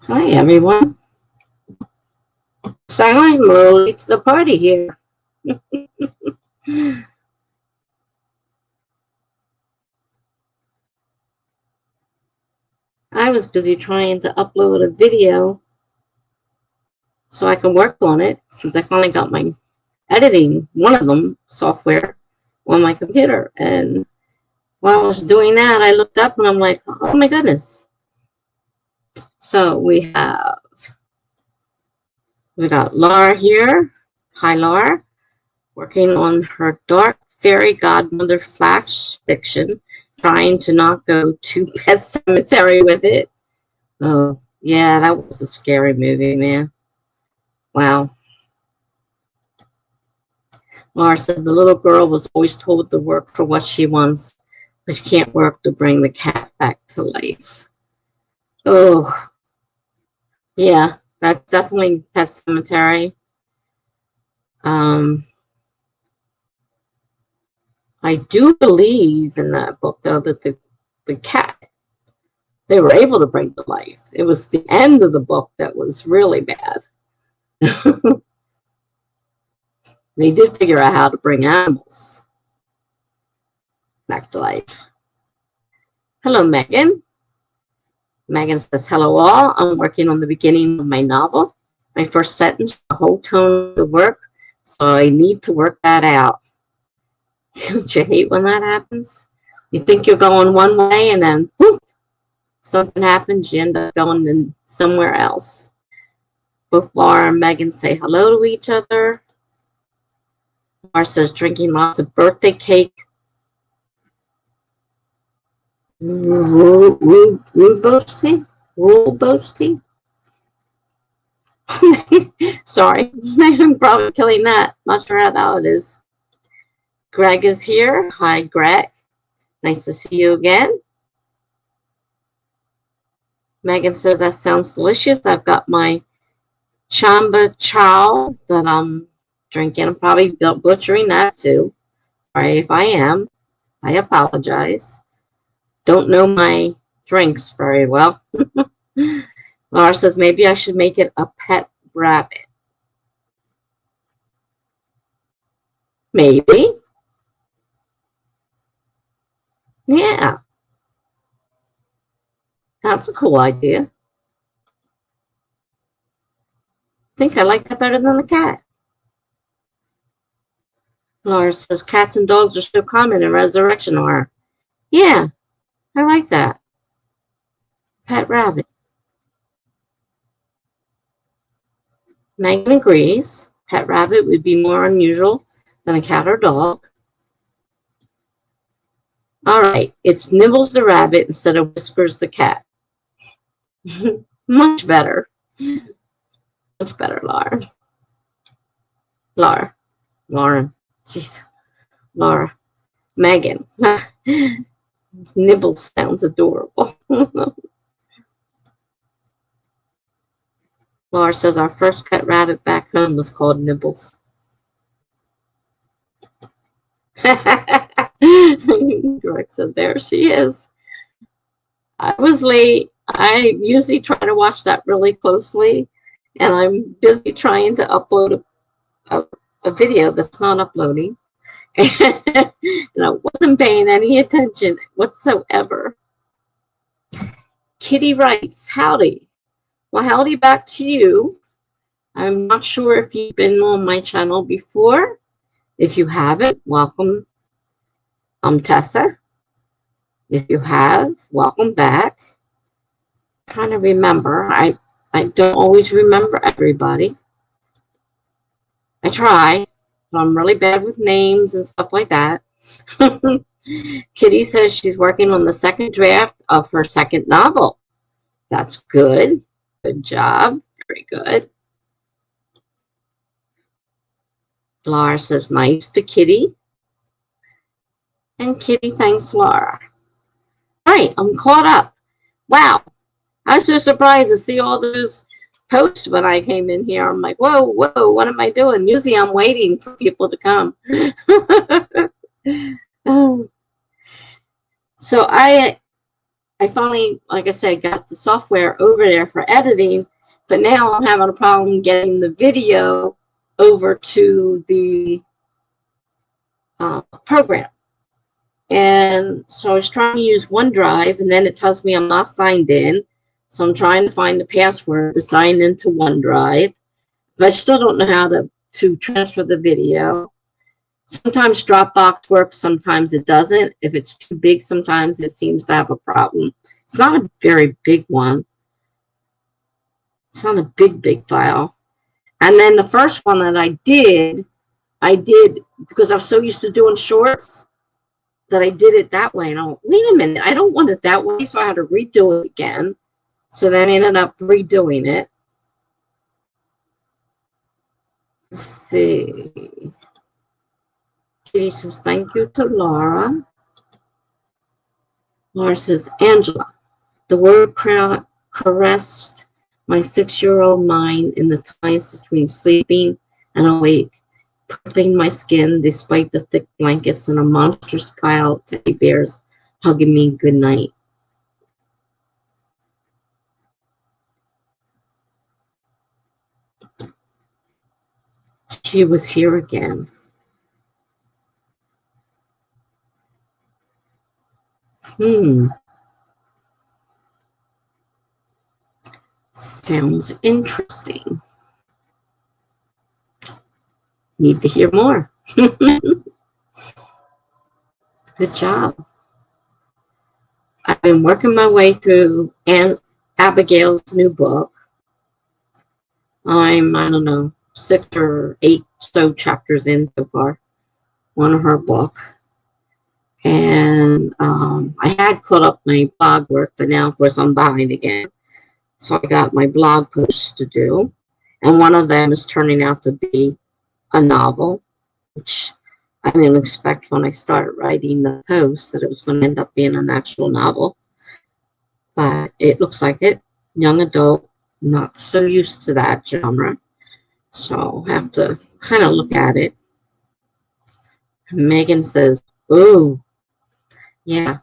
Hi, everyone. Silent mode leads the party here. I was busy trying to upload a video so I can work on it since I finally got my editing, one of them, software on my computer. And while I was doing that, I looked up and I'm like, oh my goodness. So we got Laura here. Hi, Laura. Working on her dark fairy godmother flash fiction, trying to not go to Pet Cemetery with it. Oh, yeah, that was a scary movie, man. Wow. Laura said the little girl was always told to work for what she wants, but she can't work to bring the cat back to life. Oh, yeah, that's definitely Pet Cemetery. I do believe in that book, though, that the cat, they were able to bring to life. It was the end of the book that was really bad. They did figure out how to bring animals back to life. Hello, Megan. Megan says, hello all. I'm working on the beginning of my novel. My first sentence, the whole tone of the work, so I need to work that out. Don't you hate when that happens? You think you're going one way and then whoop, something happens, you end up going in somewhere else. Both Laura and Megan say hello to each other. Laura says drinking lots of birthday cake. Rooibos tea? Rooibos tea? Sorry, I'm probably killing that. Not sure how that is. Greg is here. Hi, Greg. Nice to see you again. Megan says that sounds delicious. I've got my chamba chow that I'm drinking. I'm probably butchering that too. Sorry if I am. I apologize. Don't know my drinks very well. Laura says maybe I should make it a pet rabbit. Maybe. Yeah. That's a cool idea. I think I like that better than the cat. Laura says cats and dogs are so common in resurrection horror. Yeah, I like that. Pet rabbit. Megan agrees. Pet rabbit would be more unusual than a cat or dog. All right, it's Nibbles the rabbit instead of Whiskers the cat. Much better. Much better, Laura. Lauren. Jeez. Laura. Megan. Nibbles sounds adorable. Laura says our first pet rabbit back home was called Nibbles. Greg said, there she is. I was late. I usually try to watch that really closely, and I'm busy trying to upload a video that's not uploading. And I wasn't paying any attention whatsoever. Kitty writes, howdy. Well, howdy back to you. I'm not sure if you've been on my channel before. If you haven't, welcome. I'm Tessa. If you have, welcome back. I'm trying to remember. I don't always remember everybody. I try, but I'm really bad with names and stuff like that. Kitty says she's working on the second draft of her second novel. That's good. Good job. Very good. Laura says nice to Kitty. And Kitty thanks Laura. All right, I'm caught up. Wow. I was so surprised to see all those posts when I came in here. I'm like, whoa, what am I doing? Usually I'm waiting for people to come. So I I finally, like I said, got the software over there for editing, but now I'm having a problem getting the video over to the program. And so I was trying to use OneDrive, and then it tells me I'm not signed in. So I'm trying to find the password to sign into OneDrive. But I still don't know how to transfer the video. Sometimes Dropbox works, sometimes it doesn't. If it's too big, sometimes it seems to have a problem. It's not a very big one. It's not a big file. And then the first one that I did because I was so used to doing shorts that I did it that way. And I went, wait a minute, I don't want it that way. So I had to redo it again. So then I ended up redoing it. Let's see. Kitty says, thank you to Laura. Laura says, Angela, the word caressed my 6-year-old mind in the times between sleeping and awake, prickling my skin despite the thick blankets and a monstrous pile of teddy bears hugging me goodnight. She was here again. Sounds interesting. Need to hear more. Good job. I've been working my way through Abigail's new book. I don't know, 6 or 8 so chapters in so far. One of her book. And I had caught up my blog work, but now, of course, I'm behind again. So I got my blog posts to do. And one of them is turning out to be a novel, which I didn't expect when I started writing the post that it was going to end up being an actual novel. But it looks like it. Young adult, not so used to that genre. So I have to kind of look at it. Megan says, ooh. Yeah.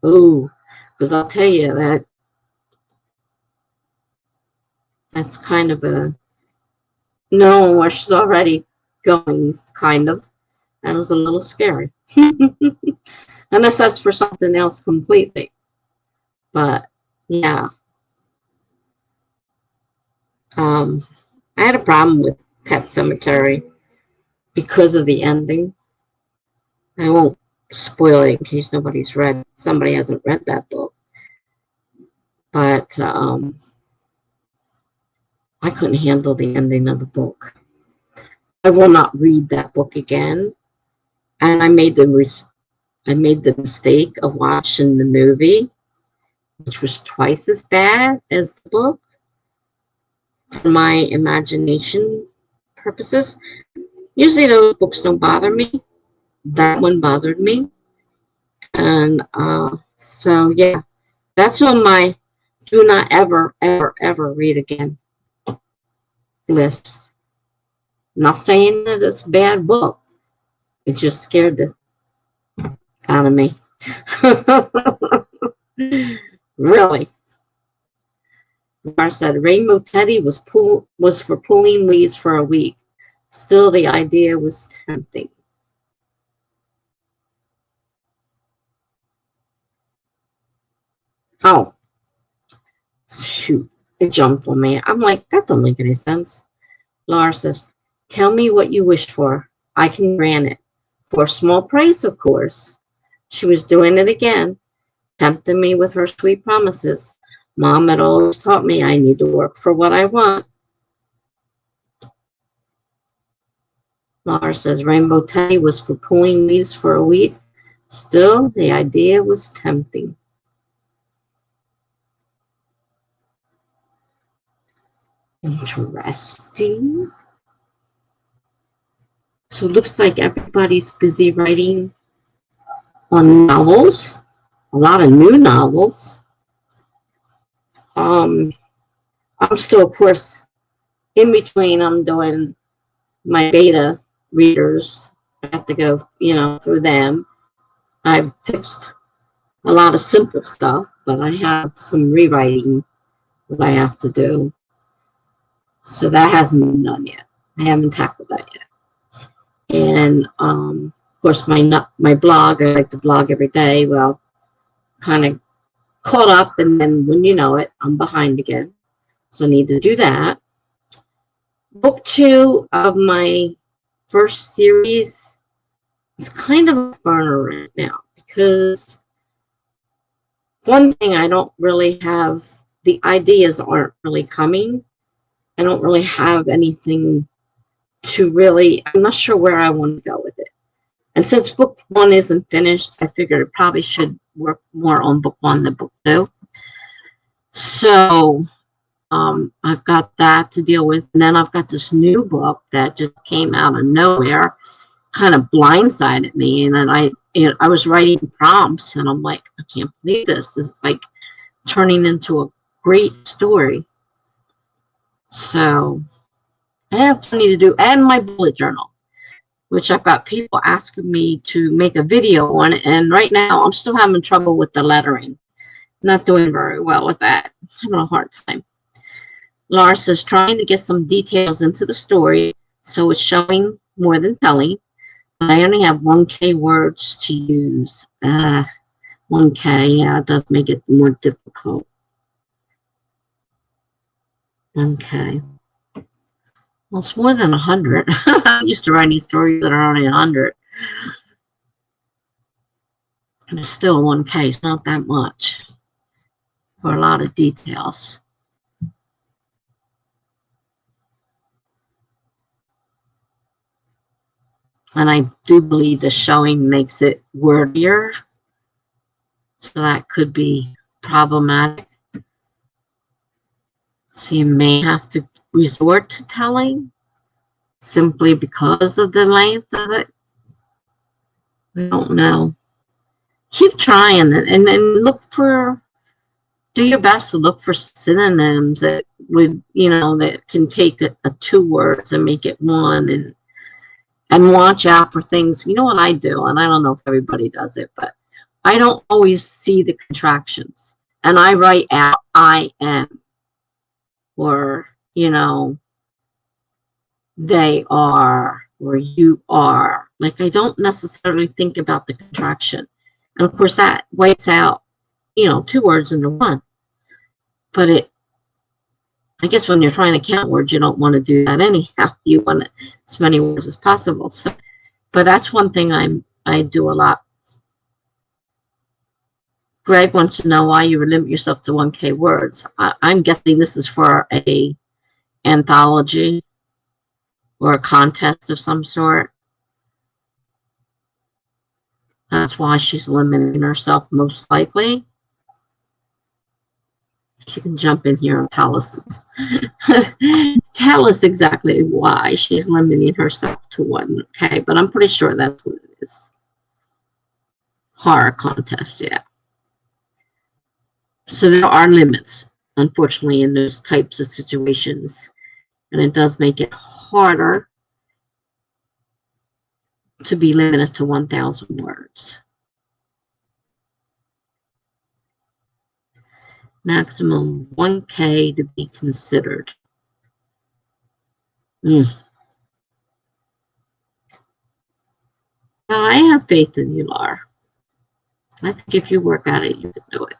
Ooh. Because I'll tell you that's kind of a no, where she's already going, kind of. That was a little scary. Unless that's for something else completely. But, yeah. I had a problem with Pet Cemetery because of the ending. I won't spoil it in case somebody hasn't read that book. But I couldn't handle the ending of the book. I will not read that book again. And I made the mistake of watching the movie, which was twice as bad as the book for my imagination purposes. Usually those books don't bother me. That one bothered me. And so, yeah, that's on my do not ever, ever, ever read again list. I'm not saying that it's a bad book. It just scared the out of me. Really. Laura said Rainbow Teddy was for pulling weeds for a week. Still, the idea was tempting. Oh, shoot. It jumped on me. I'm like, that don't make any sense. Laura says, tell me what you wish for. I can grant it. For a small price, of course. She was doing it again, tempting me with her sweet promises. Mom had always taught me I need to work for what I want. Laura says Rainbow Teddy was for pulling weeds for a week. Still, the idea was tempting. Interesting. So it looks like everybody's busy writing on novels. A lot of new novels. I'm still, of course, in between. I'm doing my beta readers. I have to go, through them. I've fixed a lot of simple stuff, but I have some rewriting that I have to do. So that hasn't been done yet. I haven't tackled that yet. And of course, my blog, I like to blog every day. Well, kind of caught up, and then when you know it, I'm behind again. So I need to do that. Book 2 of my first series is kind of a burner right now because one thing, I don't really have, the ideas aren't really coming. I don't really have anything to really, I'm not sure where I want to go with it. And since book 1 isn't finished, I figured I probably should work more on book 1 than book 2. So I've got that to deal with. And then I've got this new book that just came out of nowhere, kind of blindsided me. And then I was writing prompts, and I'm like, I can't believe this. This is like turning into a great story. So I have plenty to do. And my bullet journal, which I've got people asking me to make a video on it. And right now, I'm still having trouble with the lettering. Not doing very well with that. I'm having a hard time. Laura says, trying to get some details into the story so it's showing more than telling. But I only have 1K words to use. 1K, yeah, it does make it more difficult. 1K. Well, it's more than 100. I'm used to writing stories that are only 100. But still, 1K is not that much for a lot of details. And I do believe the showing makes it wordier. So that could be problematic. So you may have to resort to telling simply because of the length of it. I don't know. Keep trying it, and then do your best to look for synonyms that would, that can take a 2 words and make it 1, and watch out for things. You know what I do, and I don't know if everybody does it, but I don't always see the contractions, and I write out I am, or, they are, or you are. Like, I don't necessarily think about the contraction. And of course, that wipes out, 2 words into 1. But I guess when you're trying to count words, you don't want to do that anyhow. You want as many words as possible. So, but that's one thing I do a lot. Greg wants to know why you limit yourself to 1K words. I'm guessing this is for a anthology or a contest of some sort. That's why she's limiting herself, most likely. She can jump in here and tell us. Tell us exactly why she's limiting herself to 1K, but I'm pretty sure that's what it is. Horror contest, yeah. So there are limits, unfortunately, in those types of situations, and it does make it harder to be limited to 1,000 words. Maximum 1K to be considered. Now, I have faith in you, Laura. I think if you work at it, you can do it.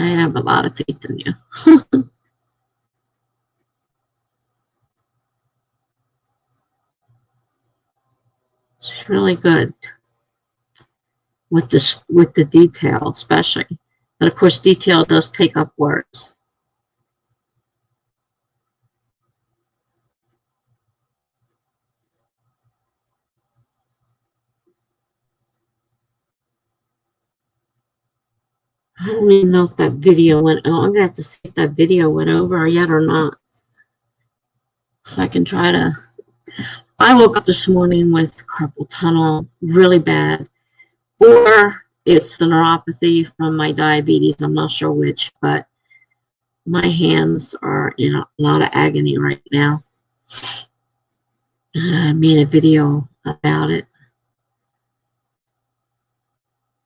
I have a lot of faith in you. It's really good with the detail, especially. And of course, detail does take up words. I don't even know if that video went. Oh, I'm gonna have to see if that video went over yet or not, so I can try to. I woke up this morning with carpal tunnel, really bad, or it's the neuropathy from my diabetes. I'm not sure which, but my hands are in a lot of agony right now. I made a video about it.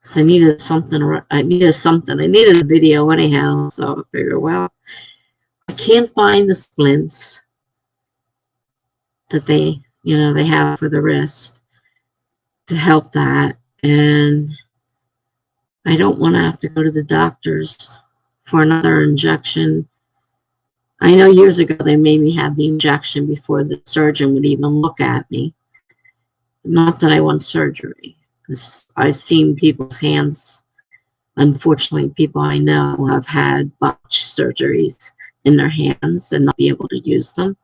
'Cause I needed something. I needed a video anyhow. So I figured, well, I can't find the splints that they have for the wrist to help that. And I don't want to have to go to the doctors for another injection. I know years ago they made me have the injection before the surgeon would even look at me. Not that I want surgery, because I've seen people's hands. Unfortunately, people I know have had botched surgeries in their hands and not be able to use them.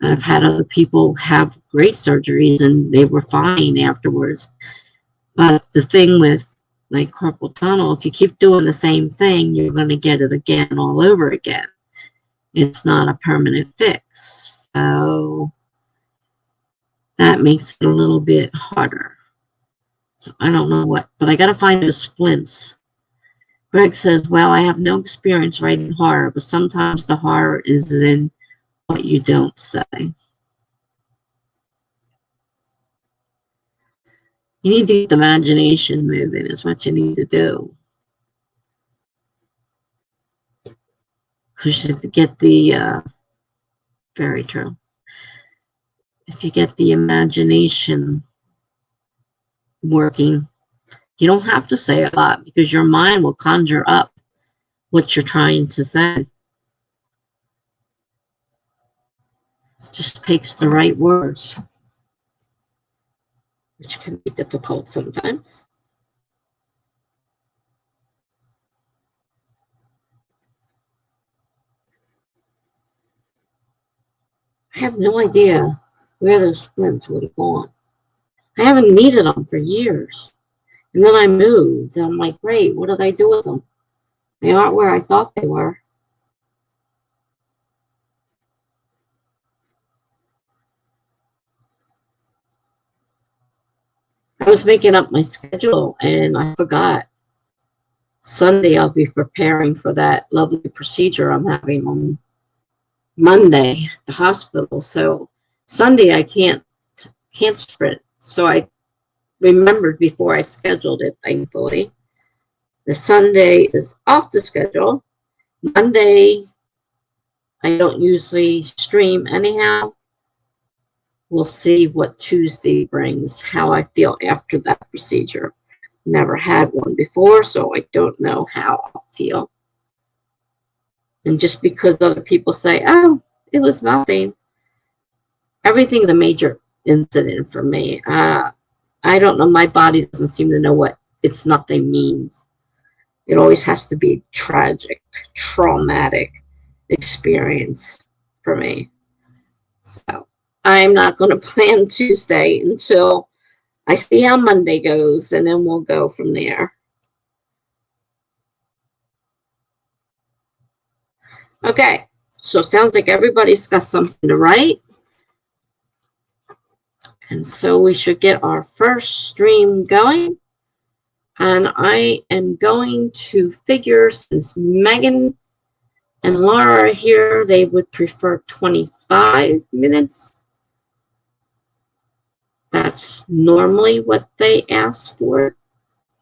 I've had other people have great surgeries and they were fine afterwards. But the thing with like carpal tunnel, if you keep doing the same thing, you're going to get it again all over again. It's not a permanent fix. So that makes it a little bit harder. So I don't know what, but I got to find those splints. Greg says, well, I have no experience writing horror, but sometimes the horror is in what you don't say. You need to get the imagination moving is what you need to do. Because you get the, very true. If you get the imagination working, you don't have to say a lot because your mind will conjure up what you're trying to say. It just takes the right words, which can be difficult sometimes. I have no idea where those splints would have gone. I haven't needed them for years. And then I moved, and I'm like, great, what did I do with them? They aren't where I thought they were. I was making up my schedule, and I forgot. Sunday, I'll be preparing for that lovely procedure I'm having on Monday at the hospital. So Sunday, I can't sprint. So I remembered before I scheduled it, thankfully. The Sunday is off the schedule. Monday, I don't usually stream anyhow. We'll see what Tuesday brings, how I feel after that procedure. Never had one before, so I don't know how I'll feel. And just because other people say, oh, it was nothing, everything's a major incident for me. I don't know. My body doesn't seem to know what it's nothing means. It always has to be tragic, traumatic experience for me. So I'm not going to plan Tuesday until I see how Monday goes, and then we'll go from there. Okay, so it sounds like everybody's got something to write. And so we should get our first stream going. And I am going to figure, since Megan and Laura are here, they would prefer 25 minutes. That's normally what they ask for,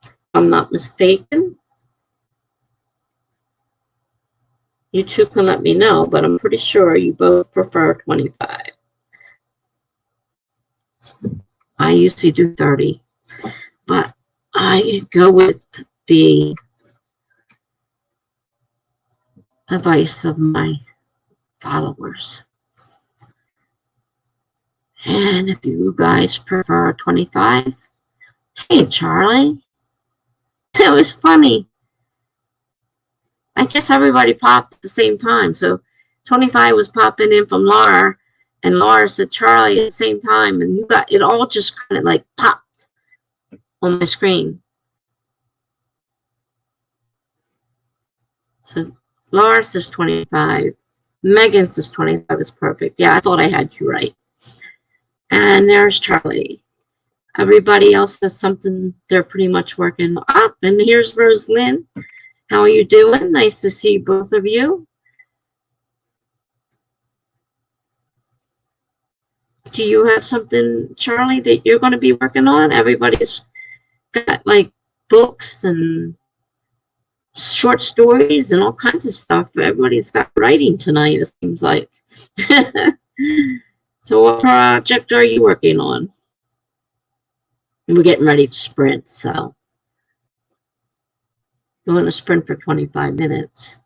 if I'm not mistaken. You two can let me know, but I'm pretty sure you both prefer 25. I usually do 30, but I go with the advice of my followers. And if you guys prefer 25, hey, Charlie, it was funny. I guess everybody popped at the same time. So 25 was popping in from Laura, and Laura said Charlie at the same time, and you got it all just kind of like popped on my screen. So Laura says 25. Megan says 25 is perfect. Yeah, I thought I had you right. And there's Charlie. Everybody else says something they're pretty much working up. And here's Rosalind. How are you doing? Nice to see both of you. Do you have something, Charlie, that you're going to be working on? Everybody's got like books and short stories and all kinds of stuff. Everybody's got writing tonight, it seems like. So what project are you working on? We're getting ready to sprint, so we're going to sprint for 25 minutes.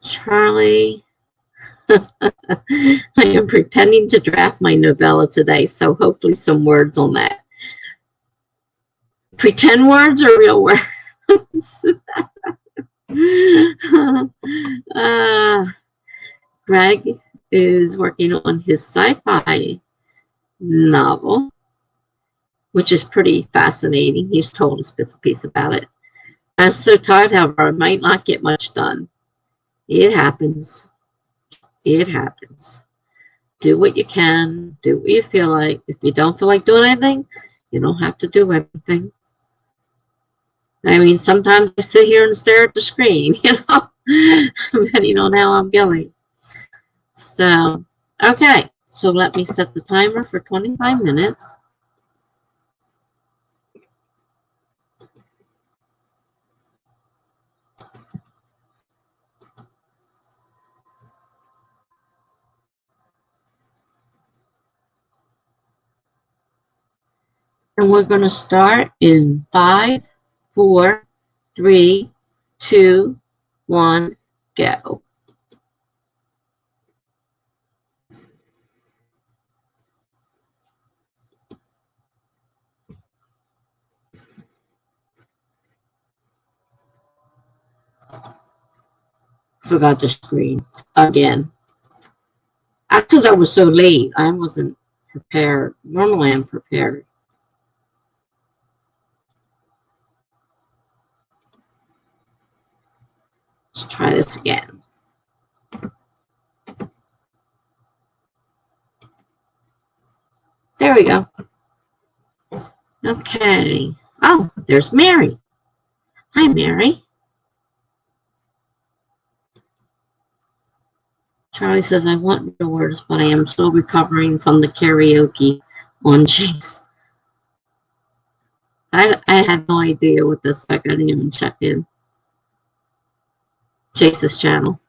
Charlie, I am pretending to draft my novella today, so hopefully some words on that. Pretend words or real words? Greg is working on his sci-fi novel, which is pretty fascinating. He's told us bits and pieces about it. I'm so tired, however, I might not get much done. It happens. It happens. Do what you can. Do what you feel like. If you don't feel like doing anything, you don't have to do anything. I mean, sometimes I sit here and stare at the screen, depending on how I'm feeling. So, okay. So let me set the timer for 25 minutes. And we're going to start in 5, 4, 3, 2, 1, go. Forgot the screen again. Because I was so late, I wasn't prepared. Normally I'm prepared. Let's try this again. There we go. Okay. Oh, there's Mary. Hi, Mary. Charlie says, I want real words, but I am still recovering from the karaoke on Chase. I had no idea what this like. I didn't even check in. Chase's channel.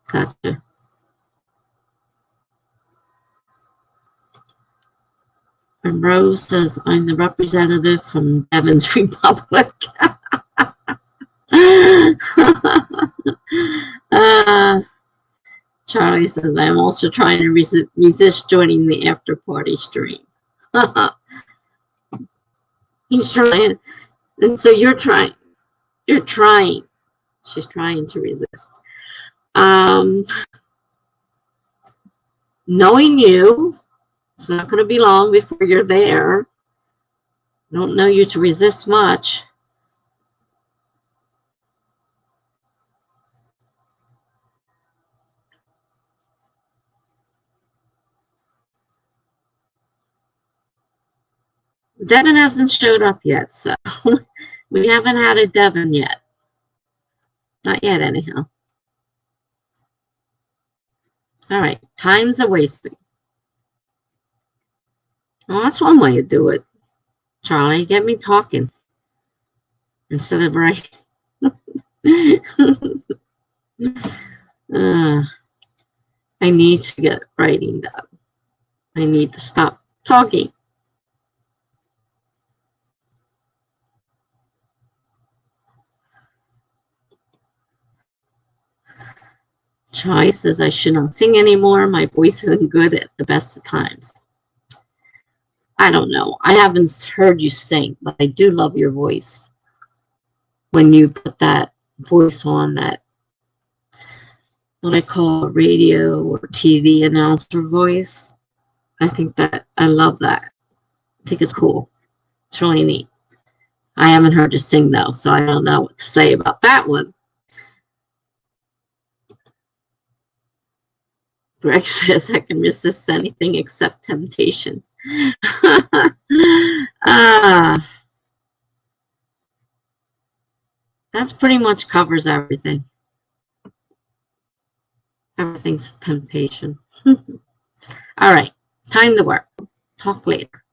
Gotcha. And Rose says, I'm the representative from Devon's Republic. Charlie says, I'm also trying to resist joining the after party stream. He's trying. And so you're trying. You're trying. She's trying to resist. Knowing you, it's not going to be long before you're there. I don't know you to resist much. Devin hasn't showed up yet, so we haven't had a Devin yet. Not yet, anyhow. All right, time's a wasting. Well, that's one way to do it. Charlie, get me talking instead of writing. I need to get writing done. I need to stop talking. Charlie says I should not sing anymore. My voice isn't good at the best of times. I don't know. I haven't heard you sing, but I do love your voice. When you put that voice on, that what I call a radio or TV announcer voice, I think that I love that. I think it's cool. It's really neat. I haven't heard you sing though, so I don't know what to say about that one. Greg says I can resist anything except temptation. Ah, that's pretty much covers everything. Everything's temptation. All right, time to work. Talk later.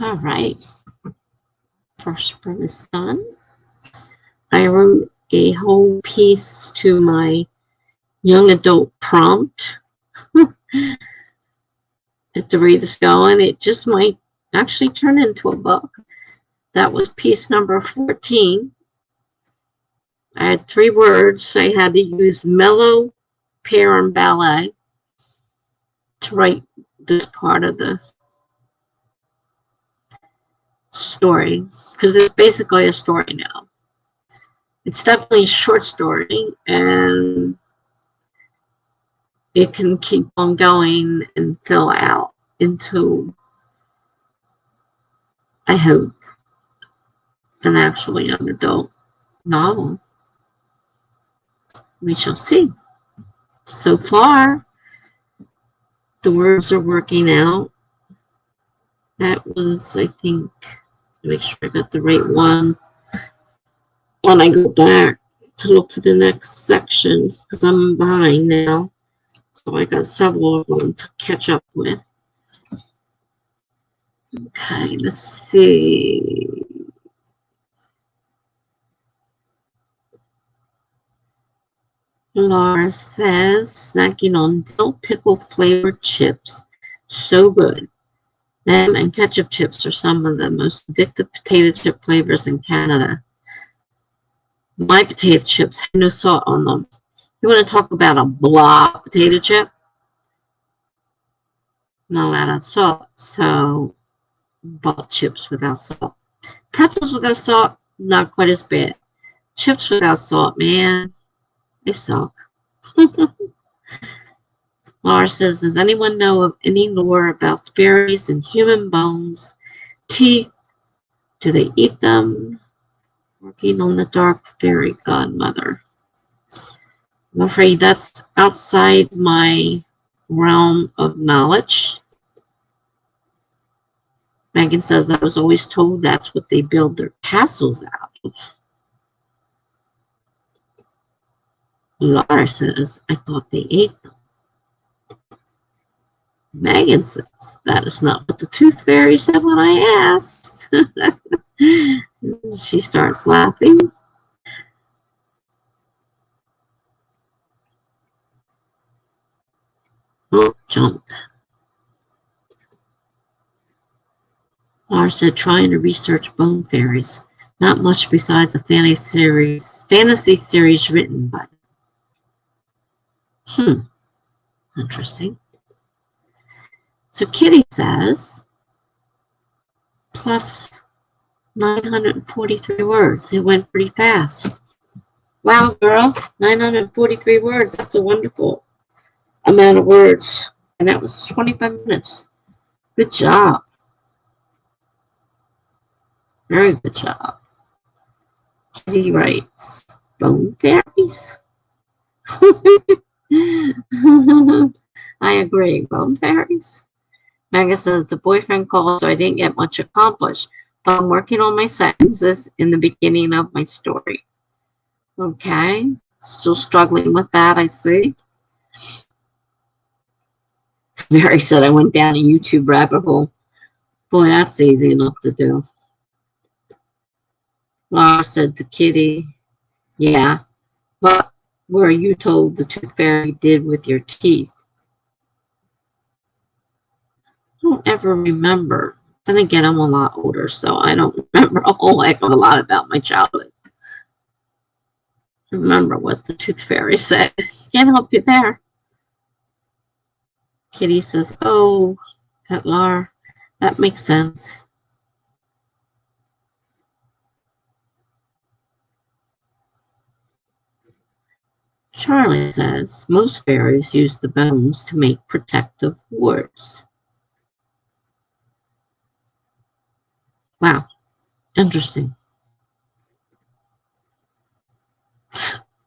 All right. First one is done. I wrote a whole piece to my young adult prompt. At the rate it's going, it just might actually turn into a book. That was piece number 14. I had 3 words. I had to use mellow, pair, and ballet to write this part of the story, because it's basically a story now. It's definitely a short story, and it can keep on going and fill out into, I hope, an actually young adult novel. We shall see. So far, the words are working out. That was, I think, make sure I got the right one when I go back to look for the next section, because I'm behind now. So I got several of them to catch up with. Okay, let's see. Laura says, snacking on dill pickle flavored chips. So good. Them and ketchup chips are some of the most addictive potato chip flavors in Canada. My potato chips have no salt on them. You want to talk about a blah potato chip? Not a lot of salt. So, bought chips without salt. Pretzels without salt, not quite as bad. Chips without salt, man, they suck. Laura says, does anyone know of any lore about fairies and human bones, teeth? Do they eat them? Working on the dark fairy godmother. I'm afraid that's outside my realm of knowledge. Megan says, I was always told that's what they build their castles out of. Laura says, I thought they ate them. Megan says, that is not what the tooth fairy said when I asked. She starts laughing. Oh, jumped. Laura said, trying to research bone fairies. Not much besides a fantasy series written by them. Interesting. So Kitty says, plus 943 words. It went pretty fast. Wow, girl, 943 words. That's a wonderful amount of words. And that was 25 minutes. Good job. Very good job. Kitty writes, bone fairies? I agree, bone fairies. Maggie says, the boyfriend called, so I didn't get much accomplished. But I'm working on my sentences in the beginning of my story. Okay, still struggling with that, I see. Mary said, I went down a YouTube rabbit hole. Boy, that's easy enough to do. Laura said to Kitty, yeah, but were you told the tooth fairy did with your teeth? I don't ever remember. Then again, I'm a lot older, so I don't remember a whole heck of a lot about my childhood. Remember what the tooth fairy said. Can't help you there. Kitty says, oh, at Laura, that makes sense. Charlie says, most fairies use the bones to make protective wards. Wow, interesting.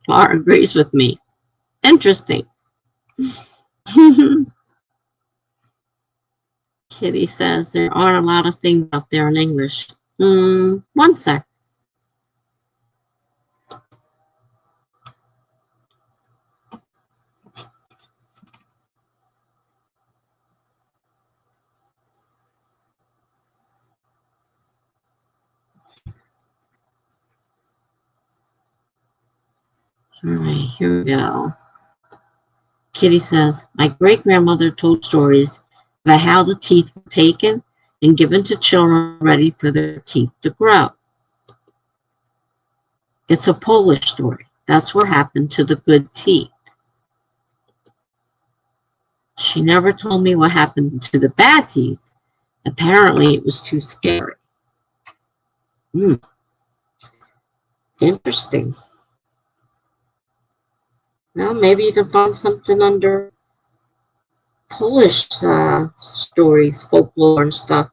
Laura agrees with me. Interesting. Kitty says, there aren't a lot of things out there in English. One sec. All right, here we go. Kitty says, my great-grandmother told stories about how the teeth were taken and given to children ready for their teeth to grow. It's a Polish story. That's what happened to the good teeth. She never told me what happened to the bad teeth. Apparently, it was too scary. Interesting. Now, maybe you can find something under Polish stories, folklore, and stuff.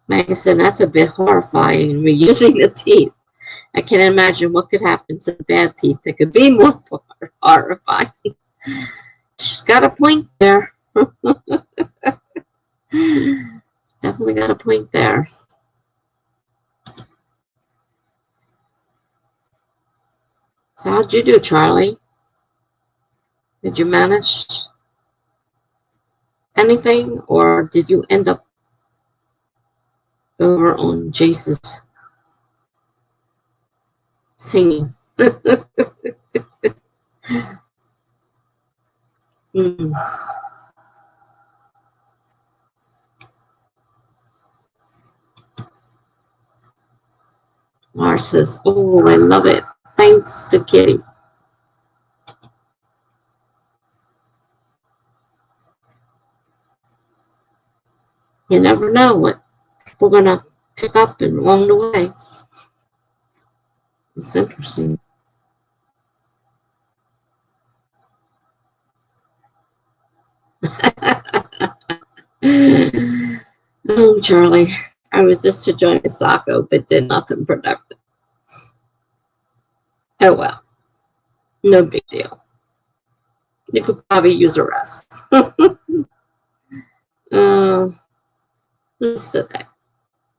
Maggie said, that's a bit horrifying, reusing the teeth. I can't imagine what could happen to the bad teeth that could be more horrifying. She's got a point there. It's definitely got a point there. So how'd you do, Charlie? Did you manage anything, or did you end up over on Jace's singing? Mars says, oh, I love it. Thanks to Kitty. You never know what people are going to pick up along the way. It's interesting. Oh, Charlie, I was just to join a Sacco, but did nothing productive. Oh, well, no big deal. You could probably use a rest. What's today?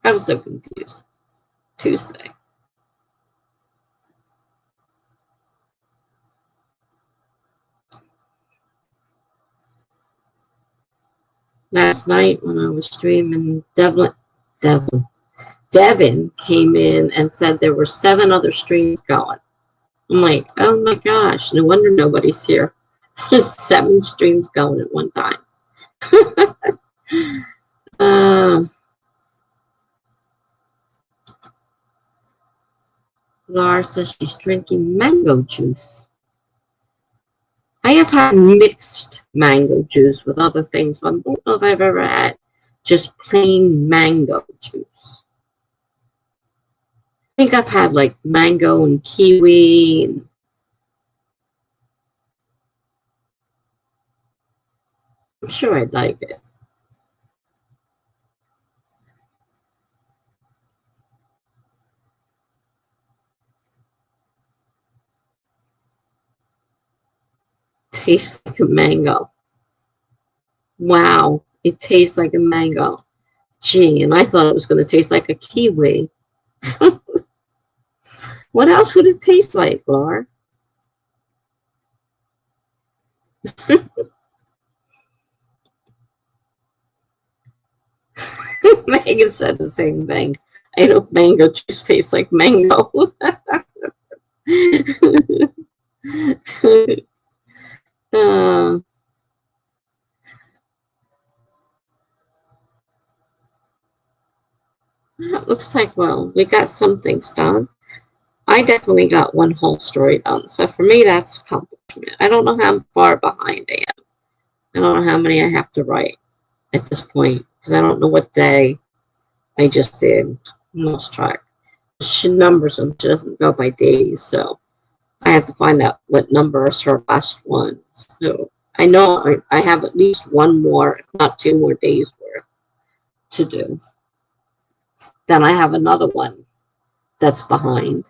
I was so confused. Tuesday. Last night when I was streaming, Devin came in and said there were 7 other streams going. I'm like, oh my gosh, no wonder nobody's here. There's 7 streams going at one time. Laura says she's drinking mango juice. I have had mixed mango juice with other things, but I don't know if I've ever had just plain mango juice. I think I've had like mango and kiwi. I'm sure I'd like it. Tastes like a mango. Wow, it tastes like a mango. Gee, and I thought it was going to taste like a kiwi. What else would it taste like, Laura? Megan said the same thing. I know mango juice tastes like mango. It looks like, well, we got some things done. I definitely got one whole story done. So for me, that's accomplishment. I don't know how far behind I am. I don't know how many I have to write at this point because I don't know what day I just did. Lost track. She numbers them. She doesn't go by days. So I have to find out what number is her last one. So I know I have at least one more, if not 2 more days worth to do. Then I have another one that's behind.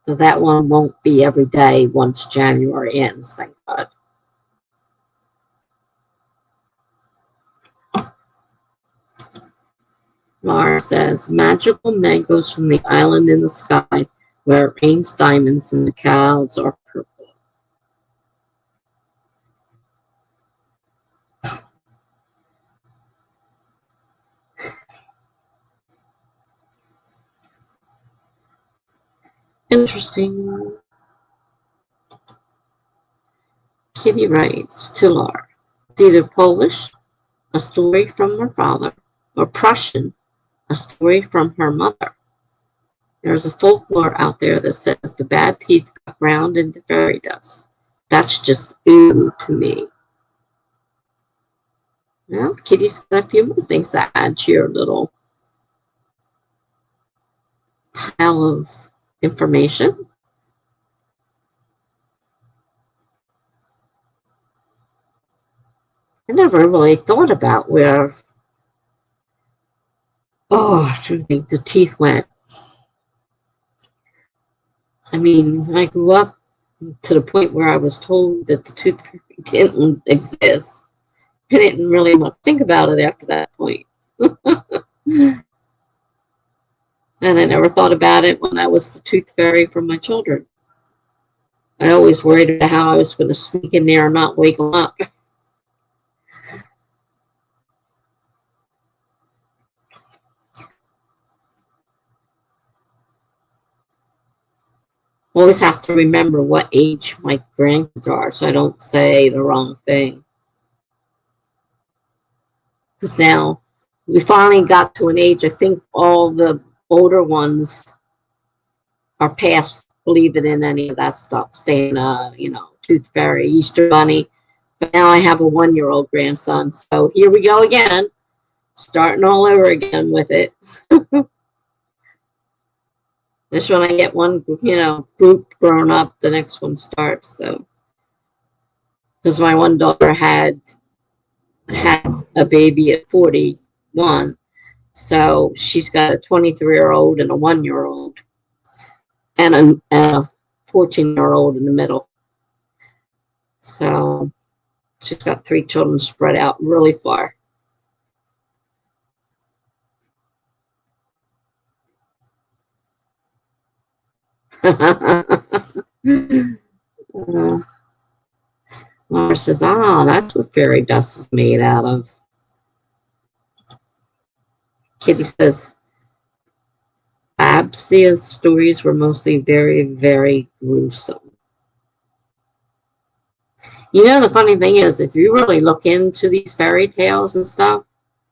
So that one won't be every day once January ends, thank God. Mara says, magical mangoes from the island in the sky where it rains diamonds and the clouds are purple. Interesting. Kitty writes to Laura. It's either Polish, a story from her father, or Prussian, a story from her mother. There's a folklore out there that says the bad teeth got ground into fairy dust. That's just ooh to me. Well, Kitty's got a few more things to add to your little pile of information. I never really thought about where, the teeth went. I mean, I grew up to the point where I was told that the tooth fairy didn't exist. I didn't really much think about it after that point. And I never thought about it when I was the tooth fairy for my children. I always worried about how I was going to sneak in there and not wake them up. Always have to remember what age my grandkids are so I don't say the wrong thing. Because now we finally got to an age, I think all the older ones are past believing in any of that stuff, saying, tooth fairy, Easter bunny. But now I have a 1-year-old grandson. So here we go again, starting all over again with it. Just when I get one, group grown up, the next one starts. So, because my one daughter had a baby at 41, so she's got a 23-year-old and a 1-year-old, and a 14-year-old in the middle. So she's got 3 children spread out really far. Laura says, that's what fairy dust is made out of. Kitty says, Absia's stories were mostly very, very gruesome. The funny thing is, if you really look into these fairy tales and stuff,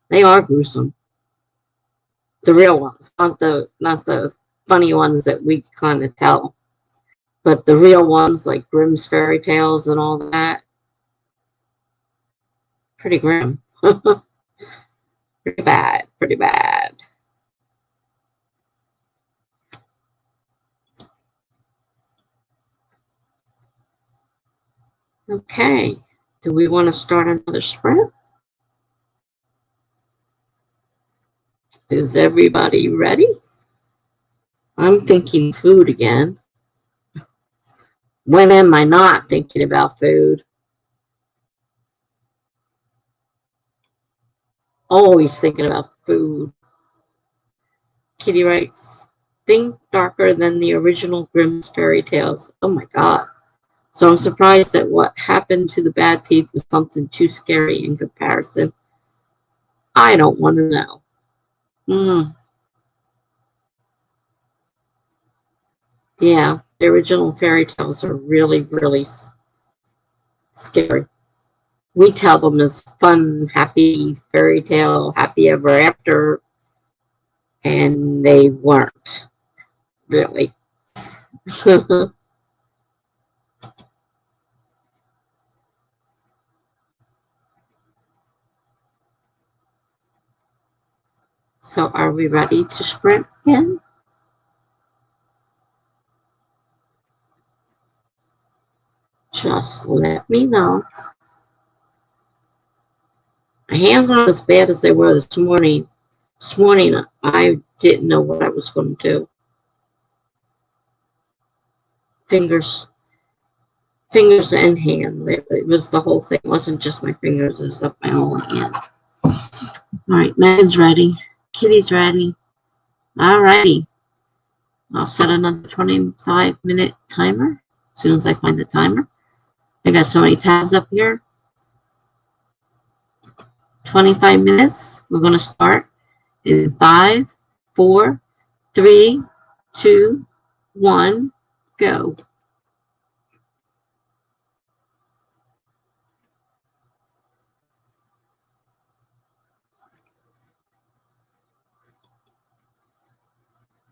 they are gruesome. The real ones, not the funny ones that we kind of tell, but the real ones like Grimm's fairy tales and all that. Pretty grim. Pretty bad, pretty bad. Okay, do we want to start another sprint? Is everybody ready? I'm thinking food again. When am I not thinking about food? Always thinking about food. Kitty writes, think darker than the original Grimm's fairy tales. Oh my God. So I'm surprised that what happened to the bad teeth was something too scary in comparison. I don't want to know. Yeah, the original fairy tales are really, really scary. We tell them as fun, happy fairy tale, happy ever after, and they weren't, really. So are we ready to sprint again? Just let me know. My hands aren't as bad as they were this morning. This morning, I didn't know what I was going to do. Fingers and hand. It was the whole thing. It wasn't just my fingers. It was my whole hand. All right, Megan's ready. Kitty's ready. All righty. I'll set another 25-minute timer as soon as I find the timer. I got so many tabs up here. 25 minutes. We're going to start in 5, 4, 3, 2, one, go.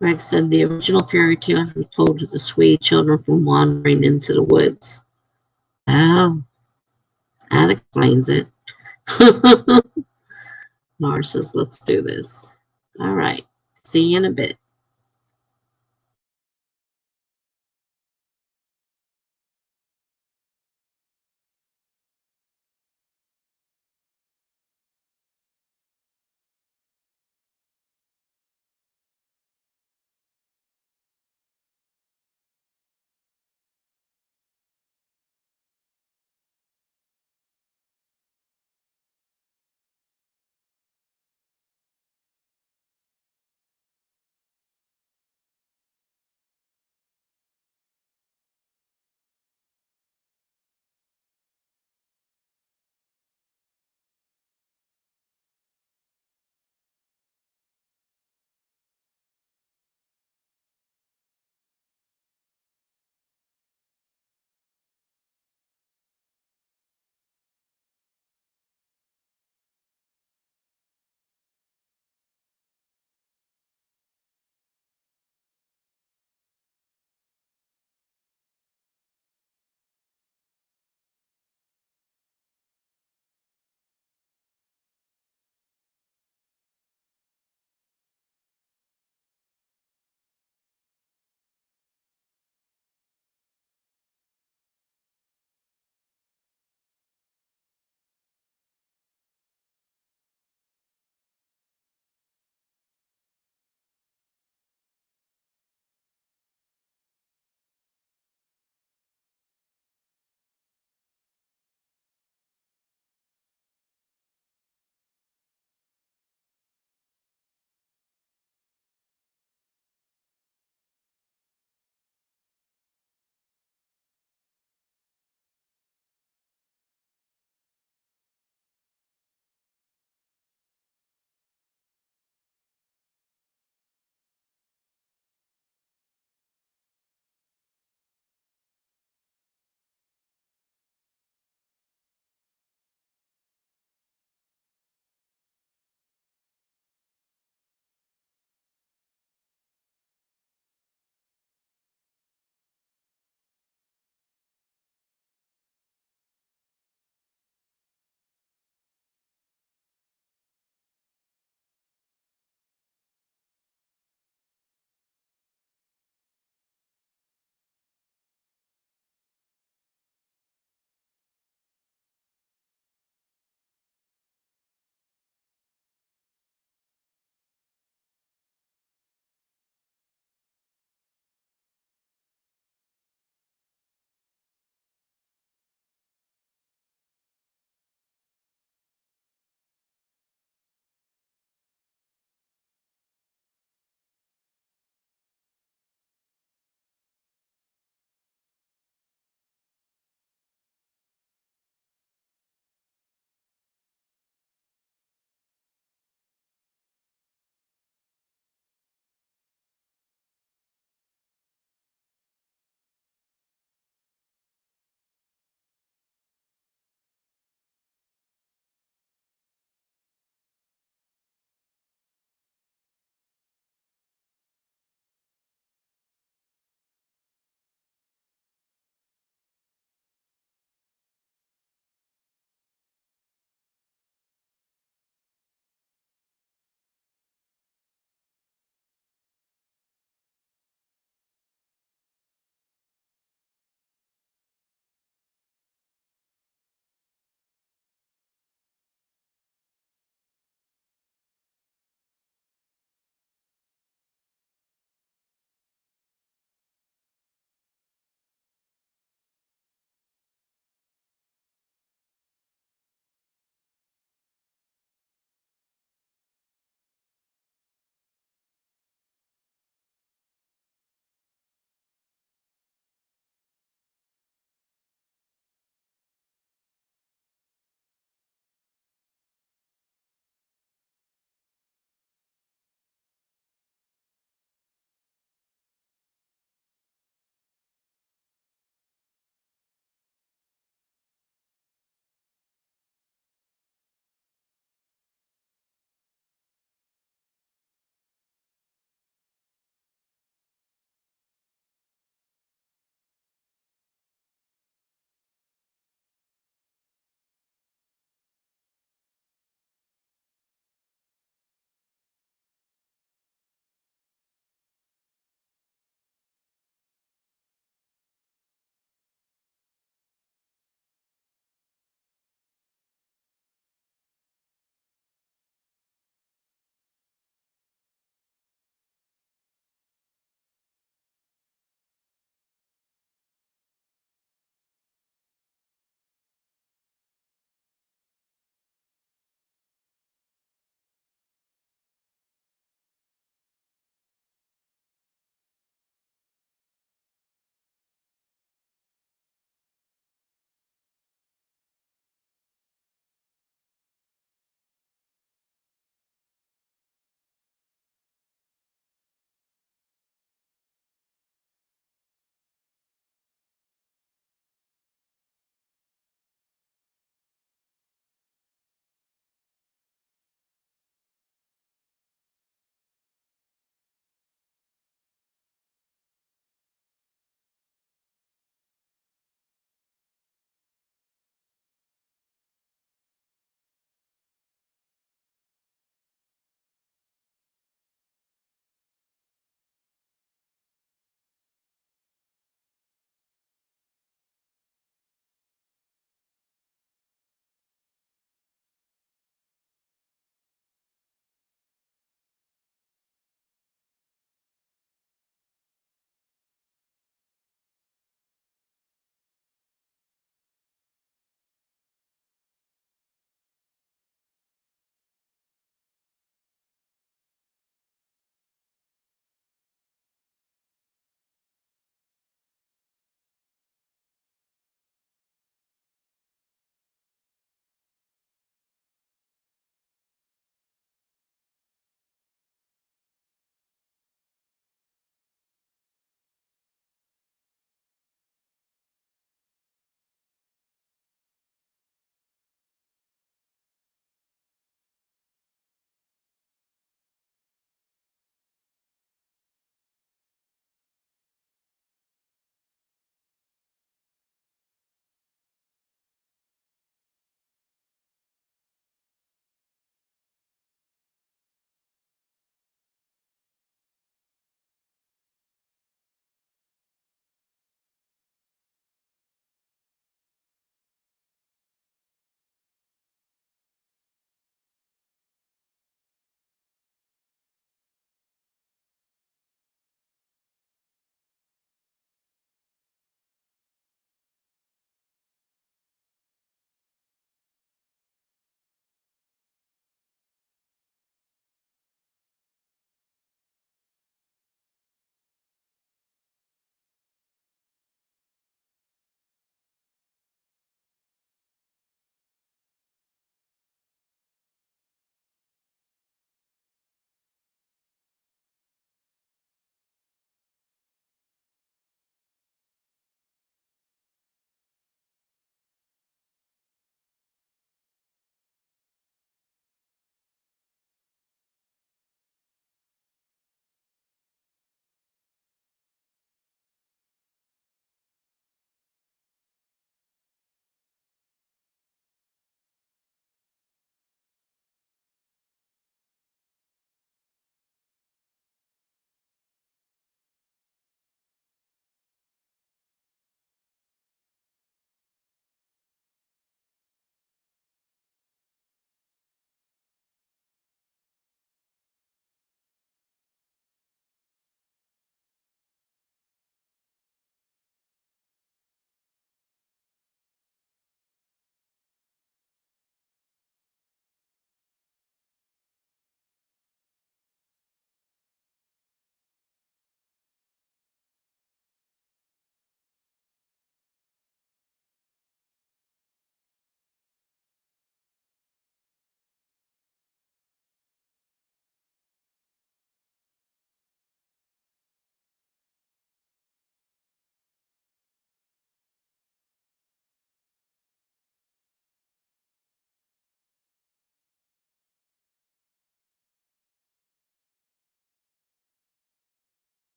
Meg said the original fairy tales were told to dissuade children from wandering into the woods. Oh, that explains it. Nora says, let's do this. All right. See you in a bit.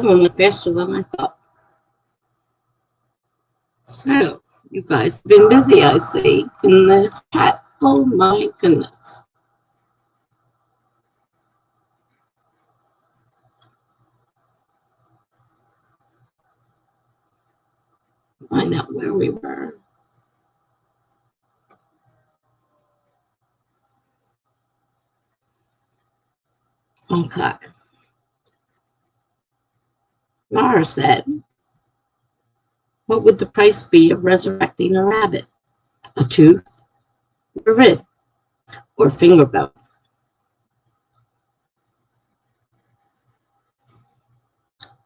that one went faster than I thought. So, you guys have been busy, I see, in the chat. Oh my goodness. Find out where we were. Okay. Mara said, what would the price be of resurrecting a rabbit? A tooth, a rib, or finger bone?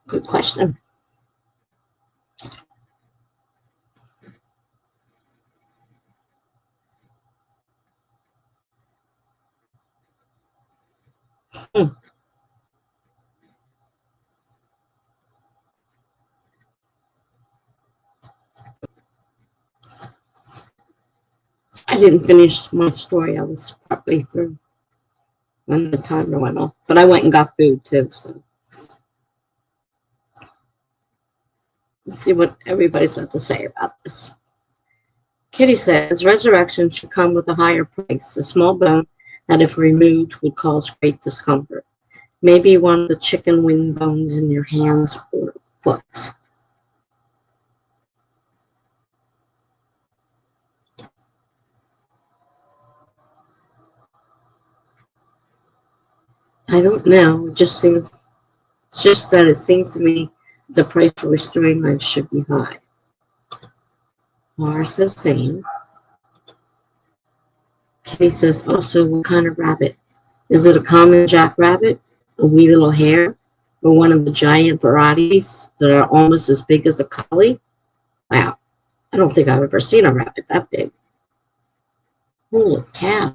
Good question. I didn't finish my story. I was partway through when the timer went off. But I went and got food too. So let's see what everybody's got to say about this. Kitty says resurrection should come with a higher price. A small bone that, if removed, would cause great discomfort. Maybe one of the chicken wing bones in your hands or foot. I don't know. It just seems, it's just that it seems to me the price for restoring life should be high. Laura says same. Kitty says also, what kind of rabbit? Is it a common jackrabbit, a wee little hare, or one of the giant varieties that are almost as big as the collie? Wow, I don't think I've ever seen a rabbit that big. Holy cow.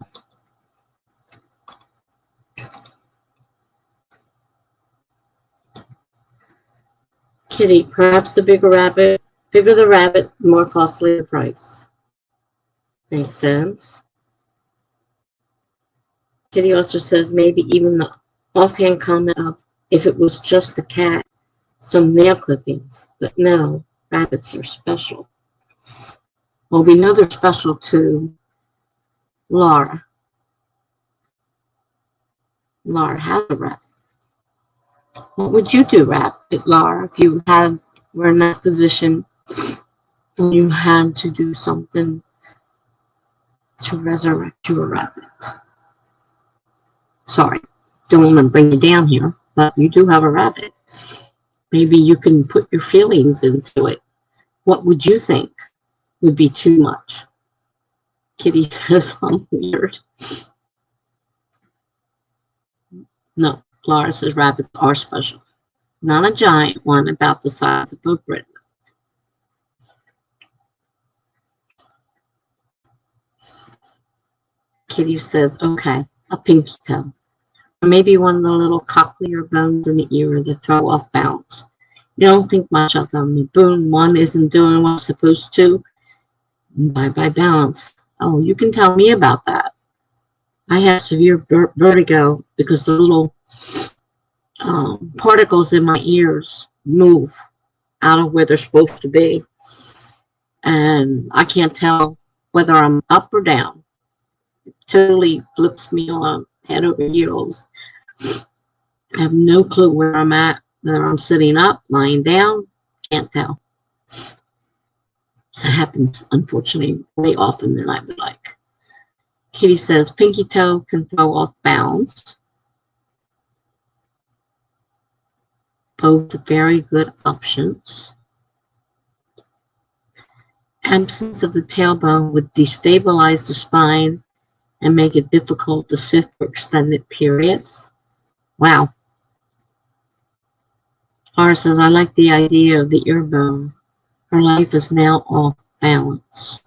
Kitty, perhaps the bigger the rabbit, the more costly the price. Makes sense. Kitty also says maybe even the offhand comment of, if it was just a cat, some nail clippings. But no, rabbits are special. Well, we know they're special to Laura. Laura has a rabbit. What would you do, Laura, if you were in that position and you had to do something to resurrect your rabbit? Sorry, don't want to bring you down here, but you do have a rabbit. Maybe you can put your feelings into it. What would you think would be too much? Kitty says I'm weird. No, Laura says rabbits are special. Not a giant one, about the size of a Britain. Kitty says, okay, a pinky toe. Or maybe one of the little cochlear bones in the ear that throw off balance. You don't think much of them. Boom, one isn't doing what it's supposed to. Bye-bye balance. Oh, you can tell me about that. I have severe vertigo because the little particles in my ears move out of where they're supposed to be. And I can't tell whether I'm up or down. It totally flips me on head over heels. I have no clue where I'm at, whether I'm sitting up, lying down, can't tell. It happens, unfortunately, way often than I would like. Kitty says pinky toe can throw off balance. Both very good options. Absence of the tailbone would destabilize the spine and make it difficult to sit for extended periods. Wow. Laura says, I like the idea of the ear bone. Her life is now off balance.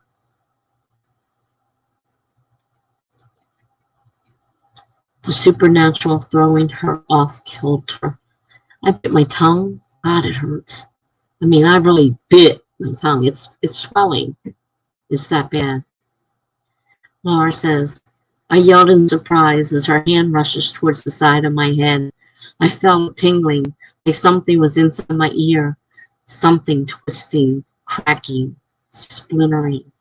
The supernatural throwing her off kilter. I bit my tongue. God, it hurts. I mean, I really bit my tongue. It's swelling. It's that bad. Laura says, I yelled in surprise as her hand rushes towards the side of my head. I felt a tingling, like something was inside my ear, something twisting, cracking, splintering.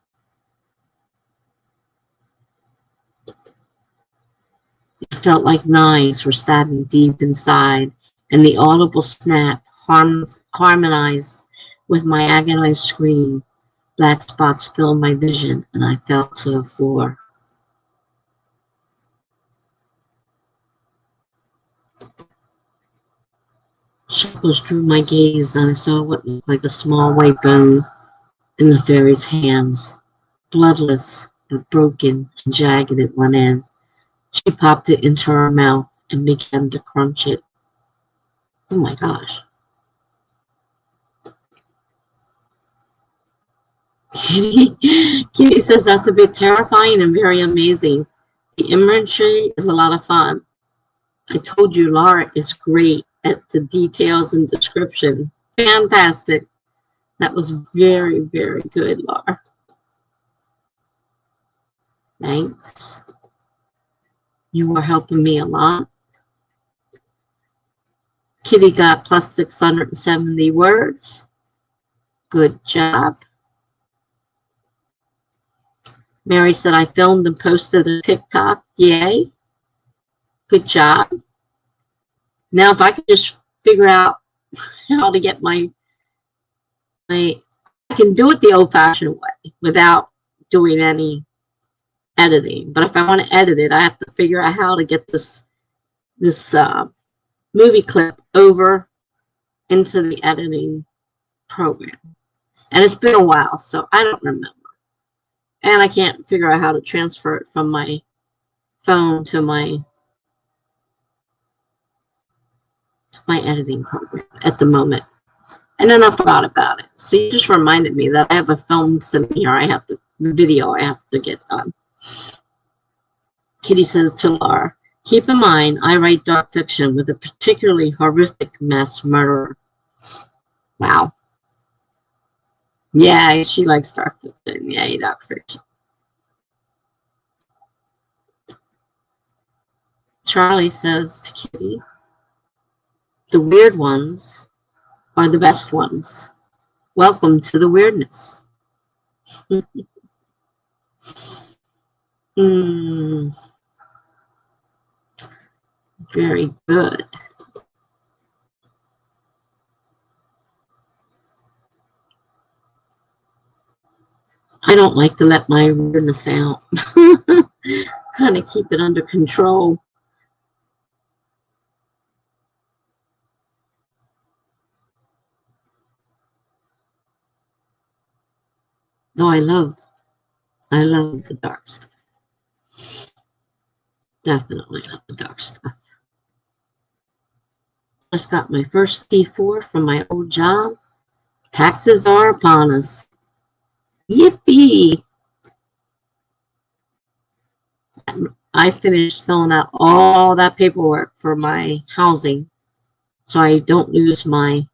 It felt like knives were stabbing deep inside, and the audible snap harmonized with my agonized scream. Black spots filled my vision, and I fell to the floor. Shackles drew my gaze, and I saw what looked like a small white bone in the fairy's hands, bloodless but broken and jagged at one end. She popped it into her mouth and began to crunch it. Oh my gosh. Kitty says that's a bit terrifying and very amazing. The imagery is a lot of fun. I told you Laura is great at the details and description. Fantastic. That was very, very good, Laura. Thanks. You are helping me a lot. Kitty got plus 670 words. Good job. Mary said, I filmed and posted a TikTok. Yay. Good job. Now, if I could just figure out how to get I can do it the old-fashioned way without doing any editing. But if I want to edit it, I have to figure out how to get this movie clip over into the editing program. And it's been a while, so I don't remember. And I can't figure out how to transfer it from my phone to my editing program at the moment. And then I forgot about it. So you just reminded me that I have a film sitting here. The video I have to get done. Kitty says to Laura, keep in mind, I write dark fiction with a particularly horrific mass murderer. Wow. Yeah, she likes dark fiction. Yay, dark fiction. Charlie says to Kitty, the weird ones are the best ones. Welcome to the weirdness. Very good. I don't like to let my weirdness out. Kind of keep it under control. Though I love the dark stuff. Definitely love the dark stuff. Just got my first T4 from my old job. Taxes are upon us. Yippee! I finished filling out all that paperwork for my housing so I don't lose my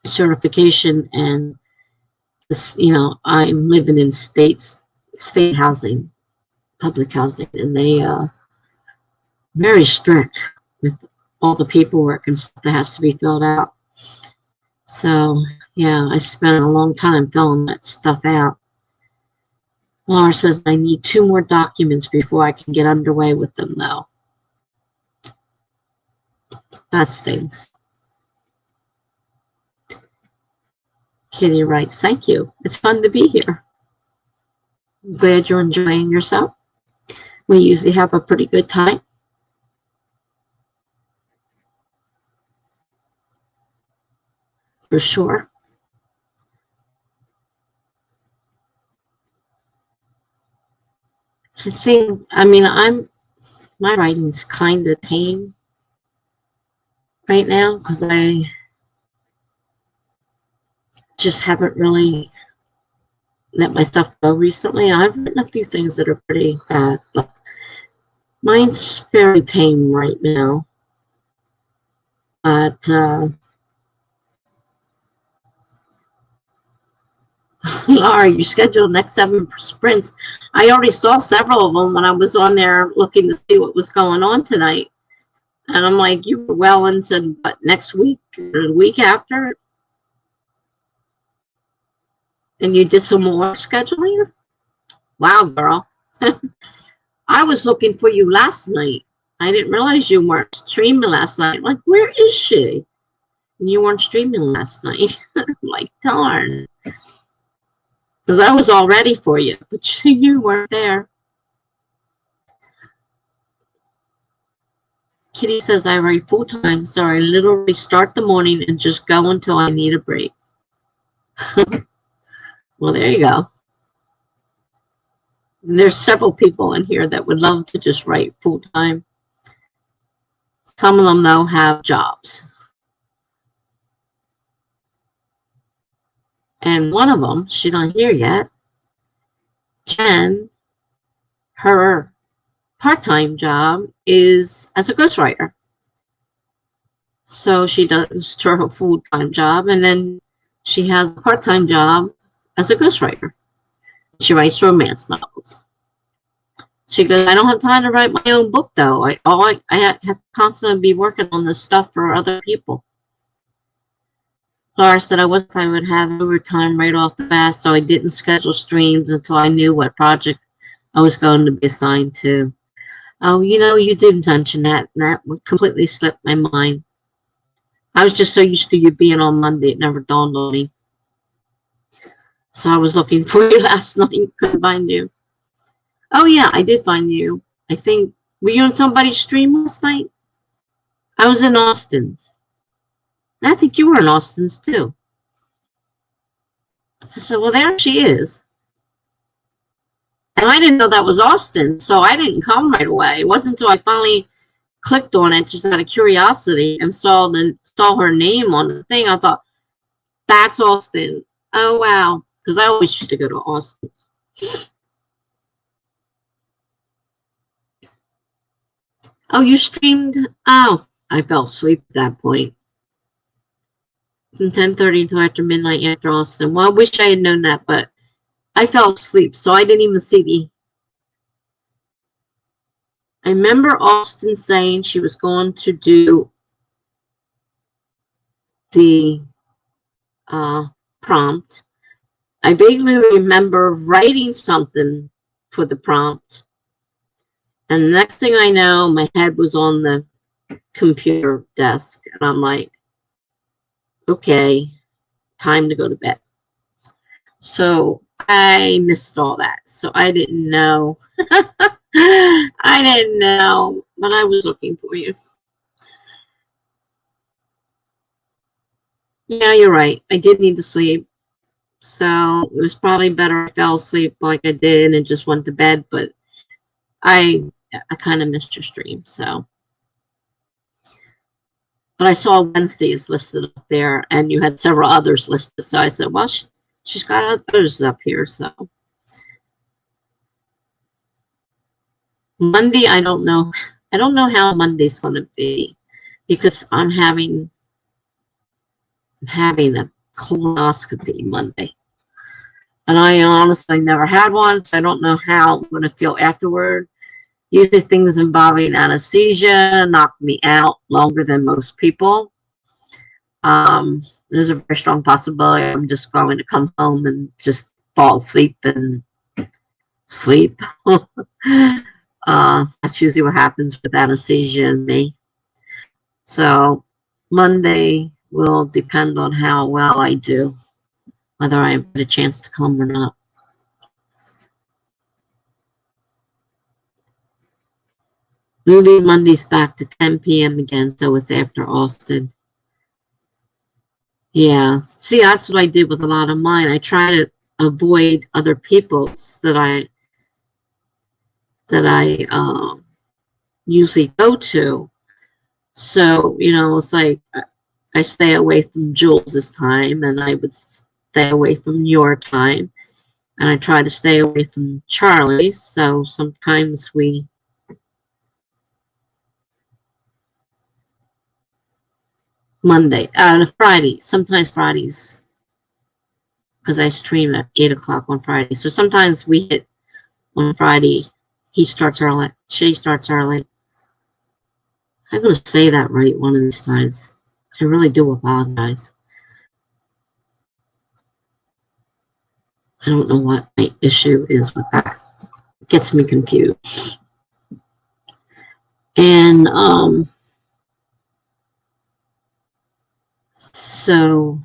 certification, and this, I'm living in state housing, public housing, and they very strict with all the paperwork and stuff that has to be filled out. So yeah, I spent a long time filling that stuff out. Laura says I need 2 more documents before I can get underway with them, though. That stinks. Kitty writes, thank you. It's fun to be here. I'm glad you're enjoying yourself. We usually have a pretty good time. For sure. My writing's kind of tame right now because I just haven't really let my stuff go recently. I've written a few things that are pretty bad, but mine's fairly tame right now. But Laura, you scheduled next 7 sprints. I already saw several of them when I was on there looking to see what was going on tonight. And I'm like, you were well into, but next week or the week after? And you did some more scheduling? Wow, girl. I was looking for you last night. I didn't realize you weren't streaming last night. I'm like, where is she? And you weren't streaming last night. I'm like, darn. Because I was all ready for you, but you weren't there. Kitty says I write full time, so I literally start the morning and just go until I need a break. Well, there you go. There's several people in here that would love to just write full time. Some of them, though, have jobs. And one of them, she's not here yet, Jen, her part-time job is as a ghostwriter. So she does her full-time job, and then she has a part-time job as a ghostwriter. She writes romance novels. She goes, I don't have time to write my own book, though. I have to constantly be working on this stuff for other people. Laura said I wasn't if I would have overtime right off the bat, so I didn't schedule streams until I knew what project I was going to be assigned to. Oh, you did mention that, and that completely slipped my mind. I was just so used to you being on Monday, it never dawned on me. So I was looking for you last night, couldn't find you. Oh, yeah, I did find you. I think, were you on somebody's stream last night? I was in Austin's. I think you were in Austin's, too. I said, well, there she is. And I didn't know that was Austin, so I didn't come right away. It wasn't until I finally clicked on it just out of curiosity and saw her name on the thing. I thought, that's Austin. Oh, wow. Because I always used to go to Austin. Oh, you streamed? Oh, I fell asleep at that point. From 10:30 until after midnight after Austin. Well, I wish I had known that, but I fell asleep, so I didn't even see I remember Austin saying she was going to do the prompt. I vaguely remember writing something for the prompt. And the next thing I know, my head was on the computer desk. And I'm like, okay, time to go to bed. So I missed all that. So I didn't know. I didn't know, but I was looking for you. Yeah, you're right. I did need to sleep. So it was probably better I fell asleep like I did and just went to bed, but I kind of missed your stream, so. But I saw Wednesdays listed up there, and you had several others listed, so I said, well, she's got others up here, so. Monday, I don't know. I don't know how Monday's going to be because I'm having a colonoscopy Monday. And I honestly never had one, so I don't know how I'm going to feel afterward. Usually things involving anesthesia knock me out longer than most people. There's a very strong possibility I'm just going to come home and just fall asleep and sleep. That's usually what happens with anesthesia and me. So Monday will depend on how well I do, whether I get a chance to come or not. Moving Mondays back to 10 p.m. again, so it's after Austin. Yeah, see, that's what I did with a lot of mine. I try to avoid other people's that I usually go to. So, it's like I stay away from Jules's time, and I would stay away from your time, and I try to stay away from Charlie's. So sometimes we Friday, sometimes Fridays. because I stream at 8 o'clock on Friday. So sometimes we hit on Friday. He starts early. She starts early. I'm going to say that right one of these times. I really do apologize. I don't know what my issue is with that. It gets me confused. And so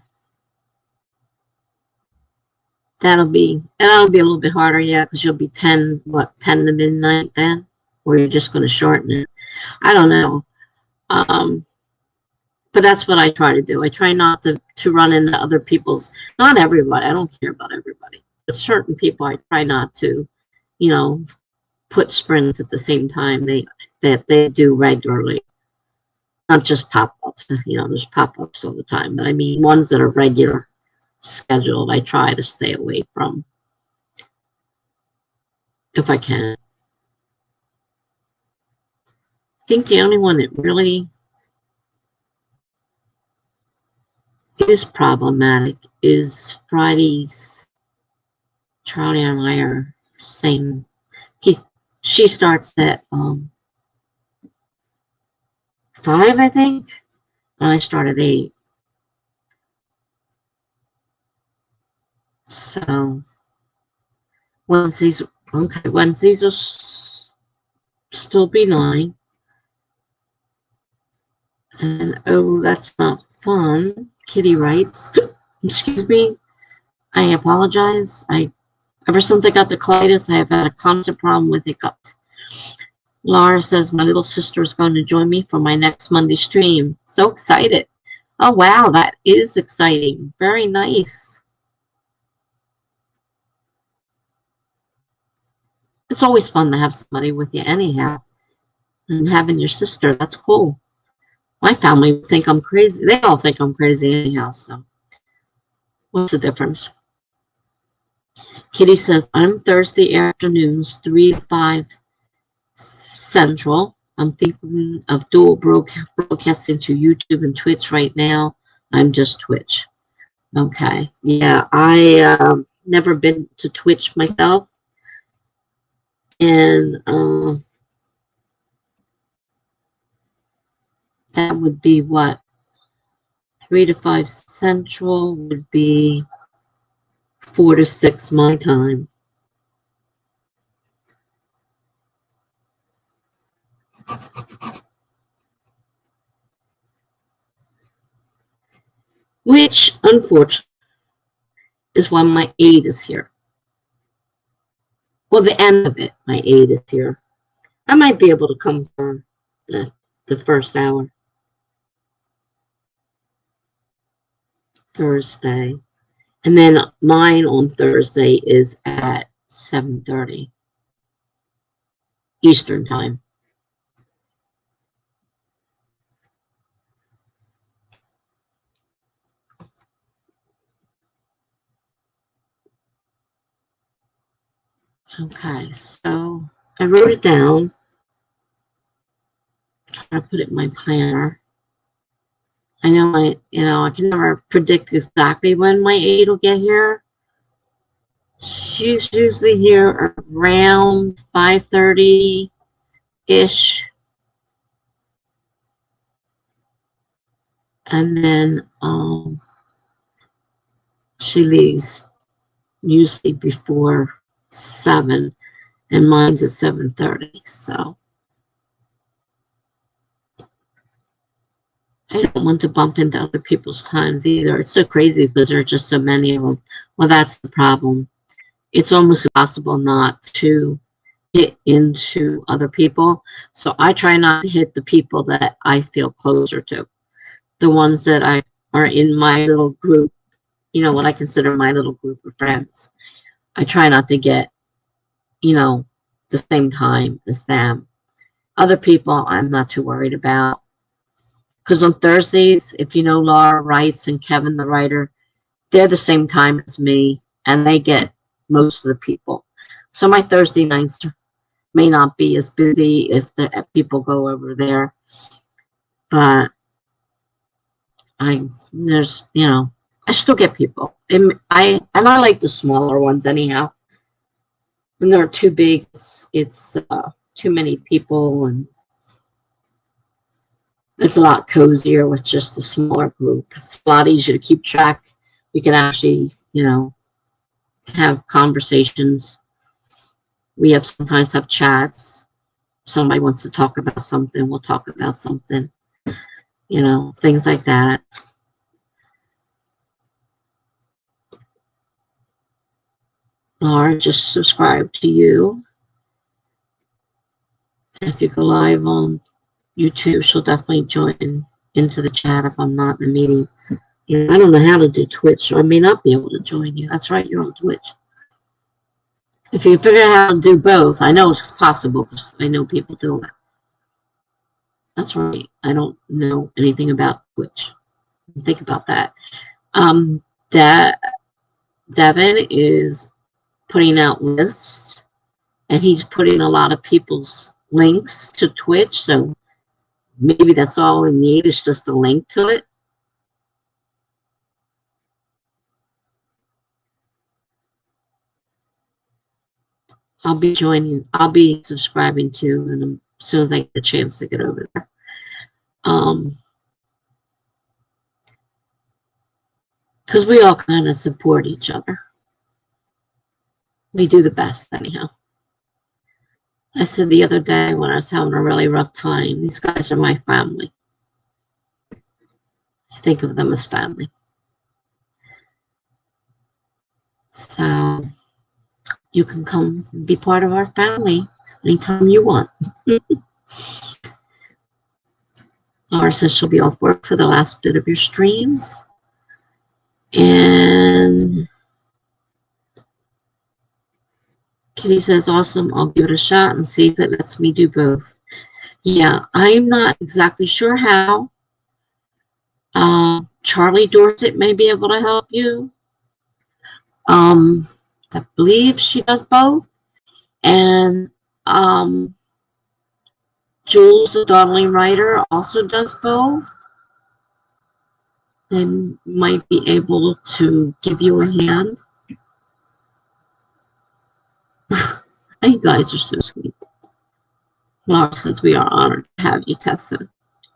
that'll be a little bit harder, yeah, because you'll be 10 to midnight then? Or you're just going to shorten it? I don't know. But that's what I try to do. I try not to run into other people's, not everybody. I don't care about everybody. But certain people, I try not to, you know, put sprints at the same time that they do regularly. Not just pop-ups. You know, there's pop-ups all the time. But I mean, ones that are regular scheduled, I try to stay away from if I can. I think the only one that really is problematic is Fridays. Charlie and I are same. She starts at 5, I think. And I start at 8. So Wednesdays will still be 9. And oh, that's not fun. Kitty writes, excuse me. I apologize. Ever since I got the colitis, I have had a constant problem with hiccups. Laura says my little sister is going to join me for my next Monday stream. So excited. Oh, wow, that is exciting. Very nice. It's always fun to have somebody with you anyhow. And having your sister, that's cool. My family would think I'm crazy. They all think I'm crazy anyhow, so what's the difference? Kitty says, I'm Thursday afternoons, 3 to 5 Central. I'm thinking of dual broadcasting to YouTube and Twitch right now. I'm just Twitch. Okay. Yeah, I never been to Twitch myself. And that would be what? 3 to 5 Central would be 4 to 6 my time. Which, unfortunately, is when my aide is here. Well, the end of it, my aide is here. I might be able to come for the first hour. Thursday. And then mine on Thursday is at 7:30 Eastern time. Okay, so I wrote it down. Try to put it in my planner. I know I can never predict exactly when my aide will get here. She's usually here around 5:30-ish. And then she leaves usually before 7, and mine's at 7:30. So I don't want to bump into other people's times either. It's so crazy because there are just so many of them. Well, that's the problem. It's almost impossible not to hit into other people. So I try not to hit the people that I feel closer to. The ones that are in my little group, what I consider my little group of friends. I try not to get, the same time as them. Other people, I'm not too worried about. Because on Thursdays, if you know Laura writes and Kevin the writer, they're the same time as me, and they get most of the people. So my Thursday nights may not be as busy if people go over there. But there's, I still get people. And I like the smaller ones anyhow. When they're too big, it's too many people, and it's a lot cozier with just a smaller group. It's a lot easier to keep track. We can actually, have conversations. We sometimes have chats. Somebody wants to talk about something, we'll talk about something, things like that. Laura just subscribe to you. And if you go live on YouTube, she'll definitely join into the chat if I'm not in a meeting. I don't know how to do Twitch, so I may not be able to join you. That's right, you're on Twitch. If you figure out how to do both, I know it's possible because I know people do it. That's right. I don't know anything about Twitch. Think about that. Devin is putting out lists, and he's putting a lot of people's links to Twitch, so maybe that's all we need is just a link to it. I'll be subscribing to, and as soon as I get a chance to get over there. Because we all kind of support each other. We do the best anyhow. I said the other day when I was having a really rough time, these guys are my family. I think of them as family. So you can come be part of our family anytime you want. Laura says she'll be off work for the last bit of your streams. And Kitty says, awesome, I'll give it a shot and see if it lets me do both. Yeah, I'm not exactly sure how. Charlie Dorset may be able to help you. I believe she does both. And Jules, the dawdling writer, also does both. They might be able to give you a hand. You guys are so sweet. Laura says, we are honored to have you, Tessa.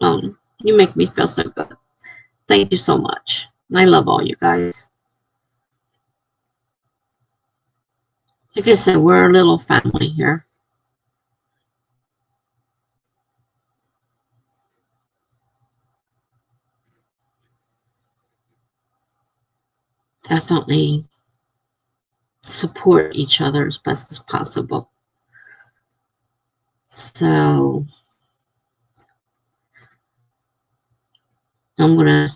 You make me feel so good. Thank you so much. I love all you guys. Like I said, we're a little family here. Definitely support each other as best as possible. So I'm gonna,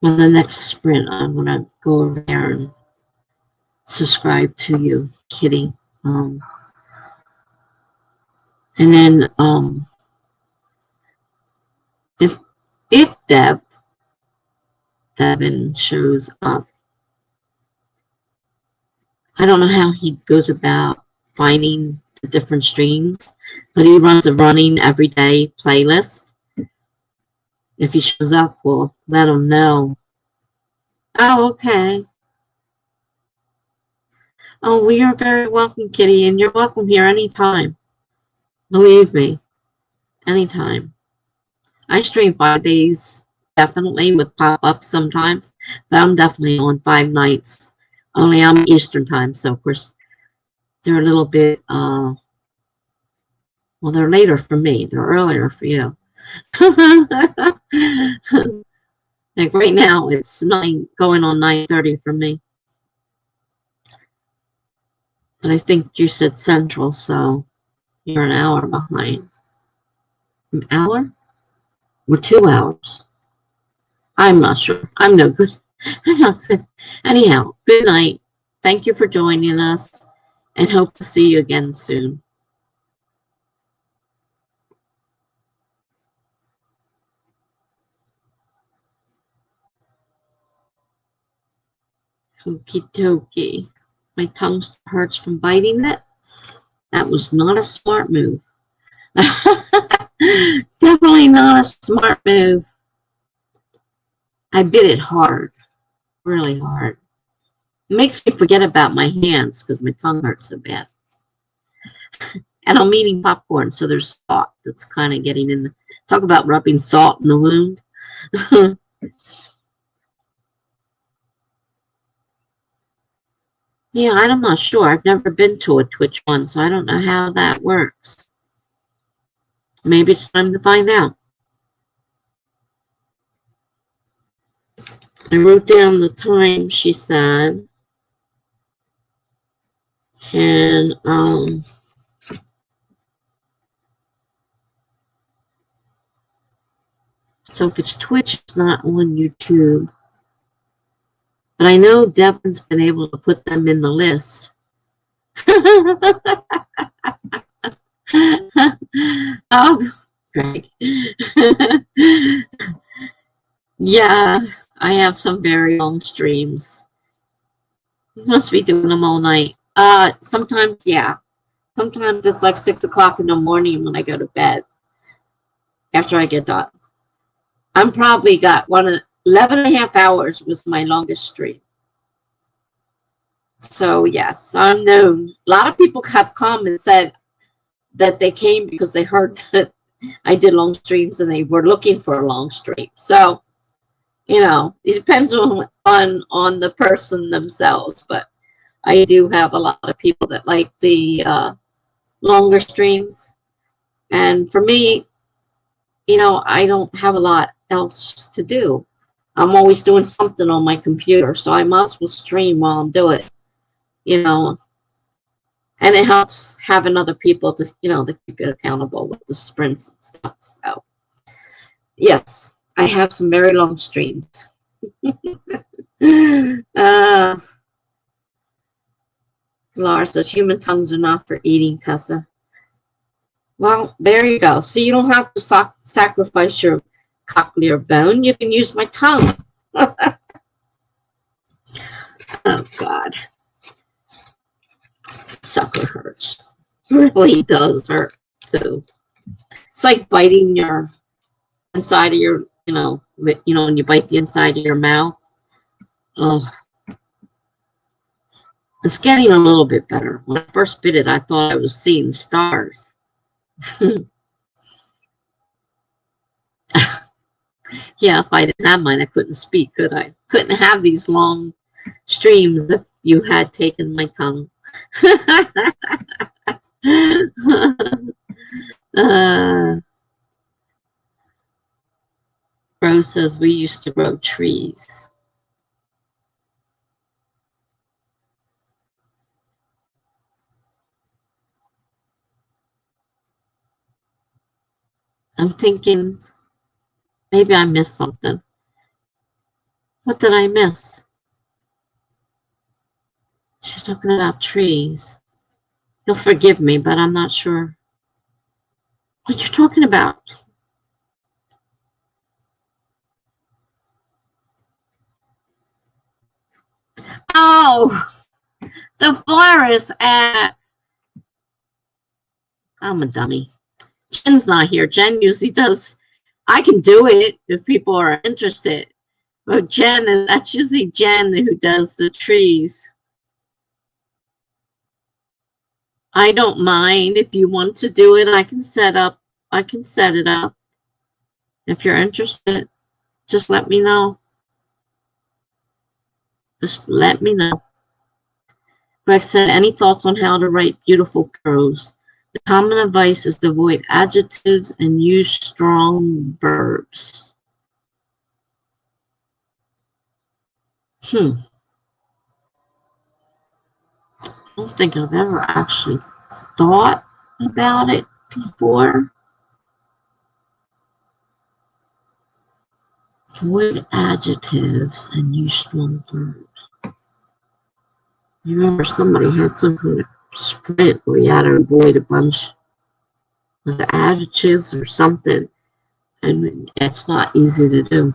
on the next sprint, I'm gonna go over there and subscribe to you, Kitty. And then if Devin shows up, I don't know how he goes about finding the different streams, but he runs a running everyday playlist. If he shows up, we'll let him know. Oh, okay. Oh, well, you're very welcome, Kitty, and you're welcome here anytime. Believe me, anytime. I stream 5 days, definitely, with pop-ups sometimes, but I'm definitely on 5 nights. Only I'm Eastern time, so of course they're a little bit, well, they're later for me. They're earlier for you. Like right now, it's 9, going on 9:30 for me. But I think you said Central, so you're an hour behind. An hour? Or 2 hours? I'm not sure. I'm no good. I'm not good. Anyhow, good night. Thank you for joining us, and hope to see you again soon. Okie dokie. My tongue hurts from biting it. That was not a smart move. Definitely not a smart move. I bit it hard. Really hard. It makes me forget about my hands because my tongue hurts so bad. And I'm eating popcorn, so there's salt that's kind of getting in. Talk about rubbing salt in the wound. Yeah, I'm not sure. I've never been to a Twitch one, so I don't know how that works. Maybe it's time to find out. I wrote down the time she said. And, so if it's Twitch, it's not on YouTube. But I know Devin's been able to put them in the list. Oh, great. Yeah, I have some very long streams. You must be doing them all night. Sometimes, yeah. Sometimes it's like 6 o'clock in the morning when I go to bed after I get done. I'm probably got 11 and a half hours was my longest stream. So, yes, I'm known. A lot of people have come and said that they came because they heard that I did long streams and they were looking for a long stream. So, you know, it depends on the person themselves. But I do have a lot of people that like the longer streams. And for me, you know, I don't have a lot else to do. I'm always doing something on my computer, so I might as well stream while I'm doing it, you know. And it helps having other people to, you know, to keep you accountable with the sprints and stuff. So, yes, I have some very long streams. Laura says, human tongues are not for eating, Tessa. Well, there you go. So you don't have to sacrifice your cochlear bone. You can use my tongue. Oh, God. Sucker hurts. Really does hurt, too. It's like biting your inside of your, you know, when you bite the inside of your mouth. Oh, it's getting a little bit better. When I first bit it, I thought I was seeing stars. Yeah, if I didn't have mine, I couldn't speak, could I? Couldn't have these long streams if you had taken my tongue. Rose says we used to grow trees. I'm thinking maybe I missed something. What did I miss? She's talking about trees. You'll forgive me, but I'm not sure what you're talking about. Oh, the forest at... I'm a dummy. Jen's not here. Jen usually does... I can do it if people are interested. But Jen, that's usually Jen who does the trees. I don't mind. If you want to do it, I can set it up. If you're interested, just let me know. Just let me know. Greg said, any thoughts on how to write beautiful prose? The common advice is to avoid adjectives and use strong verbs. I don't think I've ever actually thought about it before. Avoid adjectives and use strong verbs. You remember somebody had some kind of sprint where you had to avoid a bunch of the adjectives or something, and it's not easy to do.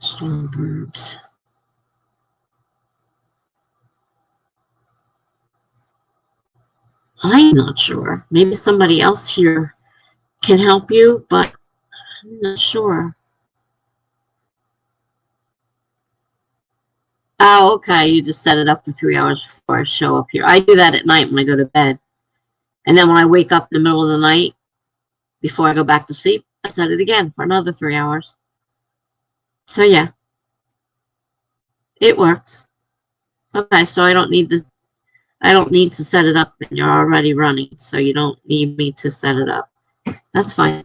Strong verbs. I'm not sure. Maybe somebody else here can help you, but I'm not sure. Oh, okay. You just set it up for 3 hours before I show up here. I do that at night when I go to bed. And then when I wake up in the middle of the night, before I go back to sleep, I set it again for another 3 hours. So yeah, it works. Okay, so I don't need to set it up, and you're already running, so you don't need me to set it up. That's fine.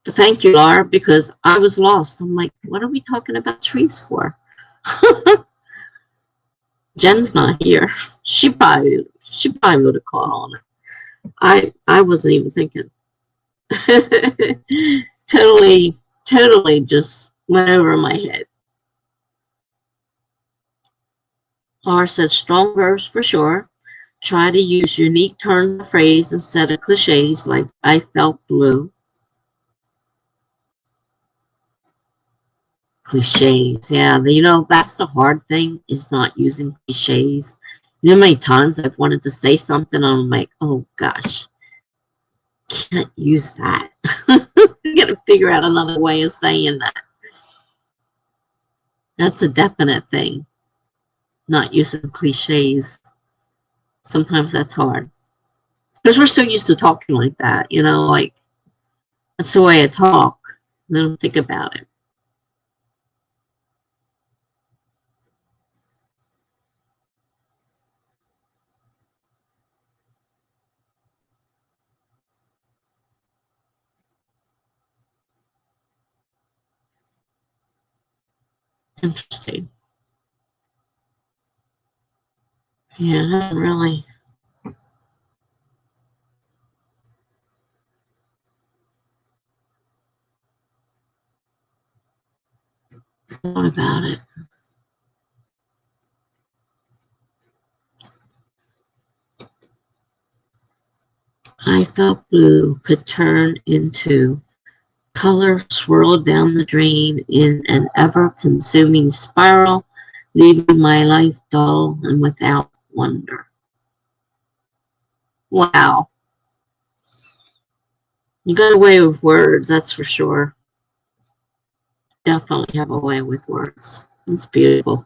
Thank you, Laura, because I was lost. I'm like, what are we talking about trees for? Jen's not here. She probably would have caught on it. I wasn't even thinking. Totally just went over my head. Laura said strong verbs for sure. Try to use unique turns of phrase instead of cliches like I felt blue. Cliches, yeah. That's the hard thing, is not using cliches. You know how many times I've wanted to say something and I'm like, oh gosh, can't use that. I gotta figure out another way of saying that. That's a definite thing. Not using cliches. Sometimes that's hard. Because we're so used to talking like that, like that's the way I talk. I don't think about it. Interesting. Yeah, I haven't really thought about it. I felt blue could turn into color swirled down the drain in an ever-consuming spiral, leaving my life dull and without wonder. Wow. You got away with words, that's for sure. Definitely have a way with words. It's beautiful.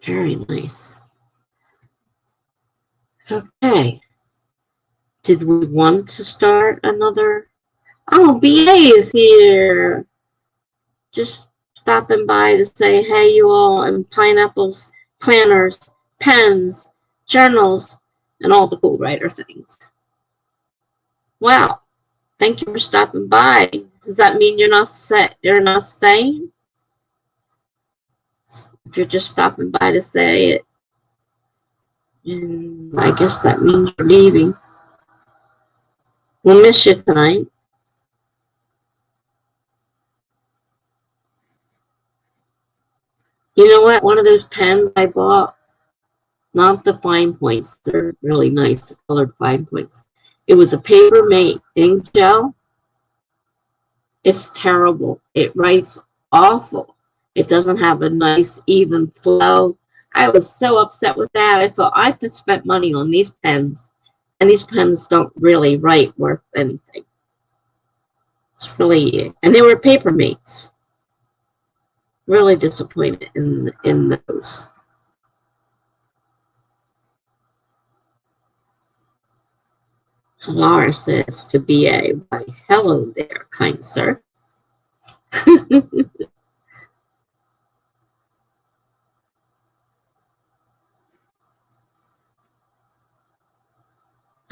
Very nice. Okay. Did we want to start another? Oh, BA is here. Just stopping by to say, hey, you all, and pineapples, planners, pens, journals, and all the cool writer things. Wow. Thank you for stopping by. Does that mean you're not staying? If you're just stopping by to say it, I guess that means you're leaving. We'll miss you tonight. You know what? One of those pens I bought, not the fine points. They're really nice, the colored fine points. It was a paper mate ink gel. It's terrible. It writes awful. It doesn't have a nice, even flow. I was so upset with that. I thought I could spend money on these pens, and these pens don't really write worth anything. It's really, and they were paper mates. Really disappointed in those. Laura says to BA, why, hello there, kind sir.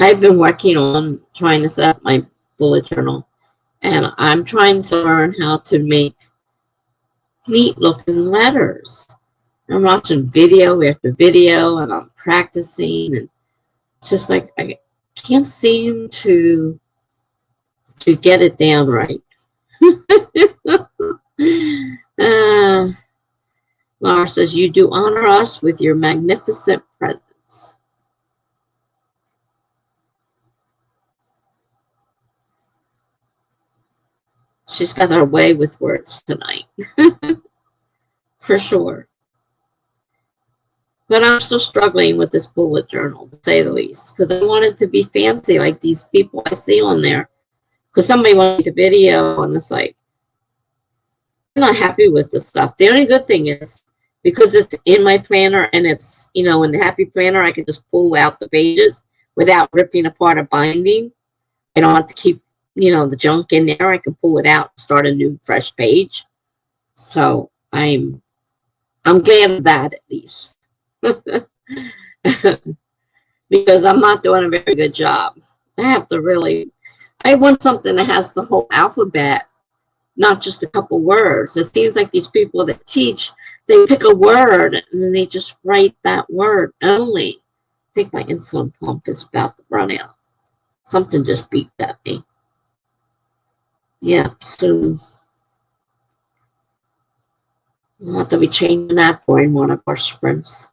I've been working on trying to set up my bullet journal, and I'm trying to learn how to make neat looking letters. I'm watching video after video, and I'm practicing, and it's just like I can't seem to get it down right. Laura says, you do honor us with your magnificent presence. She's got her way with words tonight. For sure. But I'm still struggling with this bullet journal, to say the least, because I want it to be fancy like these people I see on there. Because somebody wanted a video, and it's like, I'm not happy with this stuff. The only good thing is, because it's in my planner and it's, you know, in the Happy Planner, I can just pull out the pages without ripping apart a binding. I don't have to keep, you know, the junk in there. I can pull it out, start a new fresh page. So I'm glad of that, at least. Because I'm not doing a very good job. I have to really, I want something that has the whole alphabet, not just a couple words. It seems like these people that teach, they pick a word and then they just write that word only. I think my insulin pump is about to run out. Something just beeped at me. Yeah, so we'll have to be changing that during one of our sprints.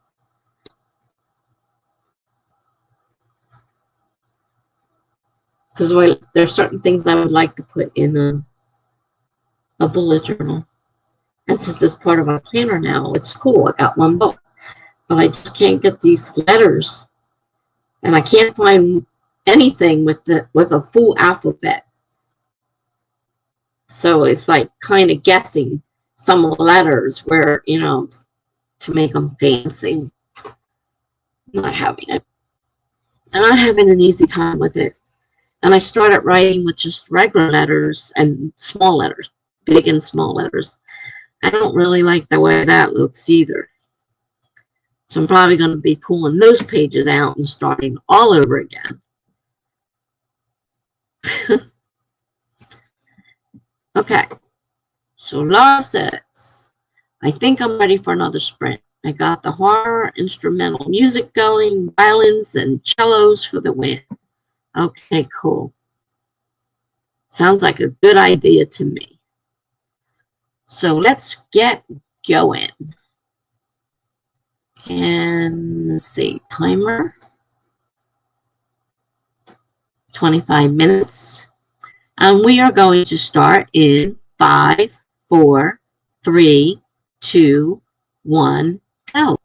Because there's certain things I would like to put in a bullet journal. And since it's part of my planner now, it's cool. I got one book. But I just can't get these letters. And I can't find anything with a full alphabet. So it's like kind of guessing some of the letters where, you know, to make them fancy. Not having it. I'm not having an easy time with it. And I started writing with just regular letters and small letters, big and small letters. I don't really like the way that looks either. So I'm probably going to be pulling those pages out and starting all over again. Okay. So Laura says, I think I'm ready for another sprint. I got the horror instrumental music going, violins and cellos for the win. Okay, cool. Sounds like a good idea to me. So let's get going. And let's see, timer. 25 minutes. And we are going to start in 5, 4, 3, 2, 1, go.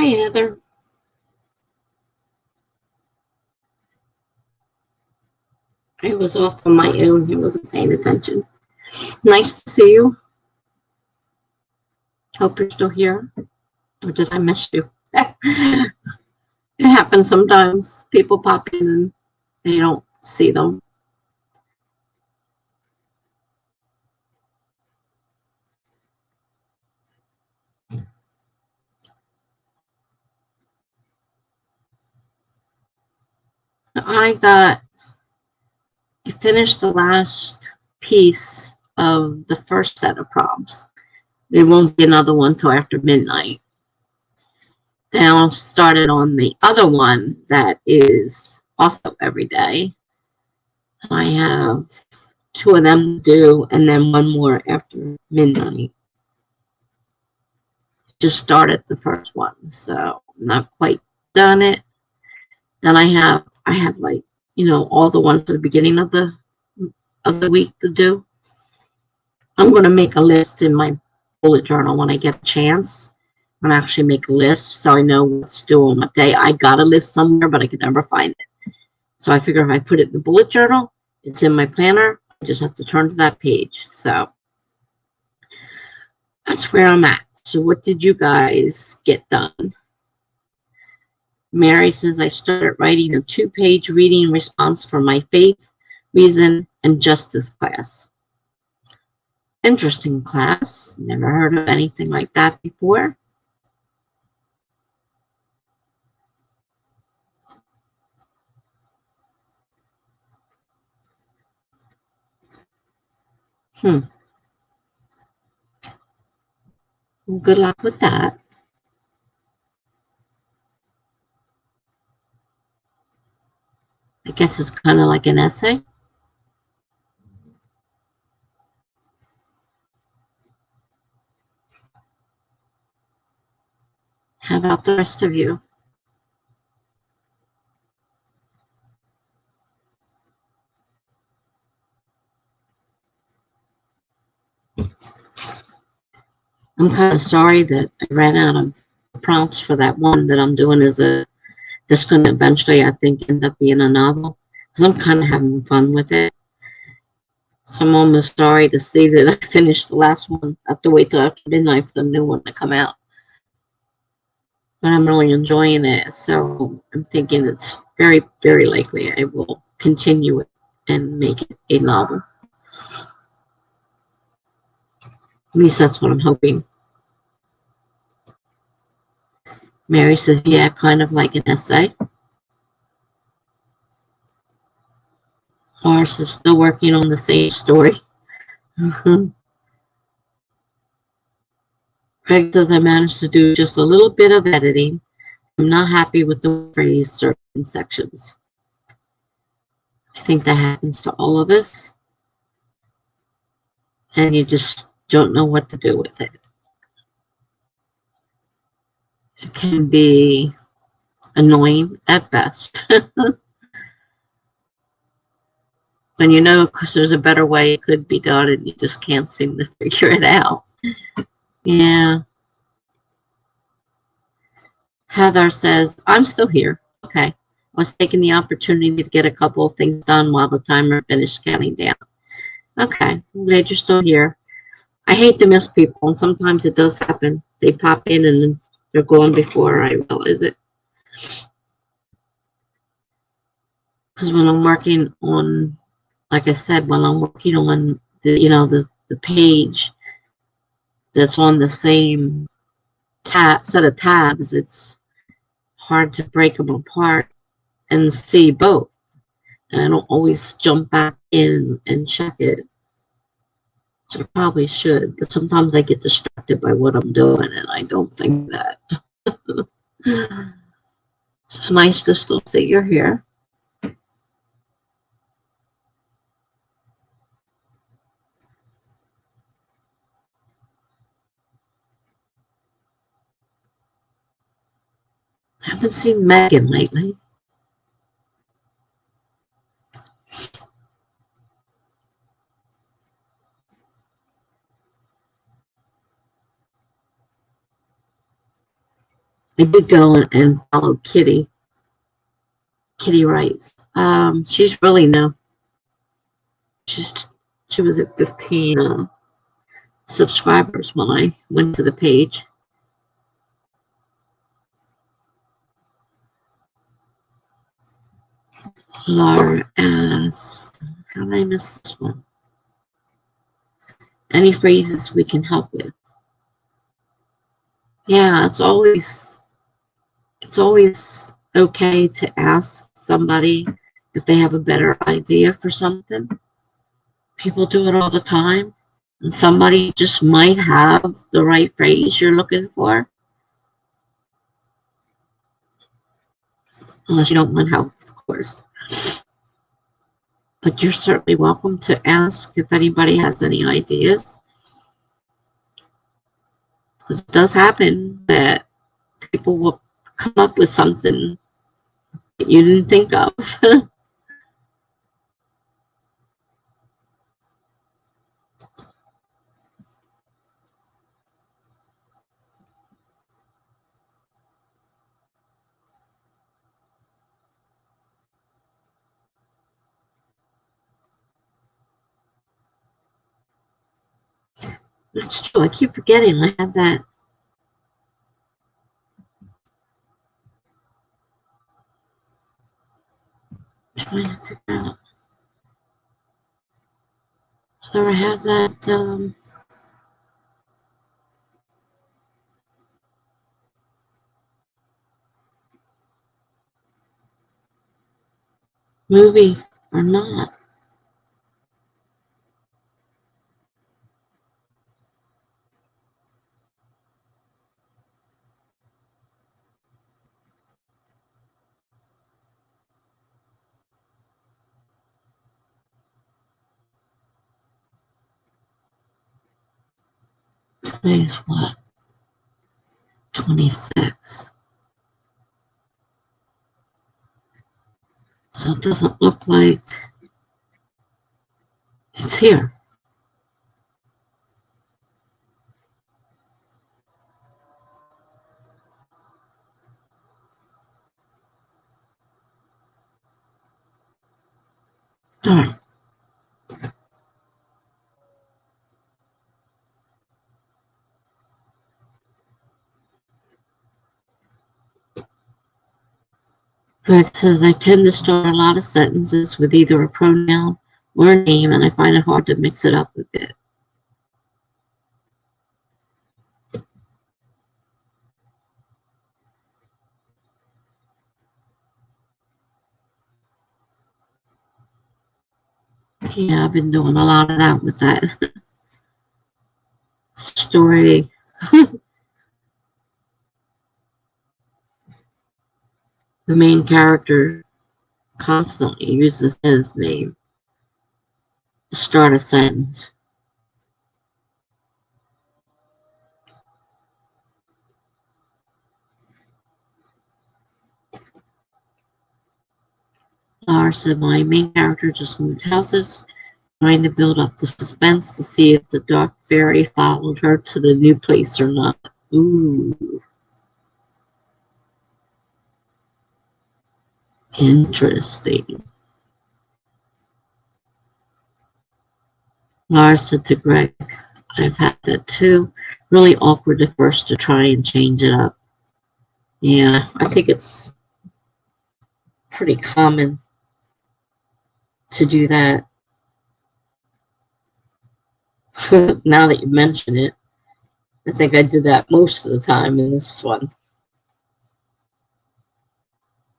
Hi, Heather. I was off on my own. I wasn't paying attention. Nice to see you. Hope you're still here. Or did I miss you? It happens sometimes. People pop in and you don't see them. I finished the last piece of the first set of prompts. There won't be another one till after midnight. Now I've started on the other one that is also every day. I have 2 of them to do and then 1 more after midnight. Just started the first one, so I'm not quite done it. Then I have like, all the ones at the beginning of the week to do. I'm going to make a list in my bullet journal when I get a chance. I'm going to actually make a list so I know what's due on what day. I got a list somewhere, but I could never find it. So I figure if I put it in the bullet journal, it's in my planner. I just have to turn to that page. So that's where I'm at. So what did you guys get done? Mary says, I started writing a 2-page reading response for my faith, reason, and justice class. Interesting class. Never heard of anything like that before. Well, good luck with that. I guess it's kind of like an essay. How about the rest of you? I'm kind of sorry that I ran out of prompts for that one that I'm doing as this going to eventually, I think, end up being a novel. Because I'm kind of having fun with it. So I'm almost sorry to see that I finished the last one. I have to wait till after midnight for the new one to come out. But I'm really enjoying it. So I'm thinking it's very, very likely I will continue it and make it a novel. At least that's what I'm hoping. Mary says, yeah, kind of like an essay. Horace is still working on the same story. Craig says, I managed to do just a little bit of editing. I'm not happy with the phrase certain sections. I think that happens to all of us. And you just don't know what to do with it. It can be annoying at best. When you know, because there's a better way it could be done and you just can't seem to figure it out. Yeah. Heather says, I'm still here. Okay. I was taking the opportunity to get a couple of things done while the timer finished counting down. Okay. I'm glad you're still here. I hate to miss people, and sometimes it does happen. They pop in and they're gone before I realize it. Because when I'm working on, like I said, when I'm working on the page that's on the same set of tabs, it's hard to break them apart and see both. And I don't always jump back in and check it. So I probably should, but sometimes I get distracted by what I'm doing and I don't think that. So nice to still see you're here. I haven't seen Megan lately. I did go and follow Kitty. Kitty writes. She's really new. She was at 15 subscribers when I went to the page. Laura asked, how did I miss this one? Any phrases we can help with? Yeah, it's always okay to ask somebody if they have a better idea for something. People do it all the time, and somebody just might have the right phrase you're looking for. Unless you don't want help, of course. But you're certainly welcome to ask if anybody has any ideas. Because it does happen that people will come up with something that you didn't think of. That's true. I keep forgetting I had that. I'm trying to figure out whether I have that movie or not. Today's what? 26. So it doesn't look like it's here. Darn. Greg says, I tend to start a lot of sentences with either a pronoun or a name, and I find it hard to mix it up a bit. Yeah, I've been doing a lot of that with that story. The main character constantly uses his name to start a sentence. Laura said, my main character just moved houses, trying to build up the suspense to see if the dark fairy followed her to the new place or not. Ooh. Interesting. Laura said to Greg, I've had that too. Really awkward at first to try and change it up. Yeah, I think it's pretty common to do that. Now that you mention it, I think I did that most of the time in this one.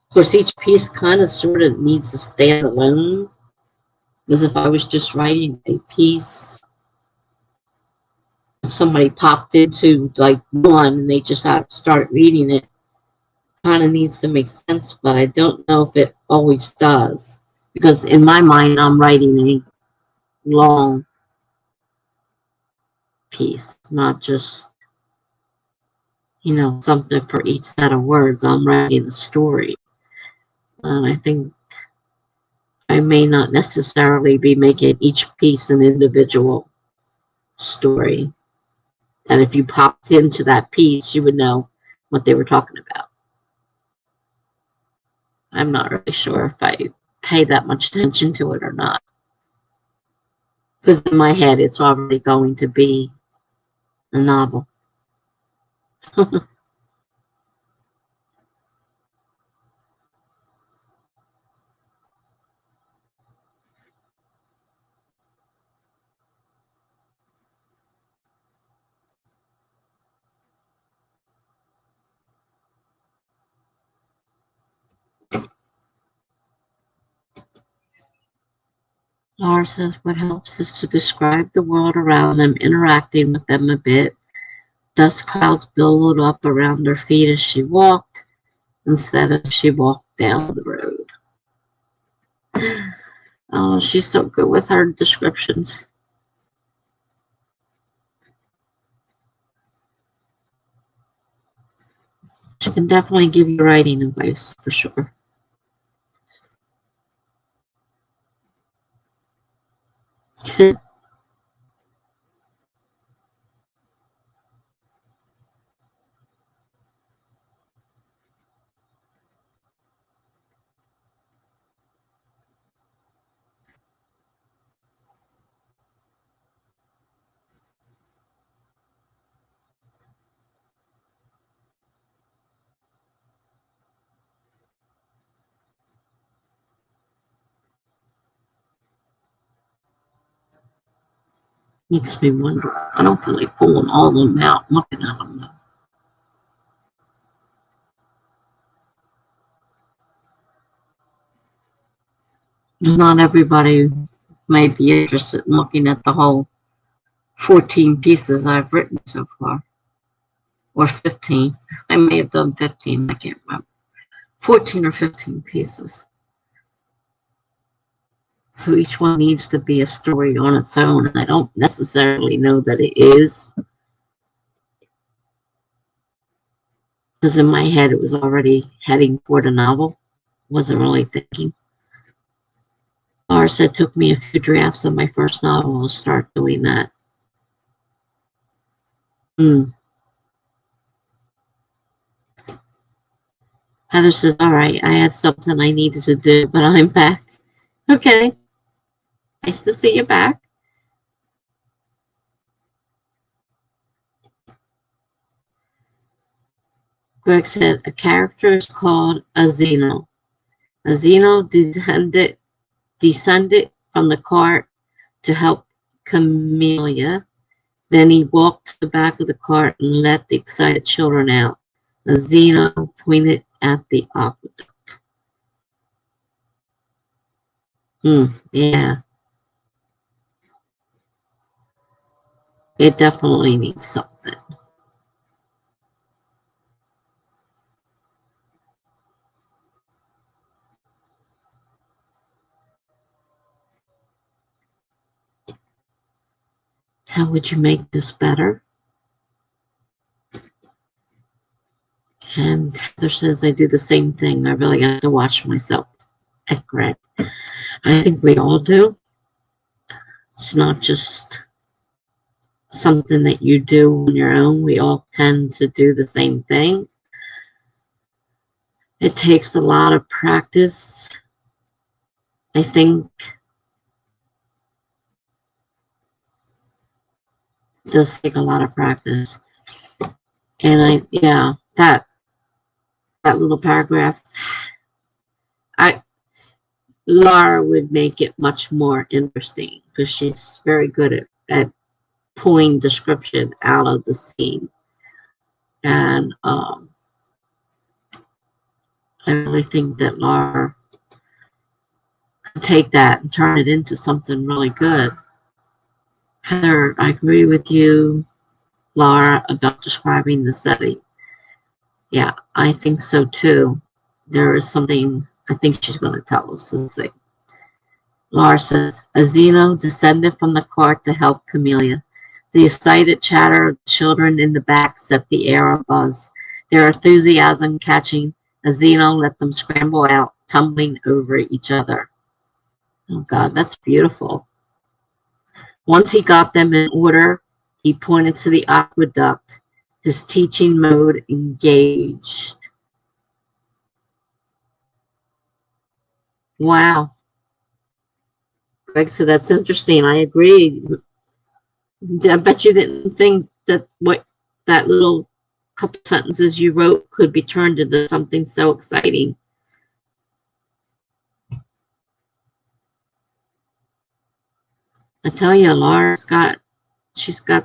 Of course, each piece kind of sort of needs to stand alone. Because if I was just writing a piece, somebody popped into like one and they just had to start reading it, kind of needs to make sense, but I don't know if it always does. Because in my mind, I'm writing a long piece, not just, something for each set of words. I'm writing a story. And I think I may not necessarily be making each piece an individual story. And if you popped into that piece, you would know what they were talking about. I'm not really sure if I pay that much attention to it or not. Because in my head, it's already going to be a novel. Laura says what helps is to describe the world around them, interacting with them a bit. Dust clouds billowed up around her feet as she walked, instead of she walked down the road. Oh, she's so good with her descriptions. She can definitely give you writing advice for sure. Makes me wonder. I don't feel like pulling all of them out, looking at them though. Not everybody may be interested in looking at the whole 14 pieces I've written so far. Or 15. I may have done 15, I can't remember. 14 or 15 pieces. So each one needs to be a story on its own, and I don't necessarily know that it is. Because in my head it was already heading toward a novel. Wasn't really thinking. Laura said it took me a few drafts of my first novel. I'll start doing that. Heather says, all right, I had something I needed to do, but I'm back. Okay. Nice to see you back. Greg said, a character is called Azino. Azino descended from the cart to help Camellia. Then he walked to the back of the cart and let the excited children out. Azino pointed at the aqueduct. Yeah. It definitely needs something. How would you make this better? And Heather says, I do the same thing. I really have to watch myself. Greg. I think we all do. It's not just something that you do on your own. We all tend to do the same thing. It takes a lot of practice. I think it does take a lot of practice. And that little paragraph, Laura would make it much more interesting because she's very good at pulling description out of the scene. And I really think that Laura could take that and turn it into something really good. Heather, I agree with you, Laura, about describing the setting. Yeah, I think so too. There is something I think she's going to tell us. Let's see. Laura says, Azino descended from the cart to help Camellia. The excited chatter of children in the back set the air abuzz. Their enthusiasm catching, Azino let them scramble out, tumbling over each other. Oh, God, that's beautiful. Once he got them in order, he pointed to the aqueduct. His teaching mode engaged. Wow. Greg said that's interesting. I agree. I bet you didn't think that what that little couple sentences you wrote could be turned into something so exciting. I tell you, Laura's got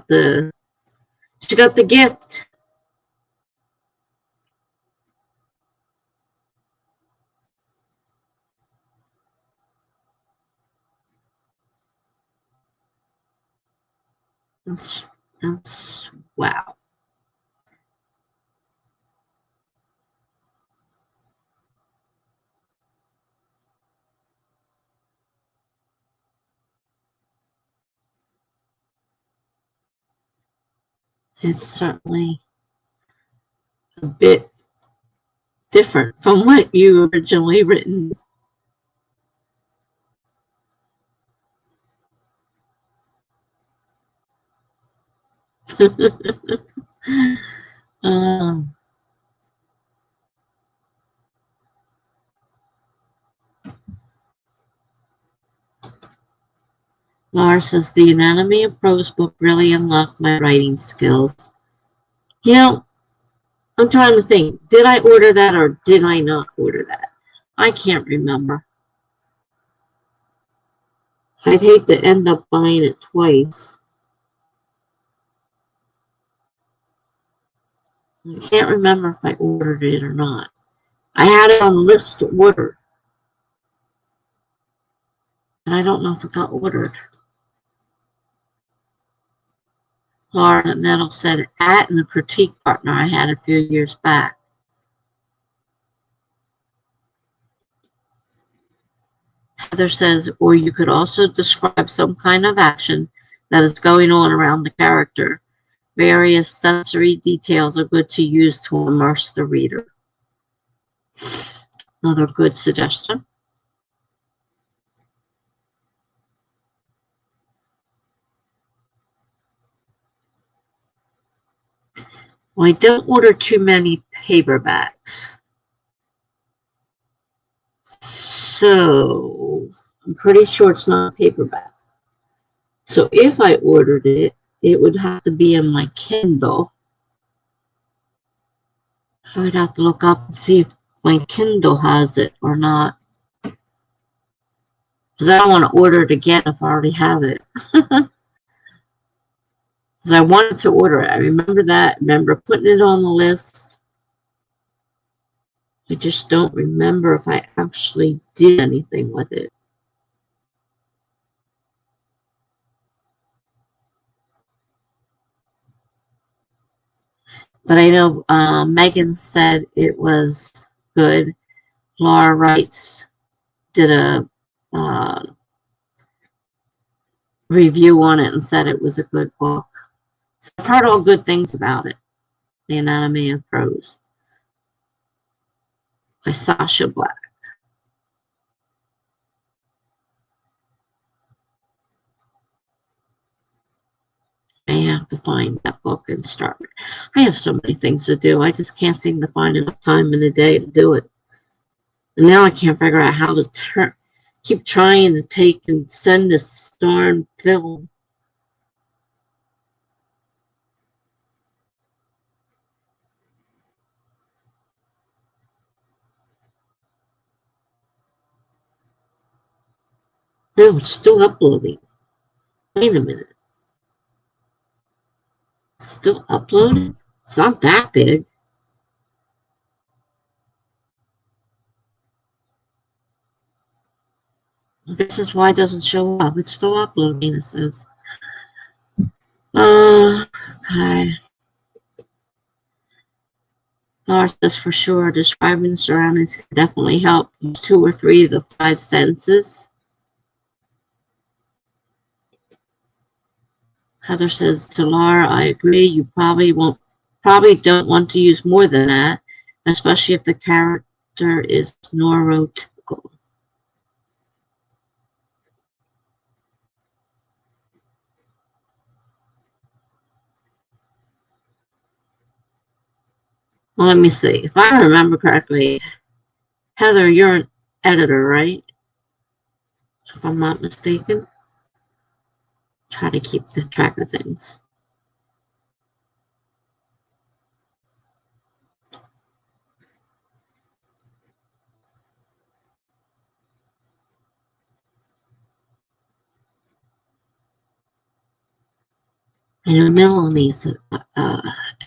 the gift. That's wow. It's certainly a bit different from what you originally written. um, Laura says the Anatomy of Prose book really unlocked my writing skills. You know, I'm trying to think. Did I order that or did I not order that? I can't remember. I'd hate to end up buying it twice. I can't remember if I ordered it or not. I had it on the list to order. And I don't know if it got ordered. Laura Nettle said at and the critique partner I had a few years back. Heather says, or you could also describe some kind of action that is going on around the character. Various sensory details are good to use to immerse the reader. Another good suggestion. Well, I don't order too many paperbacks. So I'm pretty sure it's not a paperback. So if I ordered it, it would have to be in my Kindle. I would have to look up and see if my Kindle has it or not. Because I don't want to order it again if I already have it. Because I wanted to order it. I remember that. I remember putting it on the list. I just don't remember if I actually did anything with it. But I know Megan said it was good. Laura writes did a review on it and said it was a good book. So I've heard all good things about it. The Anatomy of Prose by Sasha Black. I have to find that book and start. I have so many things to do. I just can't seem to find enough time in the day to do it. And now I can't figure out how to keep trying to take and send this darn film. No, it's still uploading. Wait a minute. Still uploading? It's not that big. This is why it doesn't show up. It's still uploading, it says. Okay. Says for sure, describing surroundings can definitely help. 2 or 3 of the 5 senses. Heather says to Laura, I agree. You probably don't want to use more than that, especially if the character is neurotypical. Well, let me see. If I remember correctly, Heather, you're an editor, right? If I'm not mistaken. Try to keep the track of things. I know Melanie's an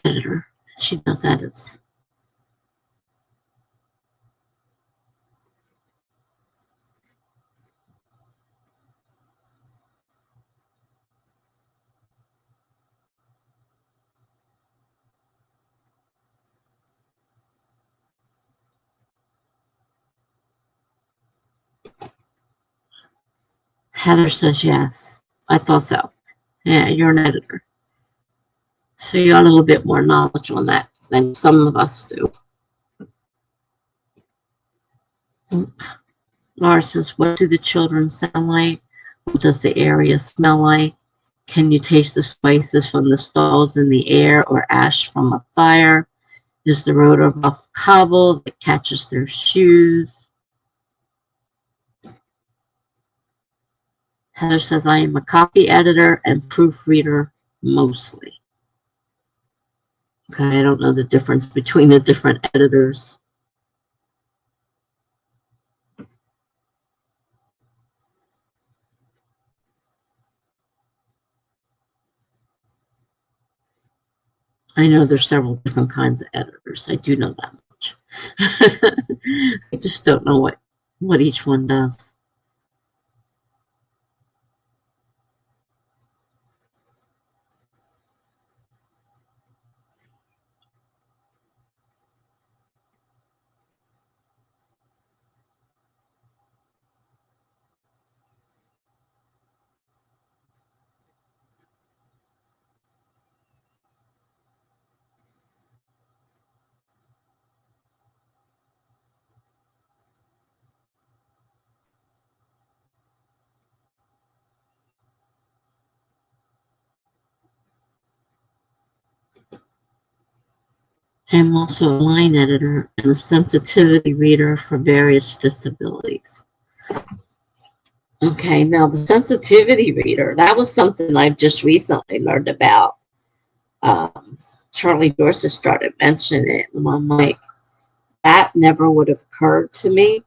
editor. She does edits. Heather says yes. I thought so. Yeah, you're an editor. So you got a little bit more knowledge on that than some of us do. Laura says, what do the children sound like? What does the area smell like? Can you taste the spices from the stalls in the air or ash from a fire? Is the road a rough cobble that catches their shoes? Heather says, I am a copy editor and proofreader mostly. Okay, I don't know the difference between the different editors. I know there's several different kinds of editors. I do know that much. I just don't know what each one does. I'm also a line editor and a sensitivity reader for various disabilities. Okay, now the sensitivity reader, that was something I've just recently learned about. Charlie Dorsey started mentioning it, and I'm like, that never would have occurred to me.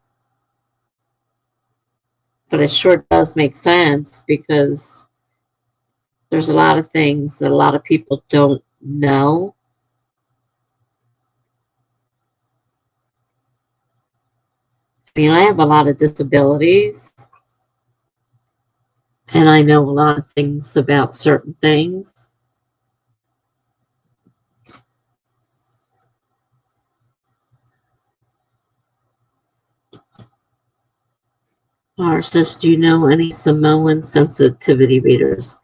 But it sure does make sense because there's a lot of things that a lot of people don't know. I mean, I have a lot of disabilities, and I know a lot of things about certain things. Laura says, do you know any Samoan sensitivity readers?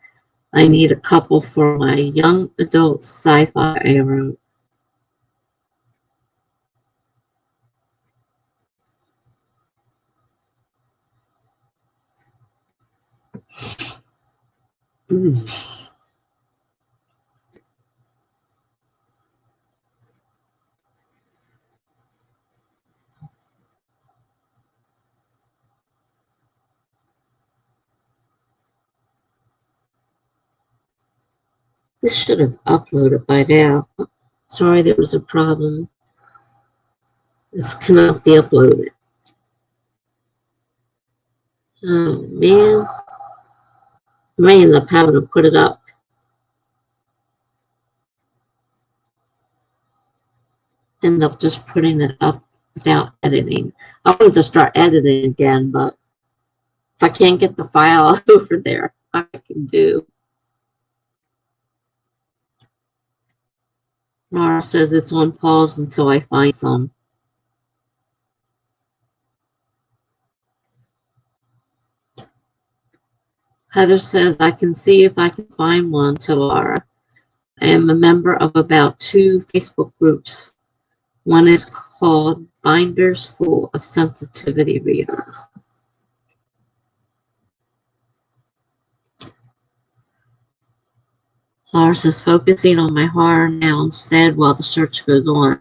I need a couple for my young adult sci-fi I wrote. This should have uploaded by now. Sorry, there was a problem. This cannot be uploaded. Oh, man. I may end up having to put it up. End up just putting it up without editing. I wanted to start editing again, but if I can't get the file over there, I can do. Mara says it's on pause until I find some. Heather says I can see if I can find one to Laura. I am a member of about 2 Facebook groups. One is called Binders Full of Sensitivity Readers. Laura says focusing on my horror now instead while the search goes on.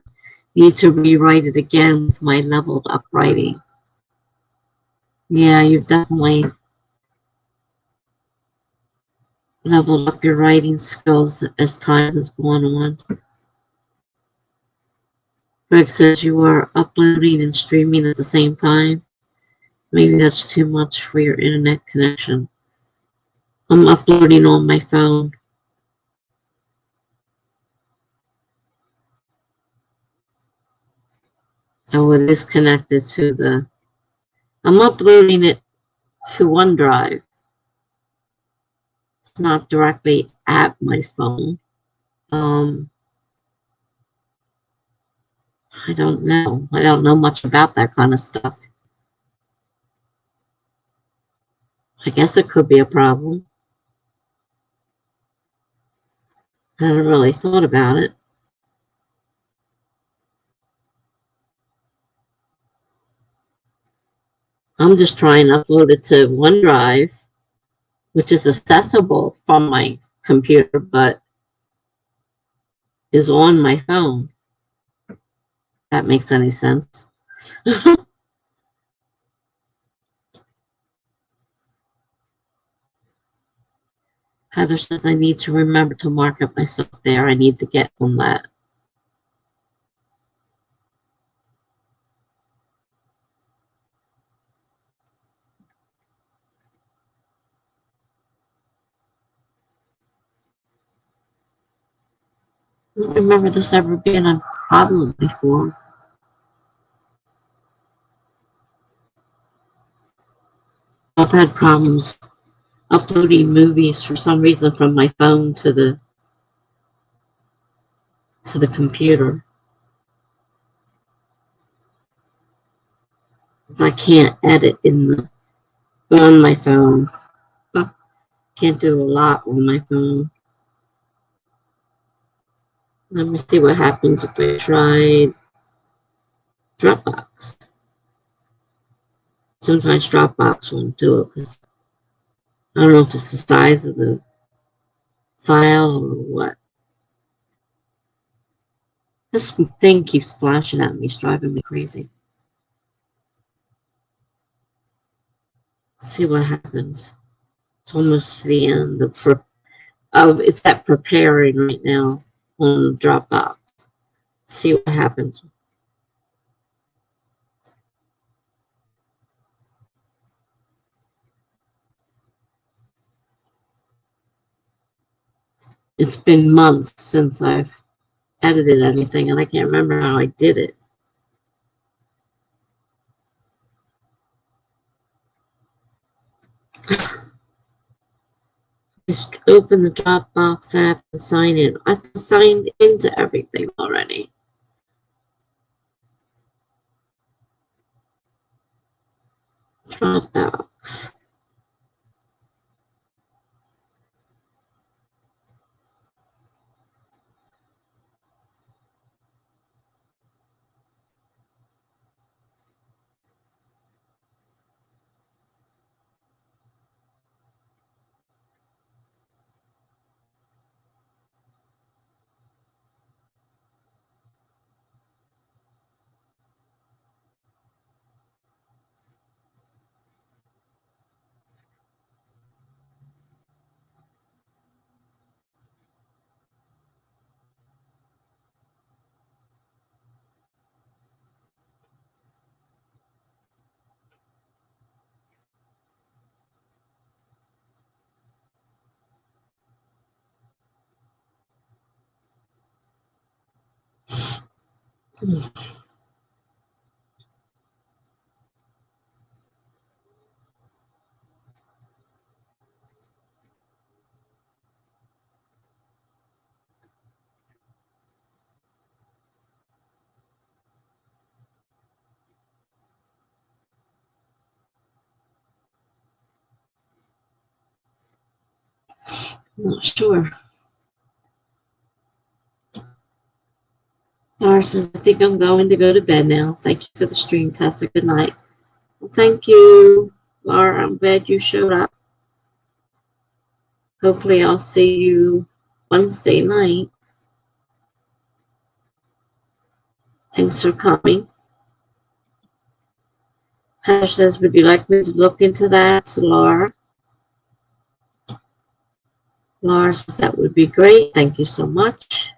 Need to rewrite it again with my leveled up writing. Yeah, you've definitely leveled up your writing skills as time has gone on. Greg says you are uploading and streaming at the same time. Maybe that's too much for your internet connection. I'm uploading on my phone. So it is connected to the... I'm uploading it to OneDrive. It's not directly at my phone. I don't know. I don't know much about that kind of stuff. I guess it could be a problem. I haven't really thought about it. I'm just trying to upload it to OneDrive, which is accessible from my computer, but is on my phone. If that makes any sense. Heather says I need to remember to mark up myself there. I need to get on that. I don't remember this ever being a problem before. I've had problems uploading movies for some reason from my phone to the computer. I can't edit on my phone. Can't do a lot on my phone. Let me see what happens if I try Dropbox. Sometimes Dropbox won't do it because I don't know if it's the size of the file or what. This thing keeps flashing at me. It's driving me crazy. Let's see what happens. It's almost the end of it's at preparing right now on Dropbox. See what happens. It's been months since I've edited anything, and I can't remember how I did it. Just open the Dropbox app and sign in. I've signed into everything already. Dropbox. Not sure. Laura says, I think I'm going to go to bed now. Thank you for the stream, Tessa. Good night. Well, thank you, Laura. I'm glad you showed up. Hopefully I'll see you Wednesday night. Things are coming. Heather says, would you like me to look into that? So Laura. Laura says, that would be great. Thank you so much.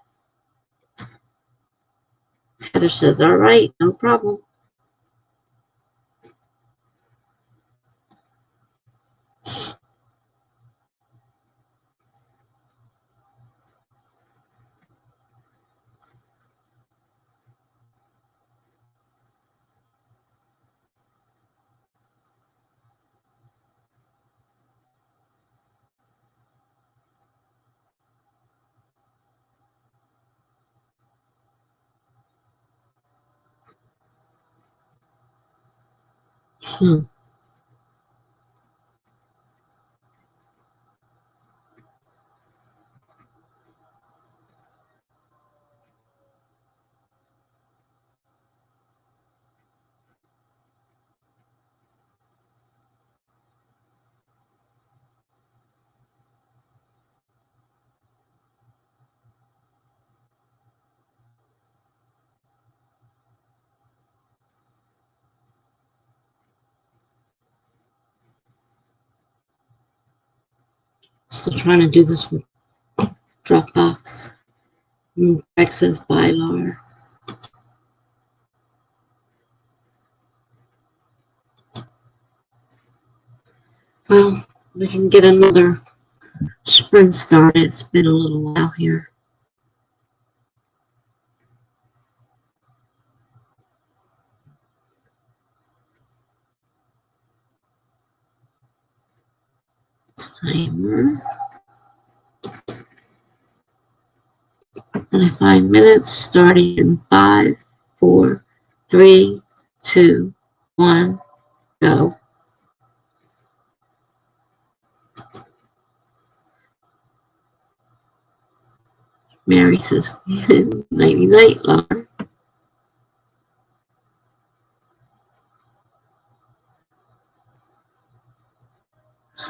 Heather says, all right, no problem. Still trying to do this with Dropbox. Greg says, bye, Laura. Well, we can get another sprint started. It's been a little while here. Timer. 25 minutes starting in 5, 4, 3, 2, 1, go. Mary says, nighty night, Laura.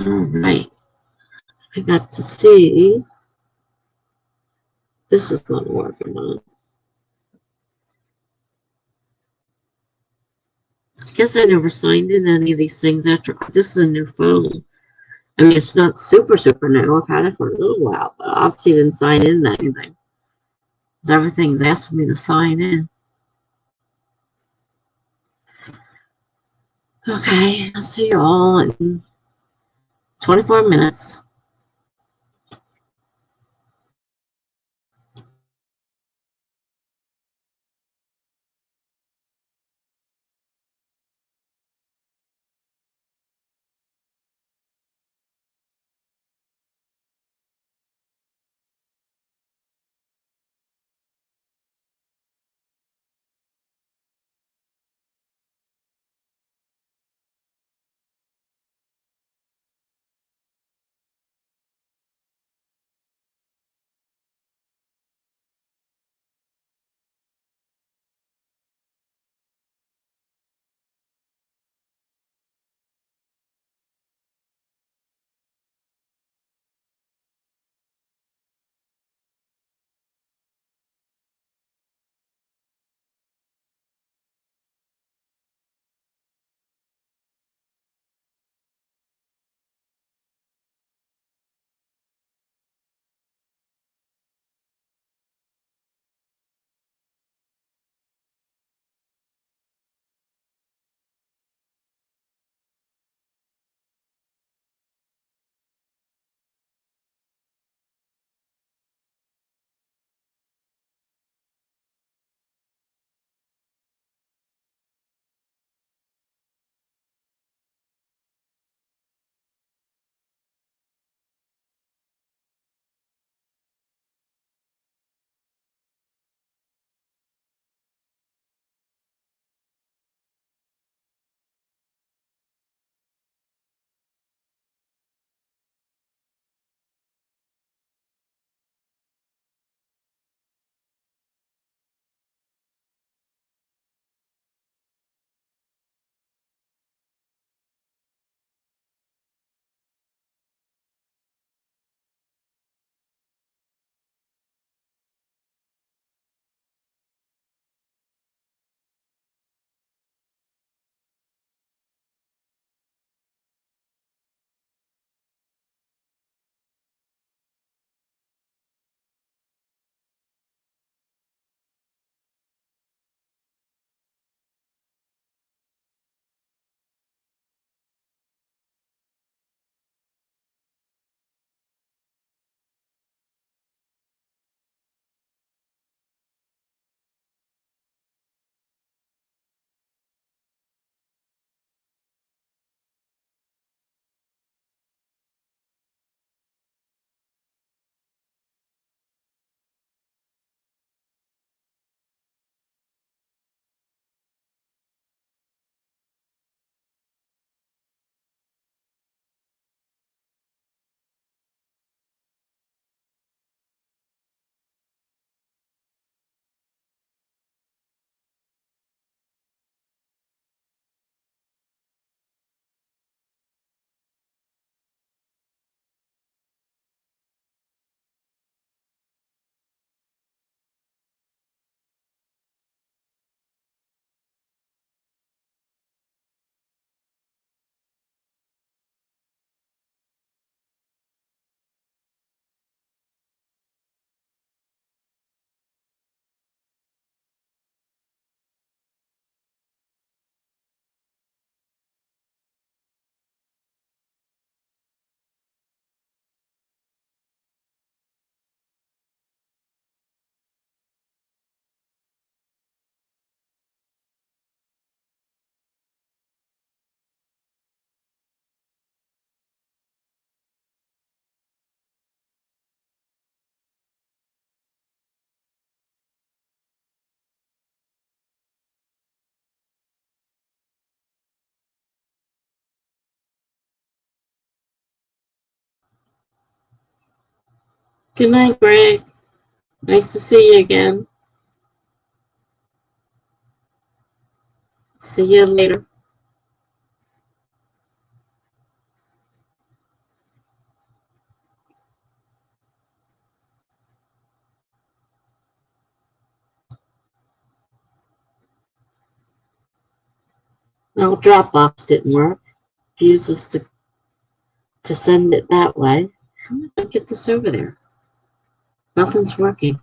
All right. I got to see if this is going to work or not. I guess I never signed in any of these things after. This is a new phone. I mean, it's not super new. I've had it for a little while, but obviously didn't sign in anything. Because everything's asking me to sign in. Okay, I'll see you all in 24 minutes. Good night, Greg. Nice to see you again. See you later. No, Dropbox didn't work. Uses to send it that way. How am I going to get this over there? Nothing's working.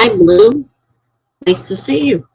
Hi, Blue. Nice to see you.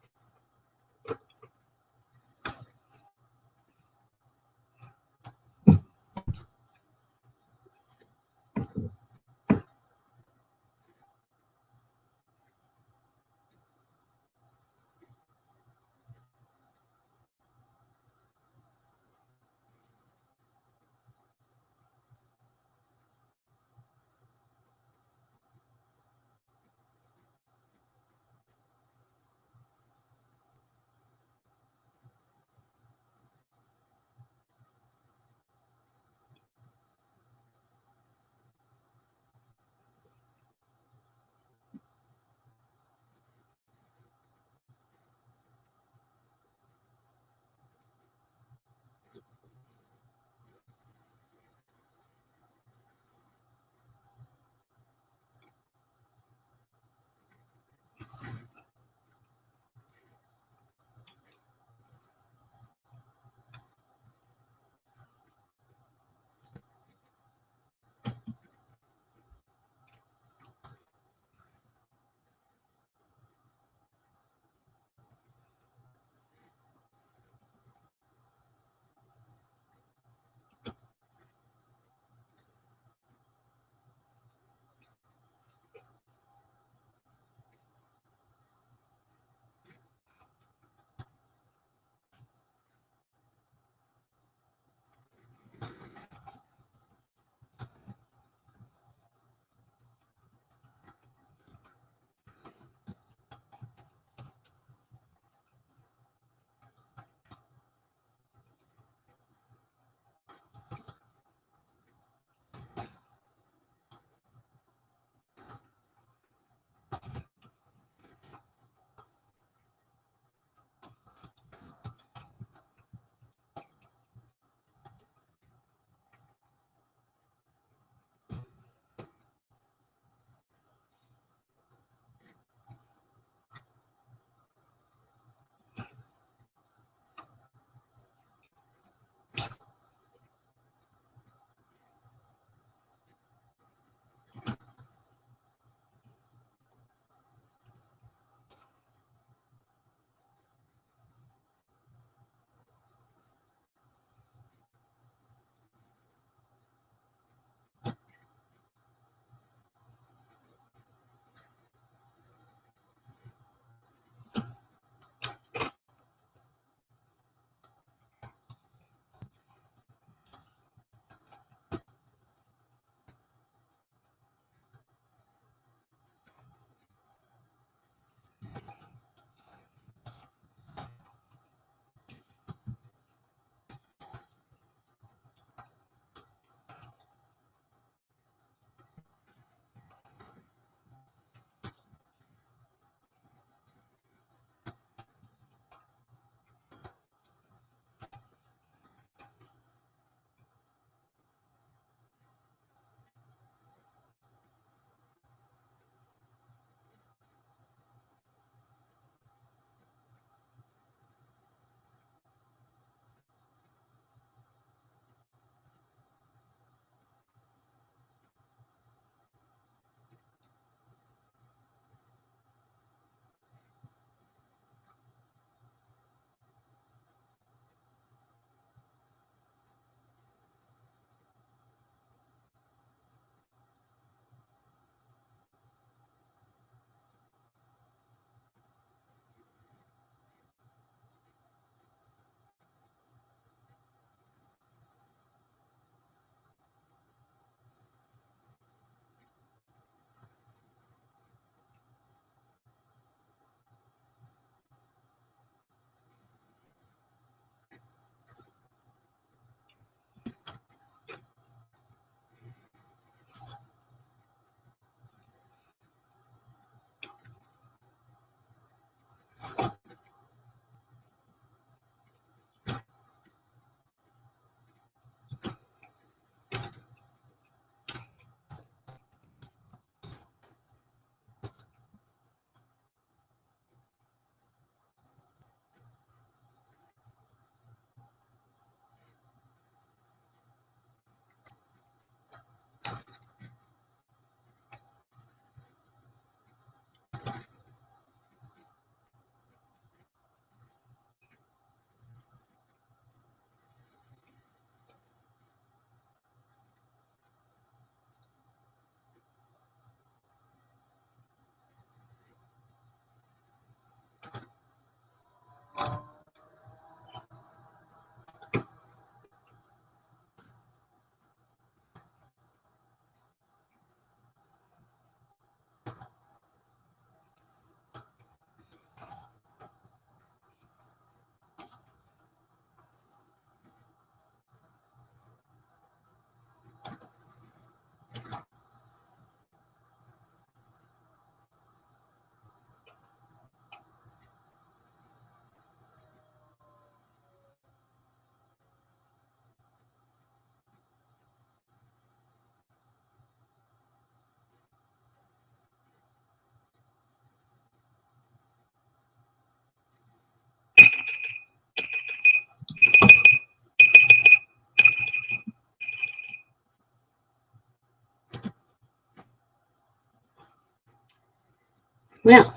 Yeah,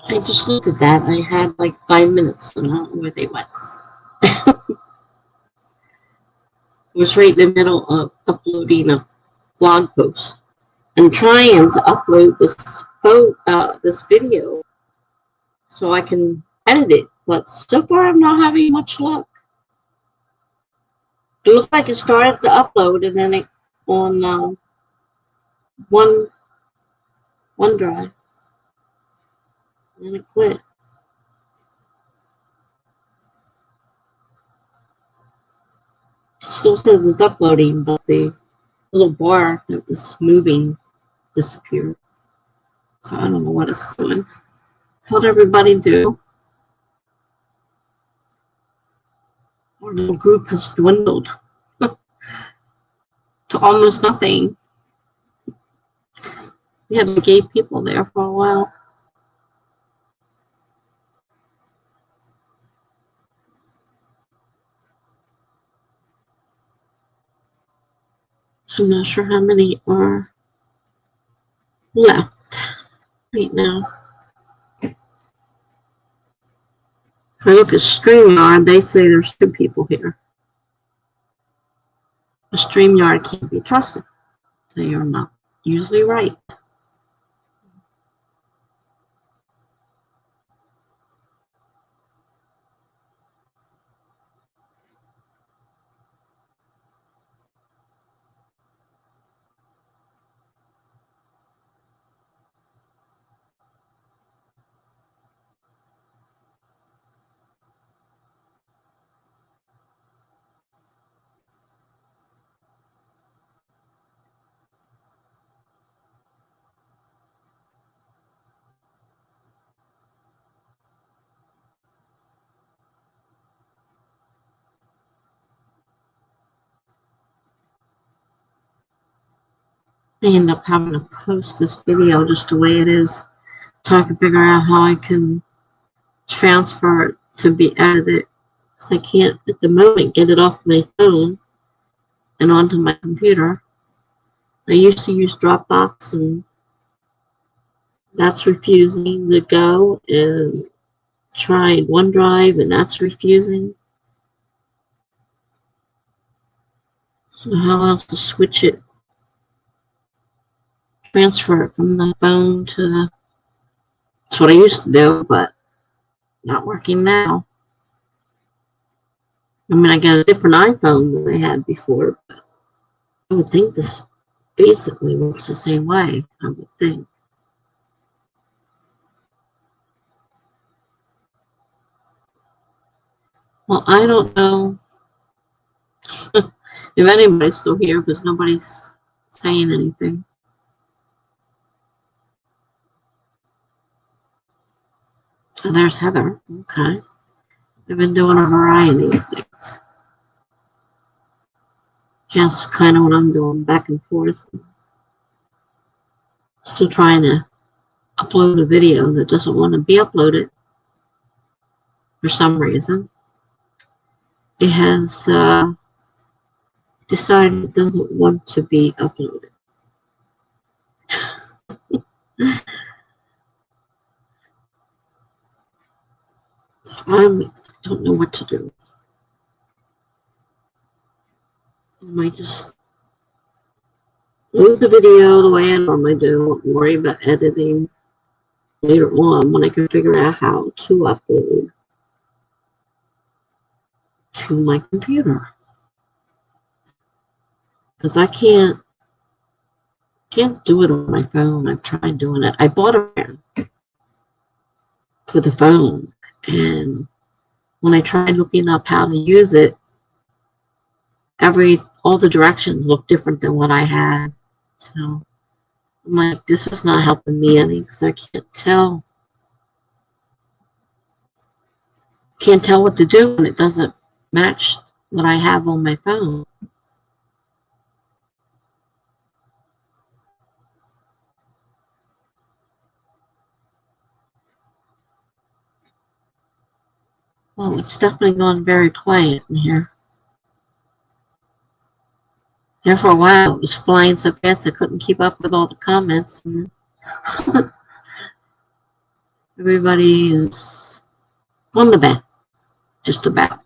I just looked at that. I had like 5 minutes, and I don't know where they went. I was right in the middle of uploading a blog post and trying to upload this video so I can edit it. But so far, I'm not having much luck. It looked like it started to upload, and then it on OneDrive, and then it quit. It still says it's uploading, but the little bar that was moving disappeared. So I don't know what it's doing. How'd everybody do? Our little group has dwindled to almost nothing. We had like 8 people there for a while. I'm not sure how many are left right now. If I look at StreamYard, they say there's 2 people here. The StreamYard can't be trusted. They are not usually right. I end up having to post this video just the way it is, so I can figure out how I can transfer it to be edited. Because I can't at the moment get it off my phone and onto my computer. I used to use Dropbox, and that's refusing to go, and tried OneDrive, and that's refusing. So how else to switch it? Transfer it from the phone to the... That's what I used to do, but not working now. I mean, I got a different iPhone than I had before, but I would think this basically works the same way, I would think. Well, I don't know if anybody's still here because nobody's saying anything. And there's Heather. Okay. I've been doing a variety of things. Just kind of what I'm doing, back and forth. Still trying to upload a video that doesn't want to be uploaded for some reason. It has decided it doesn't want to be uploaded. I don't know what to do. I might just move the video the way I normally do, worry about editing later on when I can figure out how to upload to my computer. Because I can't do it on my phone. I've tried doing it. I bought a pen for the phone, and when I tried looking up how to use it, all the directions look different than what I had. So I'm like, this is not helping me any because I can't tell what to do when it doesn't match what I have on my phone. Well, it's definitely gone very quiet in here. There for a while, it was flying so fast I couldn't keep up with all the comments. Everybody is on the bed, just about.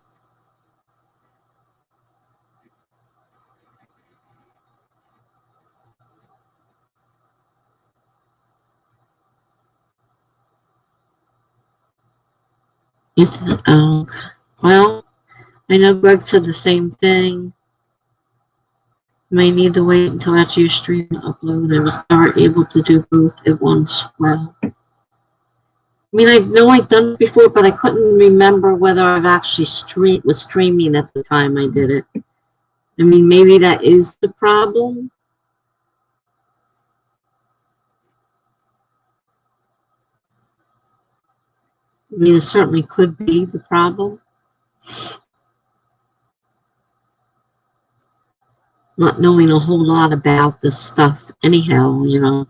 Well, I know Greg said the same thing. You may need to wait until after your stream upload. I was never able to do both at once. Well, I mean, I know I've done it before, but I couldn't remember whether I've actually was streaming at the time I did it. I mean, maybe that is the problem. I mean, it certainly could be the problem. Not knowing a whole lot about this stuff anyhow, you know.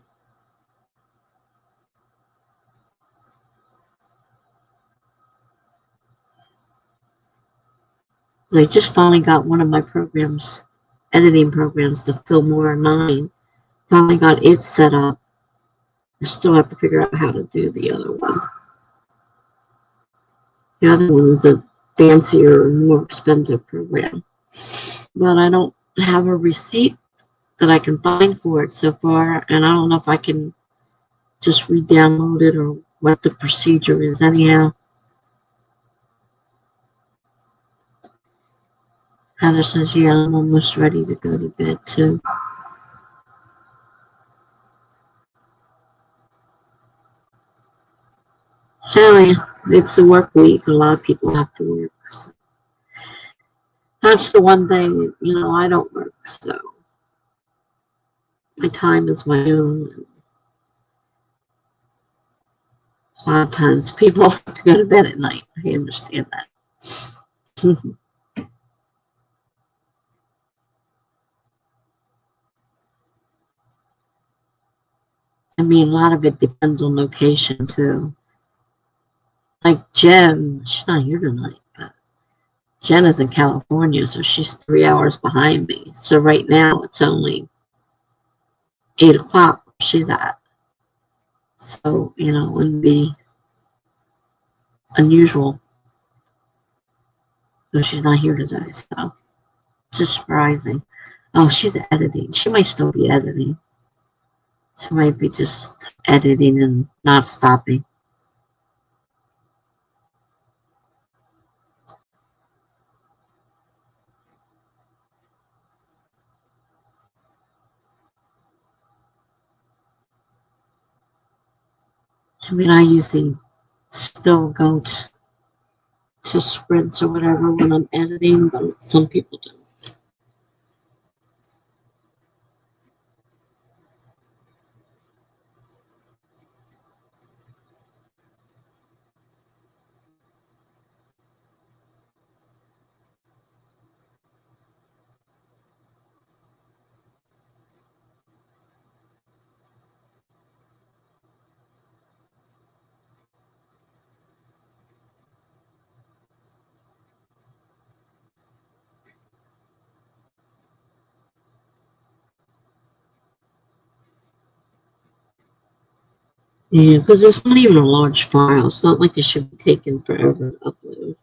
I just finally got one of my programs, editing programs, the Memoir 9. Finally got it set up. I still have to figure out how to do the other one. The other one is a fancier, more expensive program. But I don't have a receipt that I can find for it so far, and I don't know if I can just re-download it or what the procedure is anyhow. Heather says, yeah, I'm almost ready to go to bed too. Anyway, it's a work week. A lot of people have to work. So that's the one thing, you know, I don't work, so my time is my own. A lot of times people have to go to bed at night. I understand that. I mean, a lot of it depends on location, too. Like Jen, she's not here tonight, but Jen is in California, so she's 3 hours behind me. So right now it's only 8 o'clock where she's at. So, you know, it wouldn't be unusual. So she's not here today, so just surprising. Oh, she's editing. She might still be editing. She might be just editing and not stopping. I mean, I usually still go to sprints or whatever when I'm editing, but some people don't. Yeah, because it's not even a large file. It's not like it should be taking forever to upload.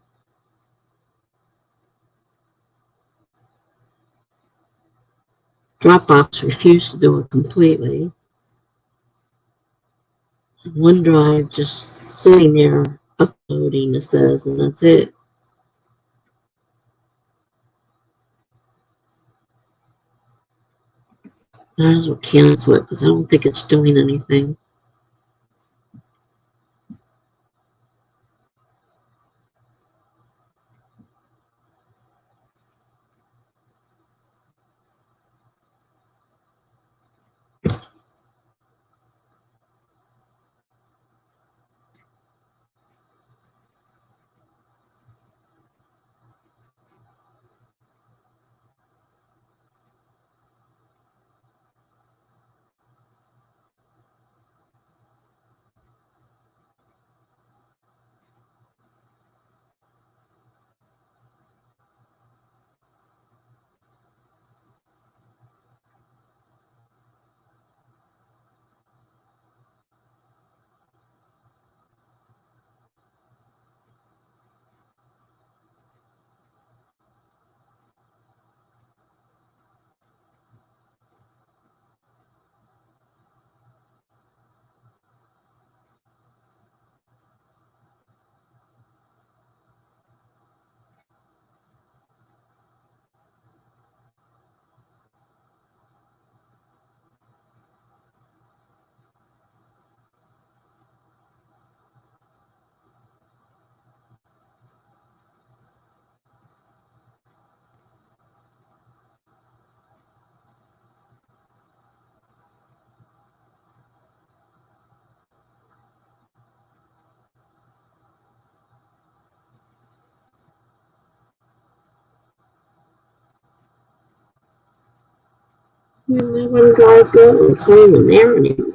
Dropbox refused to do it completely. OneDrive just sitting there uploading, it says, and that's it. Might as well cancel it because I don't think it's doing anything. That one drive good. It's not even there anymore.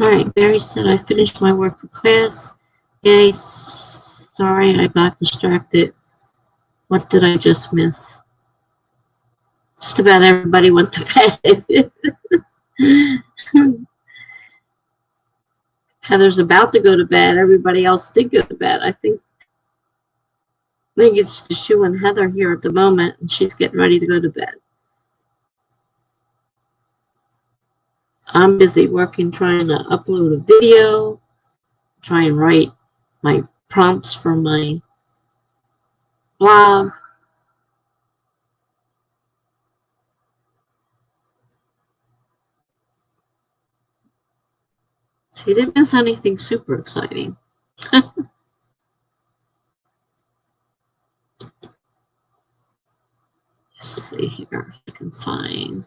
Alright, Mary said I finished my work for class. Yay, sorry I got distracted. What did I just miss? Just about everybody went to bed. Heather's about to go to bed. Everybody else did go to bed. I think it's just you and Heather here at the moment, and she's getting ready to go to bed. I'm busy working, trying to upload a video, try and write my prompts for my blog. She didn't miss anything super exciting. Let's see here if I can find.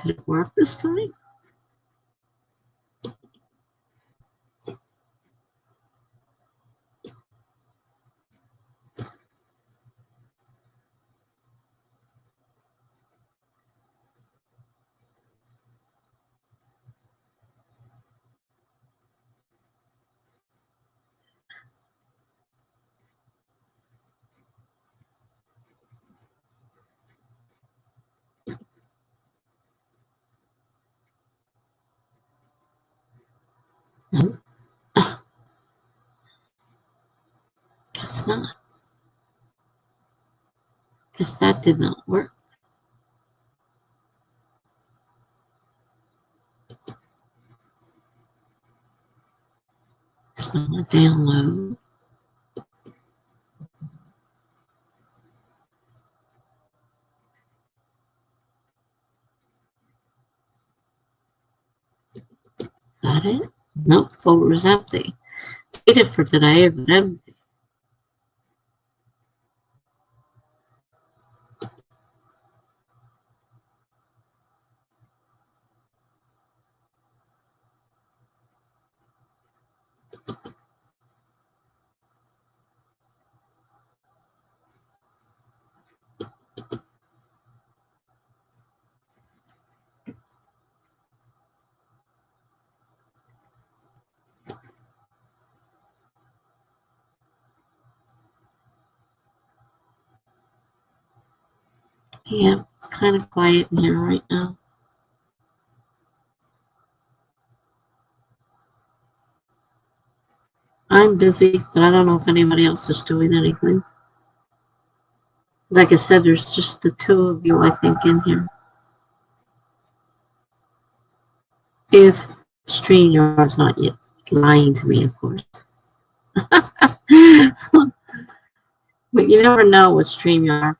Did it work this time? No. Guess not. Guess that did not work. It's not a download. Is that it? Nope, folder is empty. Did it for today, but empty. Yeah, it's kind of quiet in here right now. I'm busy, but I don't know if anybody else is doing anything. Like I said, there's just the two of you, I think, in here. If StreamYard's not yet lying to me, of course. But you never know with StreamYard.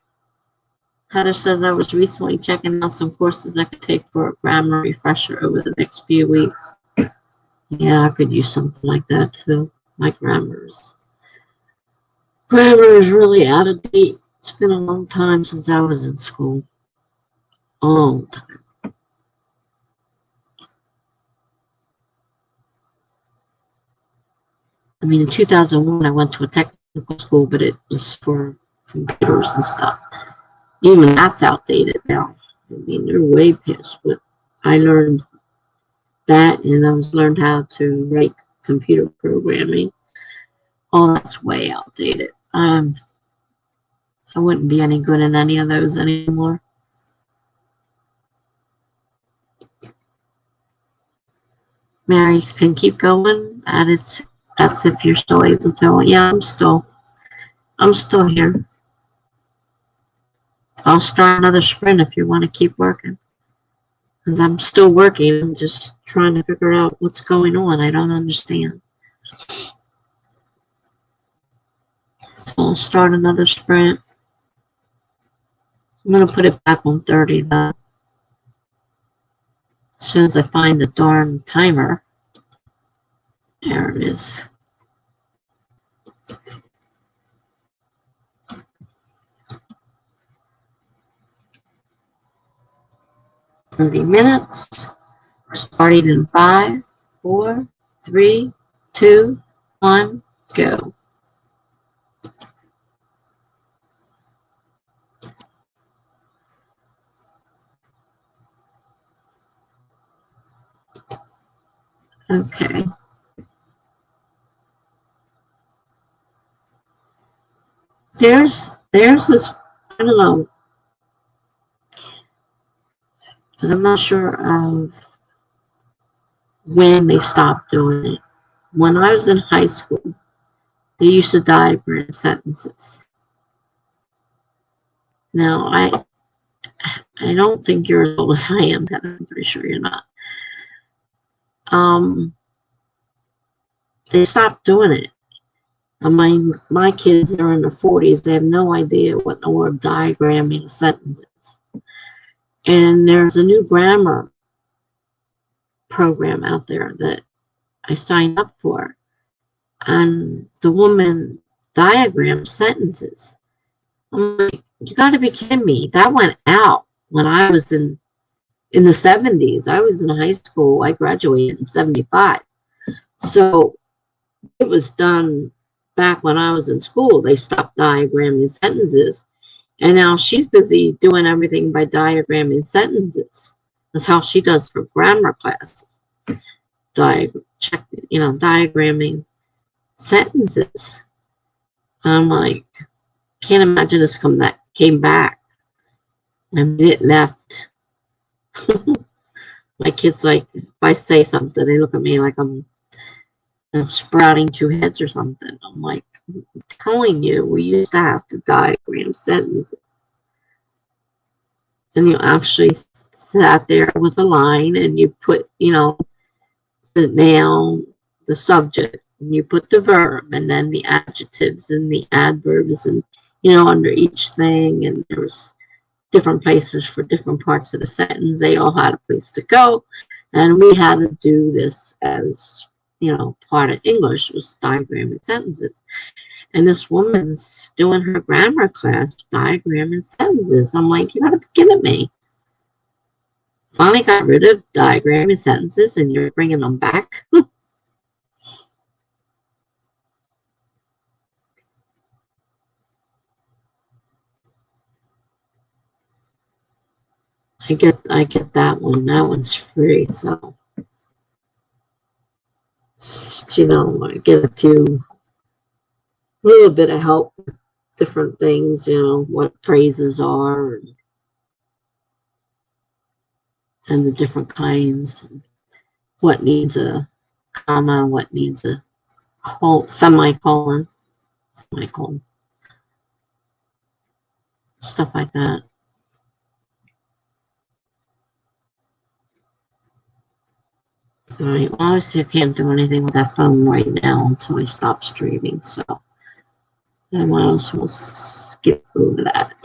Heather says I was recently checking out some courses I could take for a grammar refresher over the next few weeks. Yeah, I could use something like that too. My grammar is really out of date. It's been a long time since I was in school. Long time. I mean, in 2001, I went to a technical school, but it was for computers and stuff. Even that's outdated now. I mean, they're way past what I learned that, and I learned how to write computer programming. All that's way outdated. I wouldn't be any good in any of those anymore. Mary can keep going. That's if you're still able to. Yeah, I'm still here. I'll start another sprint if you want to keep working. Because I'm still working. I'm just trying to figure out what's going on. I don't understand. So I'll start another sprint. I'm going to put it back on 30 though. As soon as I find the darn timer. There it is. $30. We're starting in 5, 4, 3, 2, 1, go. Okay. There's this, I don't know, because I'm not sure of when they stopped doing it. When I was in high school, they used to diagram sentences. Now, I don't think you're as old as I am, but I'm pretty sure you're not. They stopped doing it. My kids are in their 40s. They have no idea what the word diagramming a sentence is. And there's a new grammar program out there that I signed up for. And the woman diagrams sentences. I'm like, you got to be kidding me. That went out when I was in the 70s. I was in high school. I graduated in 75. So it was done back when I was in school. They stopped diagramming sentences. And now she's busy doing everything by diagramming sentences. That's how she does her grammar classes. Diagramming sentences. I'm like, can't imagine this came back. I mean, it left. My kids, like, if I say something, they look at me like I'm sprouting two heads or something. I'm like, I'm telling you, we used to have to diagram sentences. And you actually sat there with a line and you put, the noun, the subject, and you put the verb, and then the adjectives and the adverbs, and, under each thing. And there was different places for different parts of the sentence. They all had a place to go. And we had to do this as, part of English was diagramming sentences. And this woman's doing her grammar class diagramming sentences. I'm like, you gotta be kidding me. Finally got rid of diagramming sentences and you're bringing them back. I get that one. That one's free, so I get a little bit of help with different things, what phrases are and the different kinds, what needs a comma, what needs a semicolon, stuff like that. All right, well, obviously I can't do anything with that phone right now until I stop streaming, so I might as well skip over that.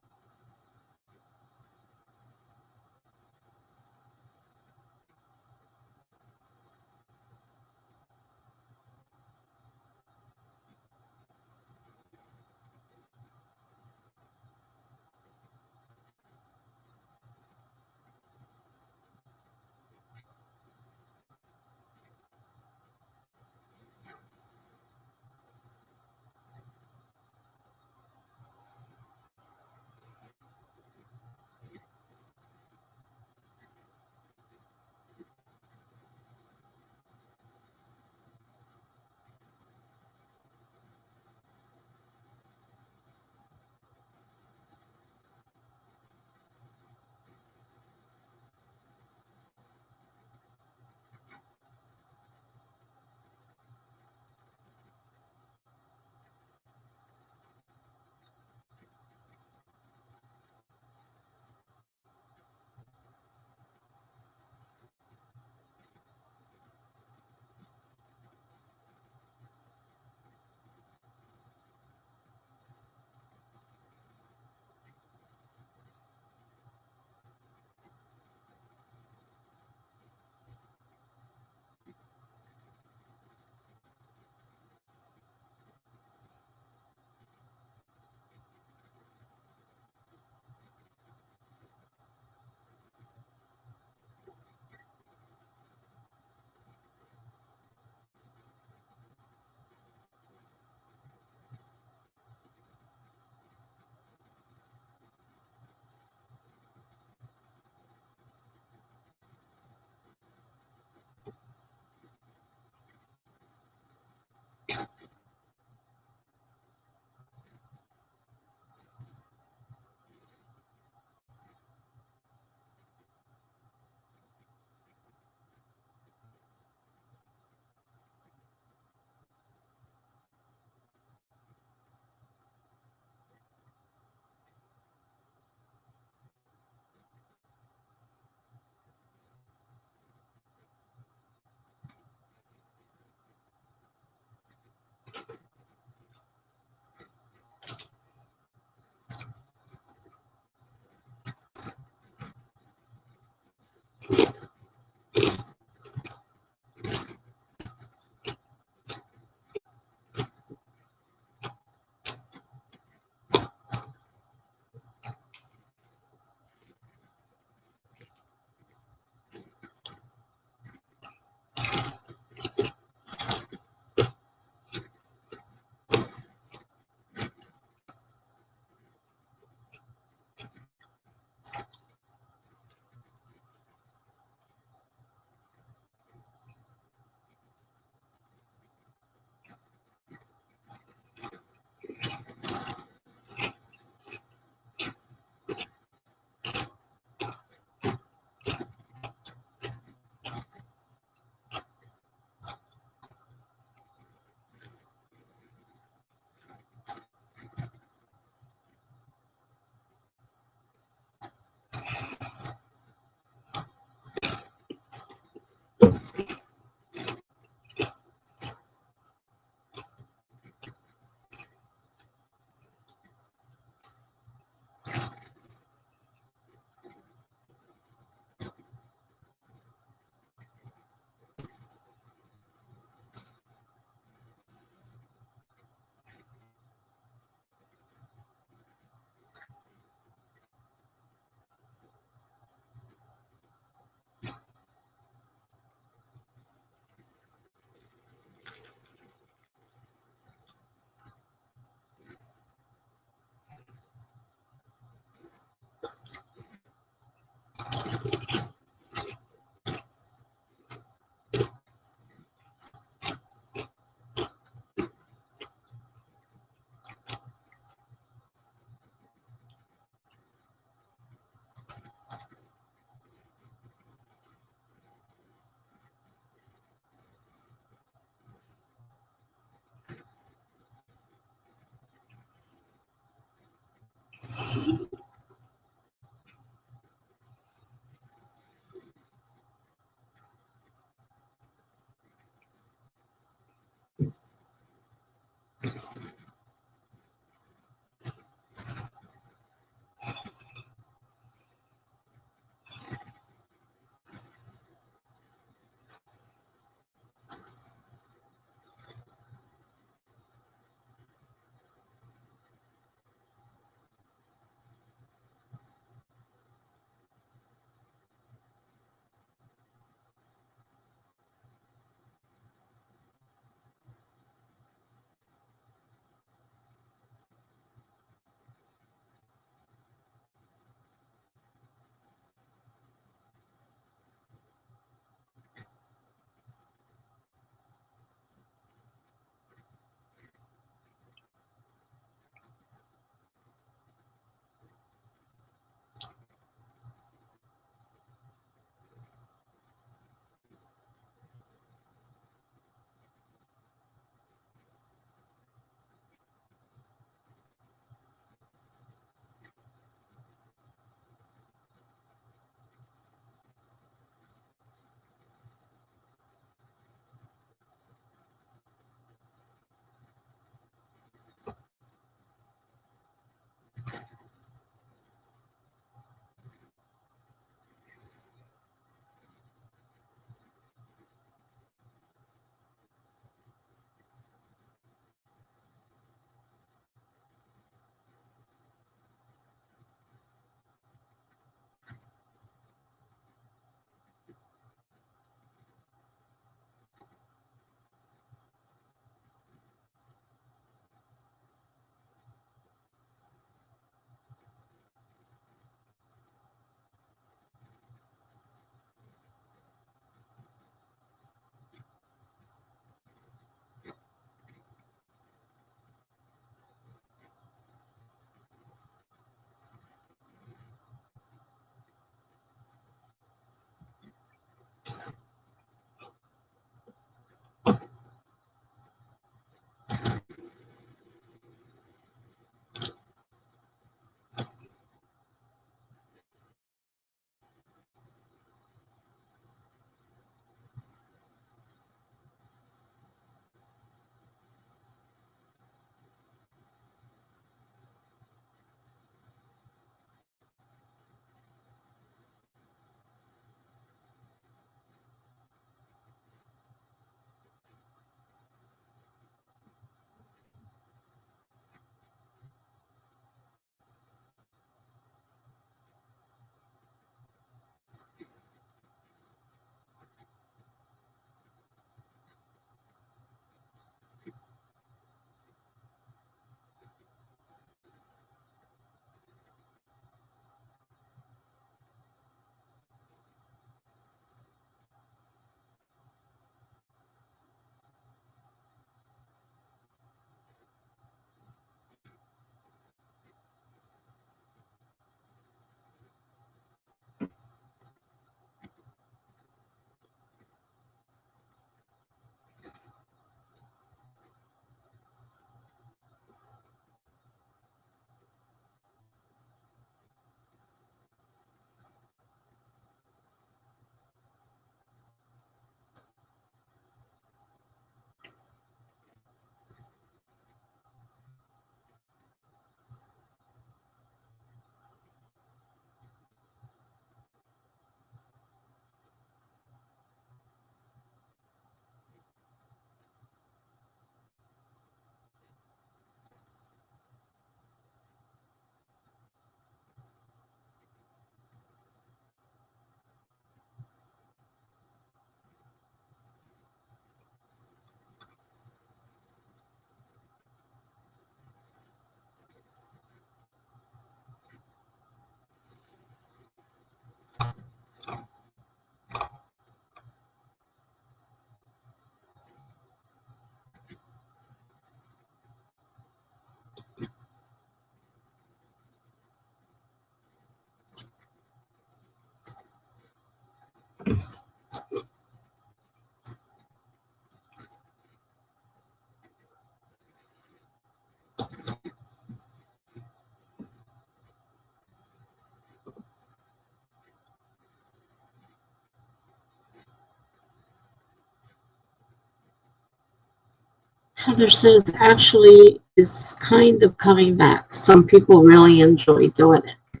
Heather says, actually, it's kind of coming back. Some people really enjoy doing it.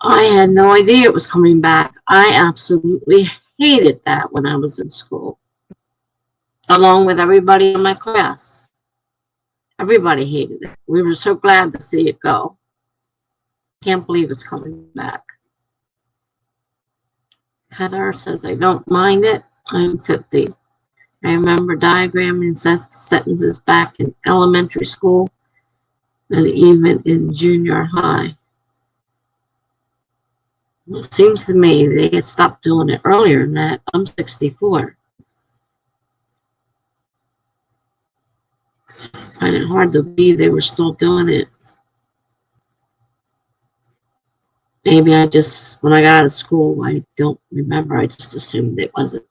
I had no idea it was coming back. I absolutely hated that when I was in school, along with everybody in my class. Everybody hated it. We were so glad to see it go. Can't believe it's coming back. Heather says, I don't mind it. I'm 50. I remember diagramming sentences back in elementary school and even in junior high. It seems to me they had stopped doing it earlier than that. I'm 64. I find it hard to believe they were still doing it. Maybe when I got out of school, I don't remember. I just assumed it wasn't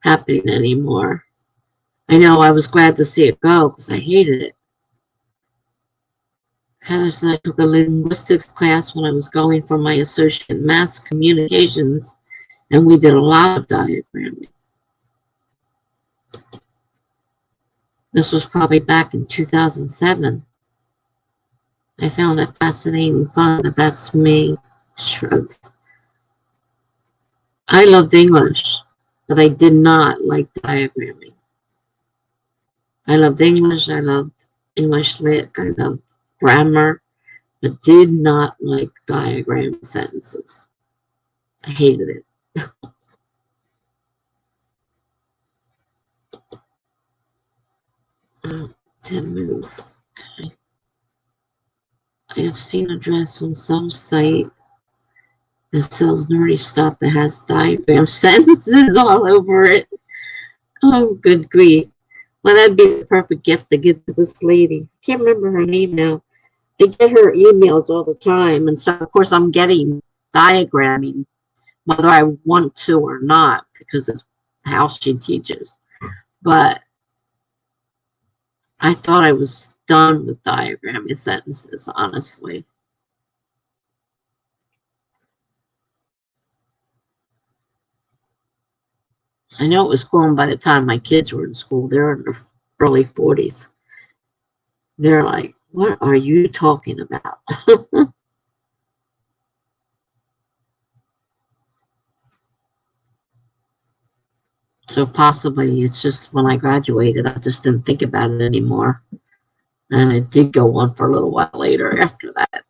happening anymore. I know I was glad to see it go because I hated it. Hannah said I took a linguistics class when I was going for my associate in mass communications, and we did a lot of diagramming. This was probably back in 2007. I found it fascinating and fun, but that's me. Shrugs. I loved English, but I did not like diagramming. I loved English. I loved English lit. I loved grammar, but did not like diagram sentences. I hated it. To move. Okay. I have seen a dress on some site that sells nerdy stuff that has diagram sentences all over it. Oh, good grief. Well, that'd be the perfect gift to give to this lady. I can't remember her name now. I get her emails all the time, and so, of course, I'm getting diagramming, whether I want to or not, because it's how she teaches. But I thought I was done with diagramming sentences, honestly. I know it was gone by the time my kids were in school. They're in their early 40s. They're like, what are you talking about? So possibly it's just when I graduated, I just didn't think about it anymore. And it did go on for a little while later after that.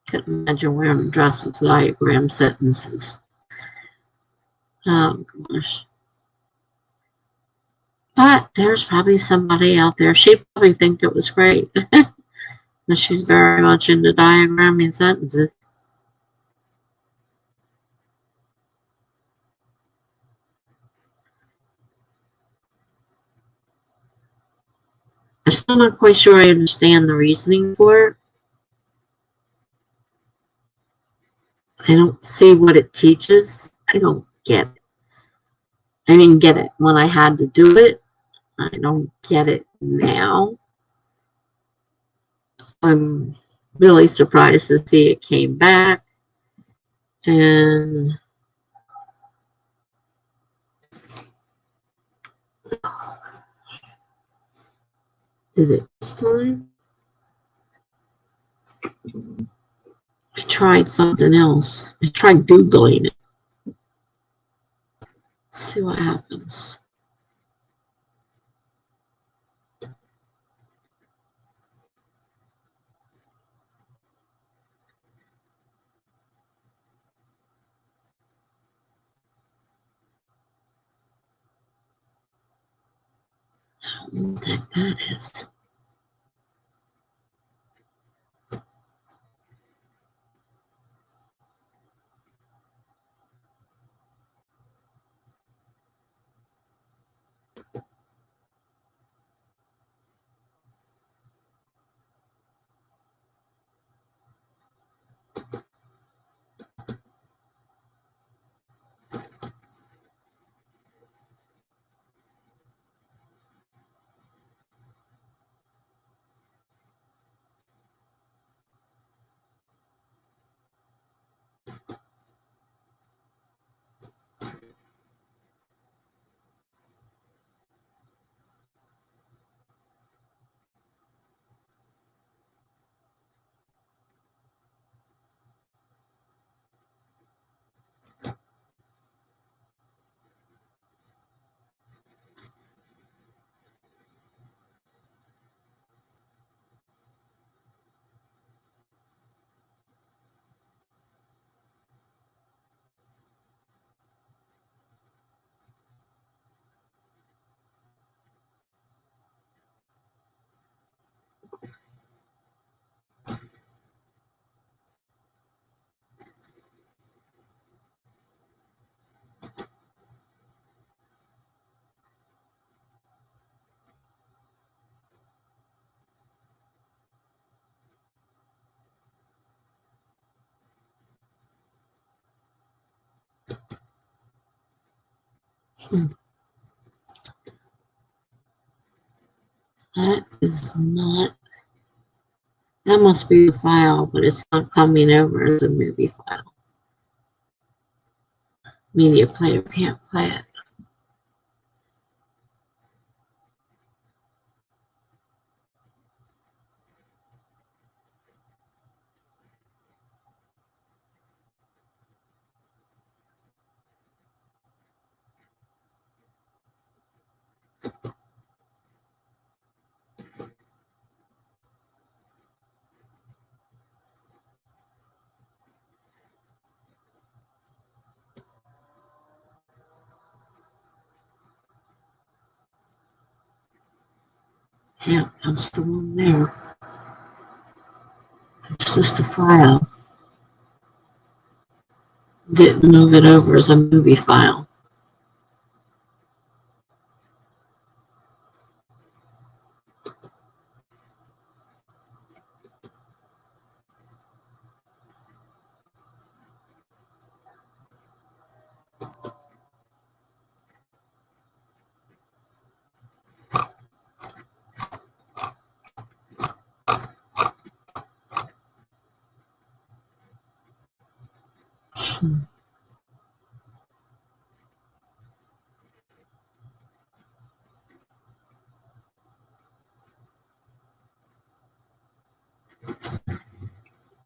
Couldn't imagine wearing a dress with diagram sentences. Oh, gosh. But there's probably somebody out there. She probably think it was great. But she's very much into diagramming sentences. I'm still not quite sure I understand the reasoning for it. I don't see what it teaches. I don't get it. I didn't get it when I had to do it. I don't get it now. I'm really surprised to see it came back. And did it this time? I tried something else. I tried Googling it. Let's see what happens. What the heck that is? That is not, that must be a file, but it's not coming over as a movie file. Media player can't play it. Yeah, I'm still on there. It's just a file. Didn't move it over as a movie file.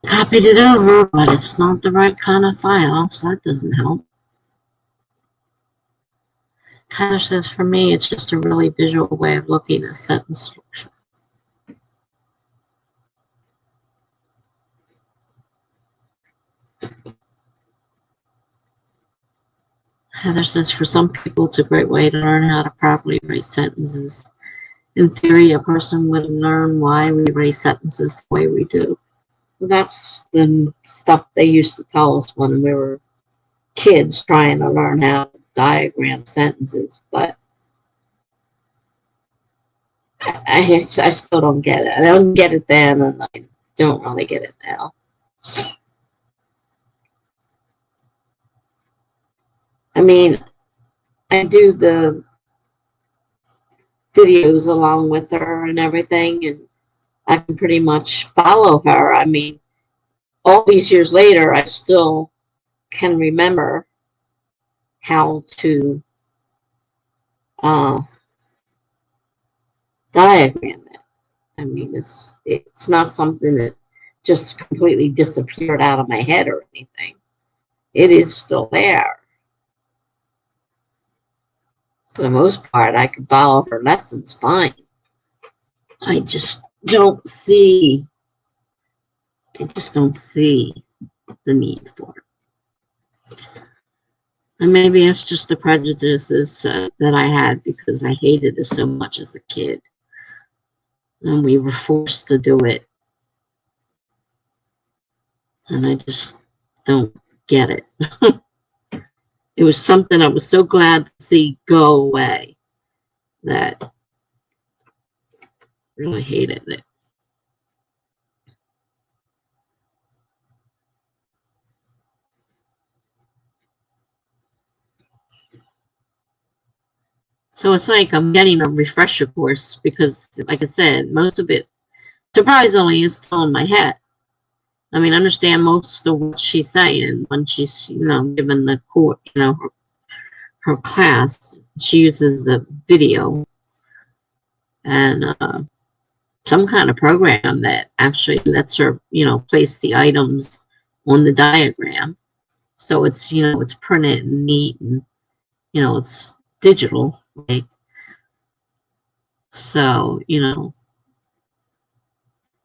Copied it over, but it's not the right kind of file, so that doesn't help. Heather says, for me, it's just a really visual way of looking at sentence structure. Heather says, for some people, it's a great way to learn how to properly write sentences. In theory, a person would learn why we write sentences the way we do. That's the stuff they used to tell us when we were kids trying to learn how to diagram sentences, but I still don't get it. I don't get it then, and I don't really get it now. I mean, I do the videos along with her and everything, and I can pretty much follow her. I mean, all these years later, I still can remember how to diagram it. I mean, it's not something that just completely disappeared out of my head or anything. It is still there. For the most part, I can follow her lessons fine. I just don't see the need for it. And maybe it's just the prejudices that I had because I hated it so much as a kid. And we were forced to do it. And I just don't get it. It was something I was so glad to see go away that I really hated it. So it's like I'm getting a refresher course because, like I said, most of it, surprisingly, is still in my head. I mean, I understand most of what she's saying when she's, given the court, her class. She uses a video and some kind of program that actually lets her, place the items on the diagram. So it's, it's printed and neat and, it's digital. Like, so,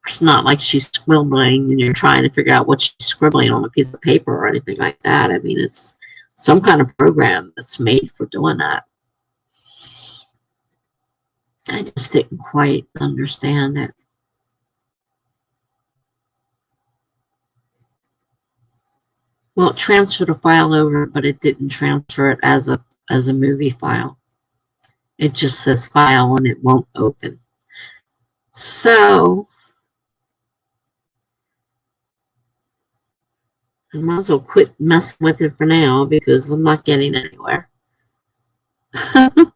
it's not like she's scribbling and you're trying to figure out what she's scribbling on a piece of paper or anything like that. I mean, it's some kind of program that's made for doing that. I just didn't quite understand it. Well, it transferred a file over, but it didn't transfer it as a movie file. It just says file and it won't open. So I might as well quit messing with it for now because I'm not getting anywhere. You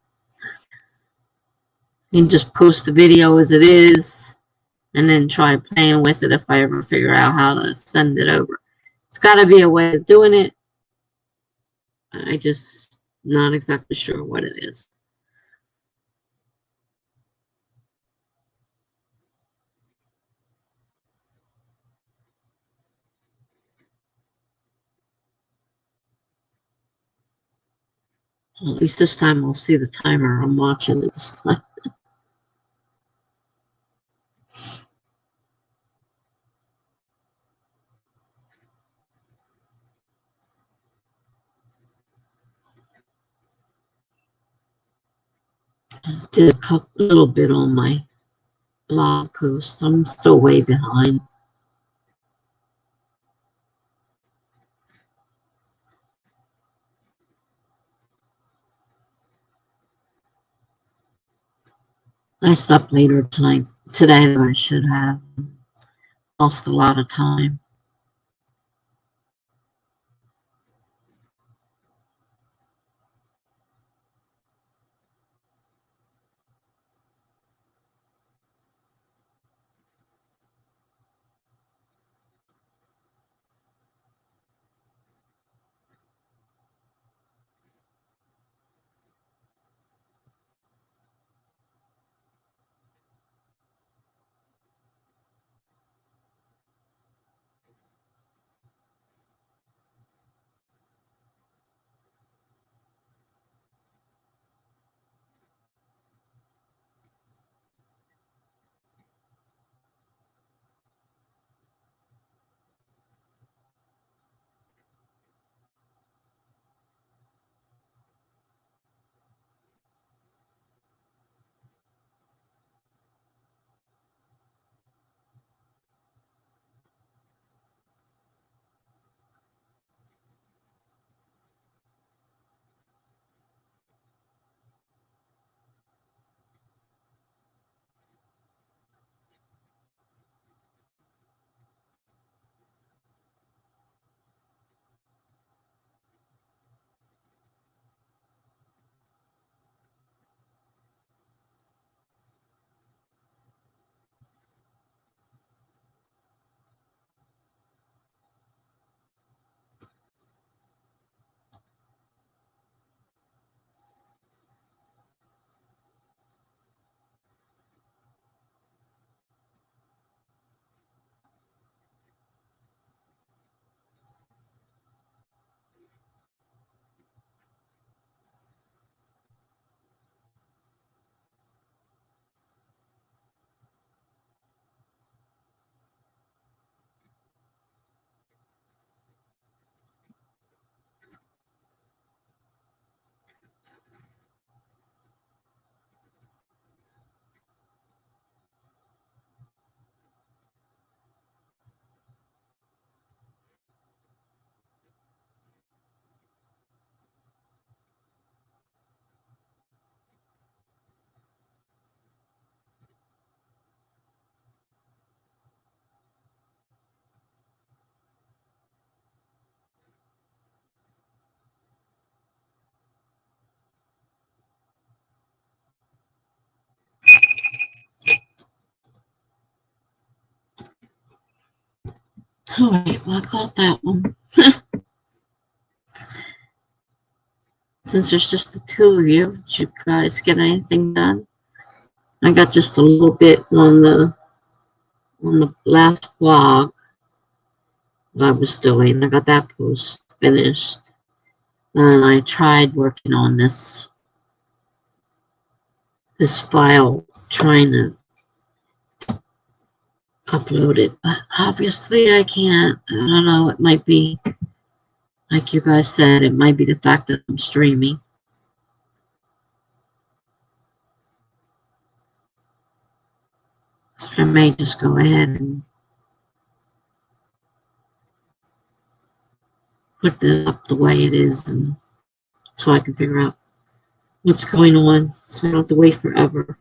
can just post the video as it is and then try playing with it if I ever figure out how to send it over. It's got to be a way of doing it. I just not exactly sure what it is. Well, at least this time I'll see the timer. I'm watching it this time. I did a little bit on my blog post. I'm still way behind. I slept later today than I should have. Lost a lot of time. All right, well, I caught that one. Since there's just the two of you, did you guys get anything done? I got just a little bit on the last vlog that I was doing. I got that post finished. And I tried working on this file, trying to upload it, but obviously I can't. I don't know, it might be, like you guys said, it might be the fact that I'm streaming. So I may just go ahead and put this up the way it is, and so I can figure out what's going on, so I don't have to wait forever.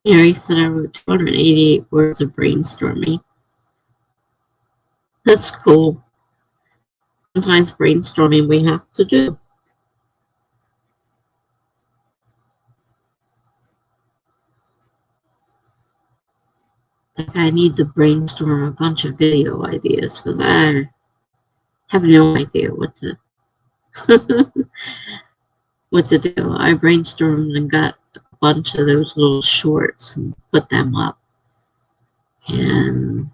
Mary said I wrote 288 words of brainstorming. That's cool. Sometimes brainstorming we have to do. Like I need to brainstorm a bunch of video ideas because I have no idea what to what to do. I brainstormed and got a bunch of those little shorts and put them up. And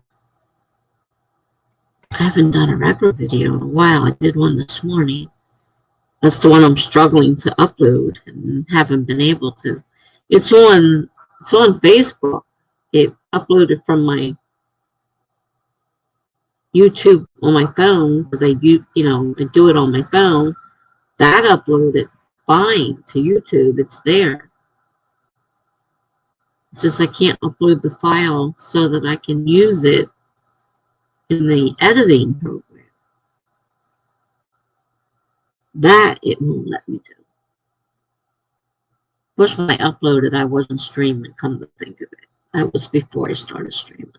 I haven't done a regular video in a while. I did one this morning. That's the one I'm struggling to upload and haven't been able to. It's on Facebook. It uploaded from my YouTube on my phone because I do it on my phone. That uploaded fine to YouTube. It's there. It's just I can't upload the file so that I can use it in the editing program. That it won't let me do. Of course, when I uploaded, I wasn't streaming, come to think of it. That was before I started streaming.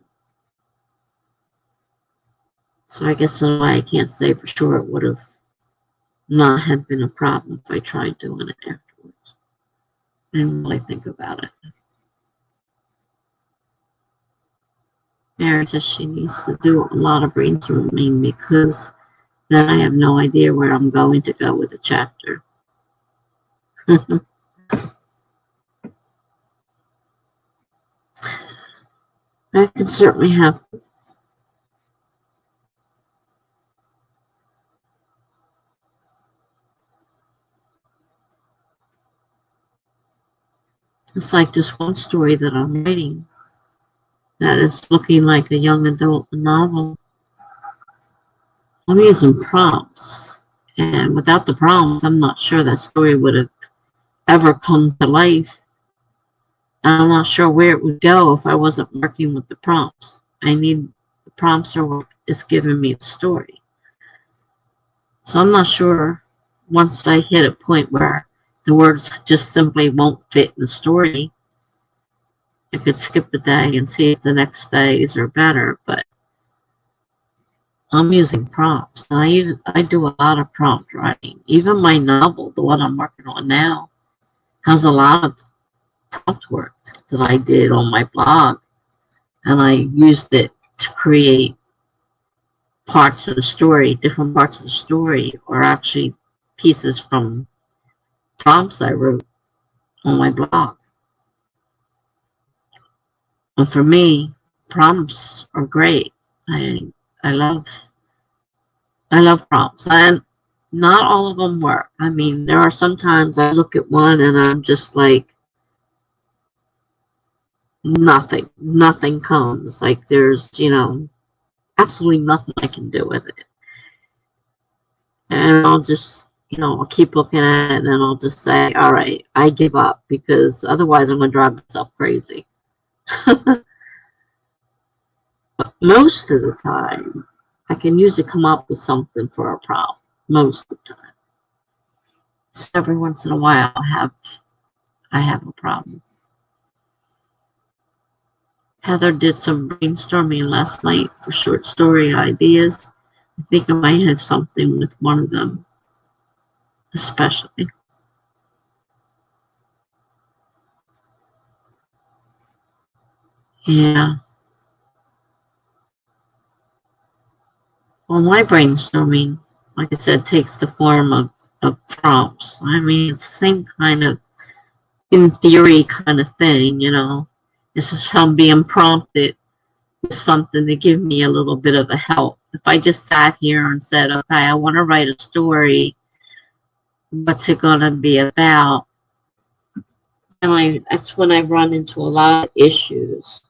So I guess that's why I can't say for sure it would have not have been a problem if I tried doing it afterwards. I didn't really think about it. Mary says she needs to do a lot of brainstorming because then I have no idea where I'm going to go with the chapter. That can certainly happen. It's like this one story that I'm writing that is looking like a young adult novel. I'm using prompts, and without the prompts, I'm not sure that story would have ever come to life. I'm not sure where it would go if I wasn't working with the prompts. I need the prompts are what is giving me the story. So I'm not sure once I hit a point where the words just simply won't fit in the story. I could skip a day and see if the next days are better, but I'm using prompts. I do a lot of prompt writing. Even my novel, the one I'm working on now, has a lot of prompt work that I did on my blog, and I used it to create parts of the story, different parts of the story, or actually pieces from prompts I wrote on my blog. And for me, prompts are great. I love prompts, and not all of them work. I mean, there are sometimes I look at one and I'm just like, nothing comes. Like there's, absolutely nothing I can do with it. And I'll just, I'll keep looking at it and then I'll just say, all right, I give up because otherwise I'm going to drive myself crazy. But most of the time, I can usually come up with something for a prompt. Most of the time. So every once in a while, I have a problem. Heather did some brainstorming last night for short story ideas. I think I might have something with one of them, especially. Yeah. Well, my brainstorming, like I said, takes the form of prompts. I mean, it's the same kind of, in theory, kind of thing, This is how I'm being prompted with something to give me a little bit of a help. If I just sat here and said, okay, I want to write a story, what's it going to be about? And that's when I run into a lot of issues.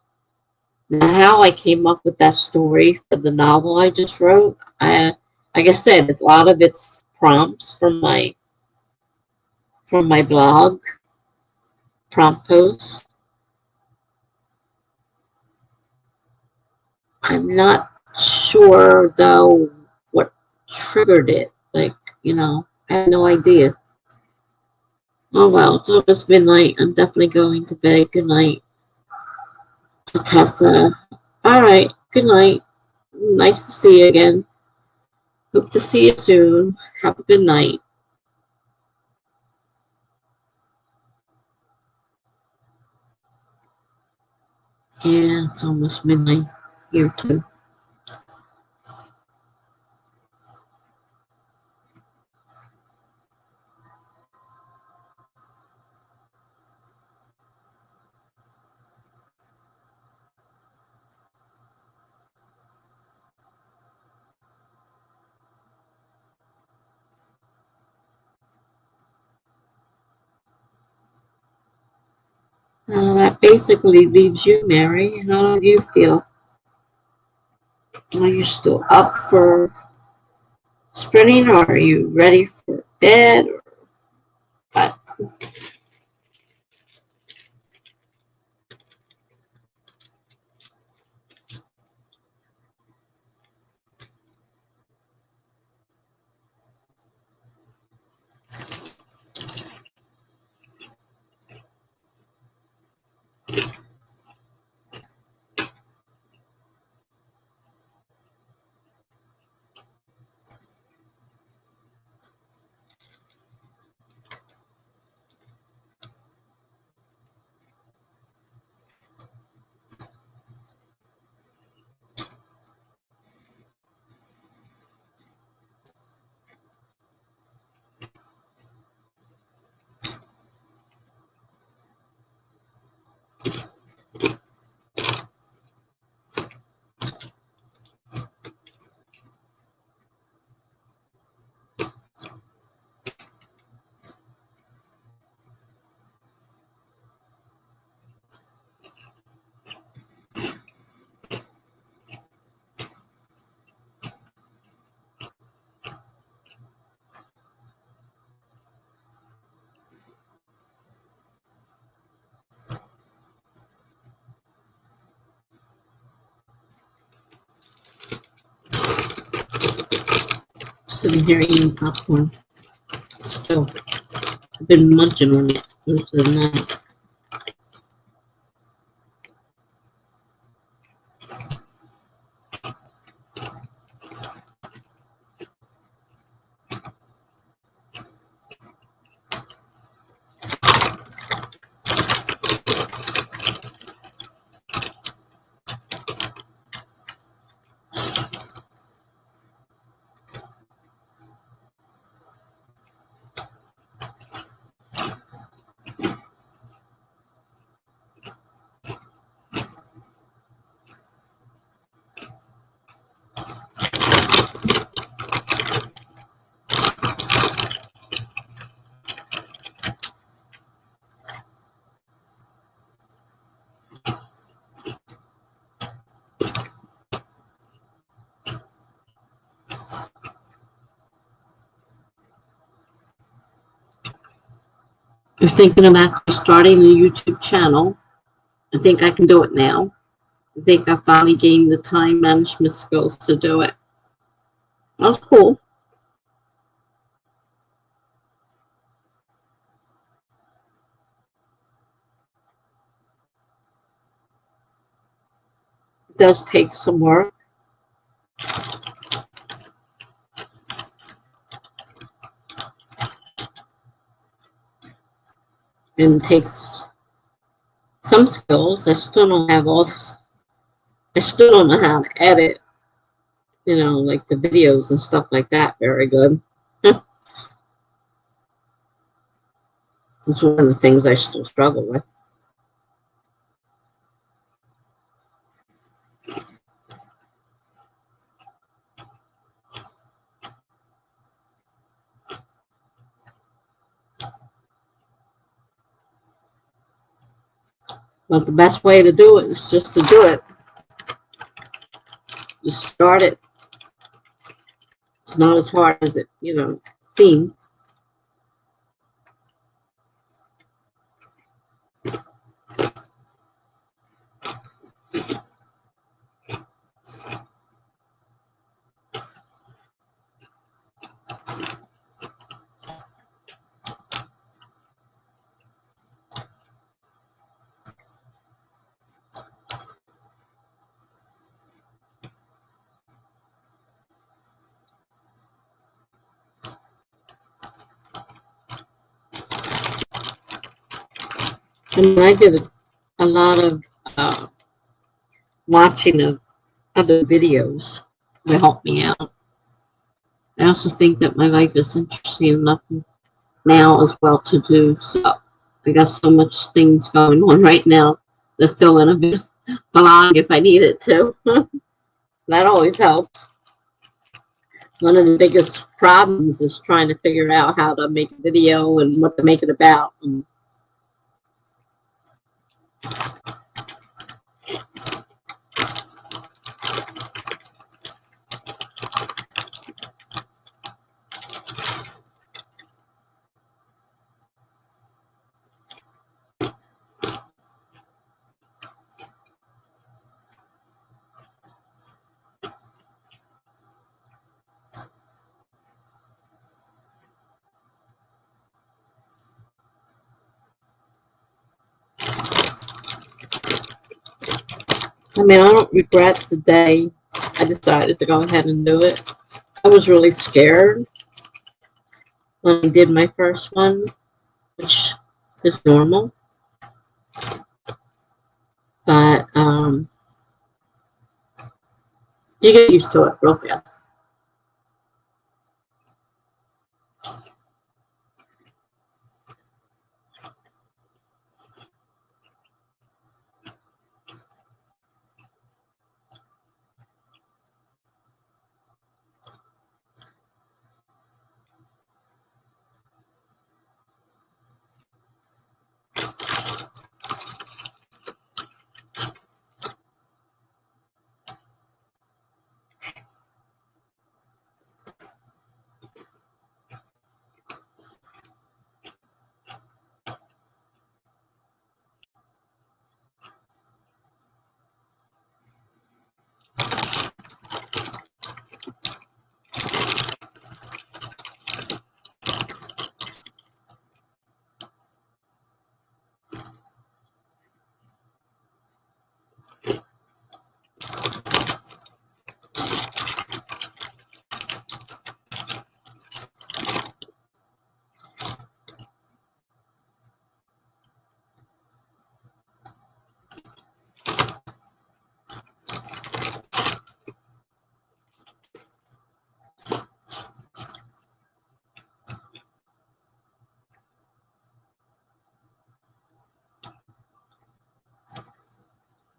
Now, how I came up with that story for the novel I just wrote, like I said, a lot of it's prompts from my blog, prompt posts. I'm not sure though what triggered it. Like, I have no idea. Oh well, it's almost midnight. I'm definitely going to bed. Good night. to Tessa. All right. Good night. Nice to see you again. Hope to see you soon. Have a good night. Yeah, it's almost midnight here too. That basically leaves you, Mary. How do you feel? Are you still up for sprinting, or are you ready for bed? Or what? Sitting here eating popcorn. Still, I've been munching on it most of the night. I'm thinking about starting a YouTube channel. I think I can do it now. I think I finally gained the time management skills to do it. That's cool. It does take some work. And it takes some skills. I still don't have all this. I still don't know how to edit, like the videos and stuff like that very good. It's one of the things I still struggle with. But the best way to do it is just to do it. Just start it. It's not as hard as it, seems. And I did a lot of watching of other videos to help me out. I also think that my life is interesting enough now as well to do. So I got so much things going on right now to fill in a bit blog if I need it to. That always helps. One of the biggest problems is trying to figure out how to make a video and what to make it about. And I mean, I don't regret the day I decided to go ahead and do it. I was really scared when I did my first one, which is normal. But you get used to it real fast.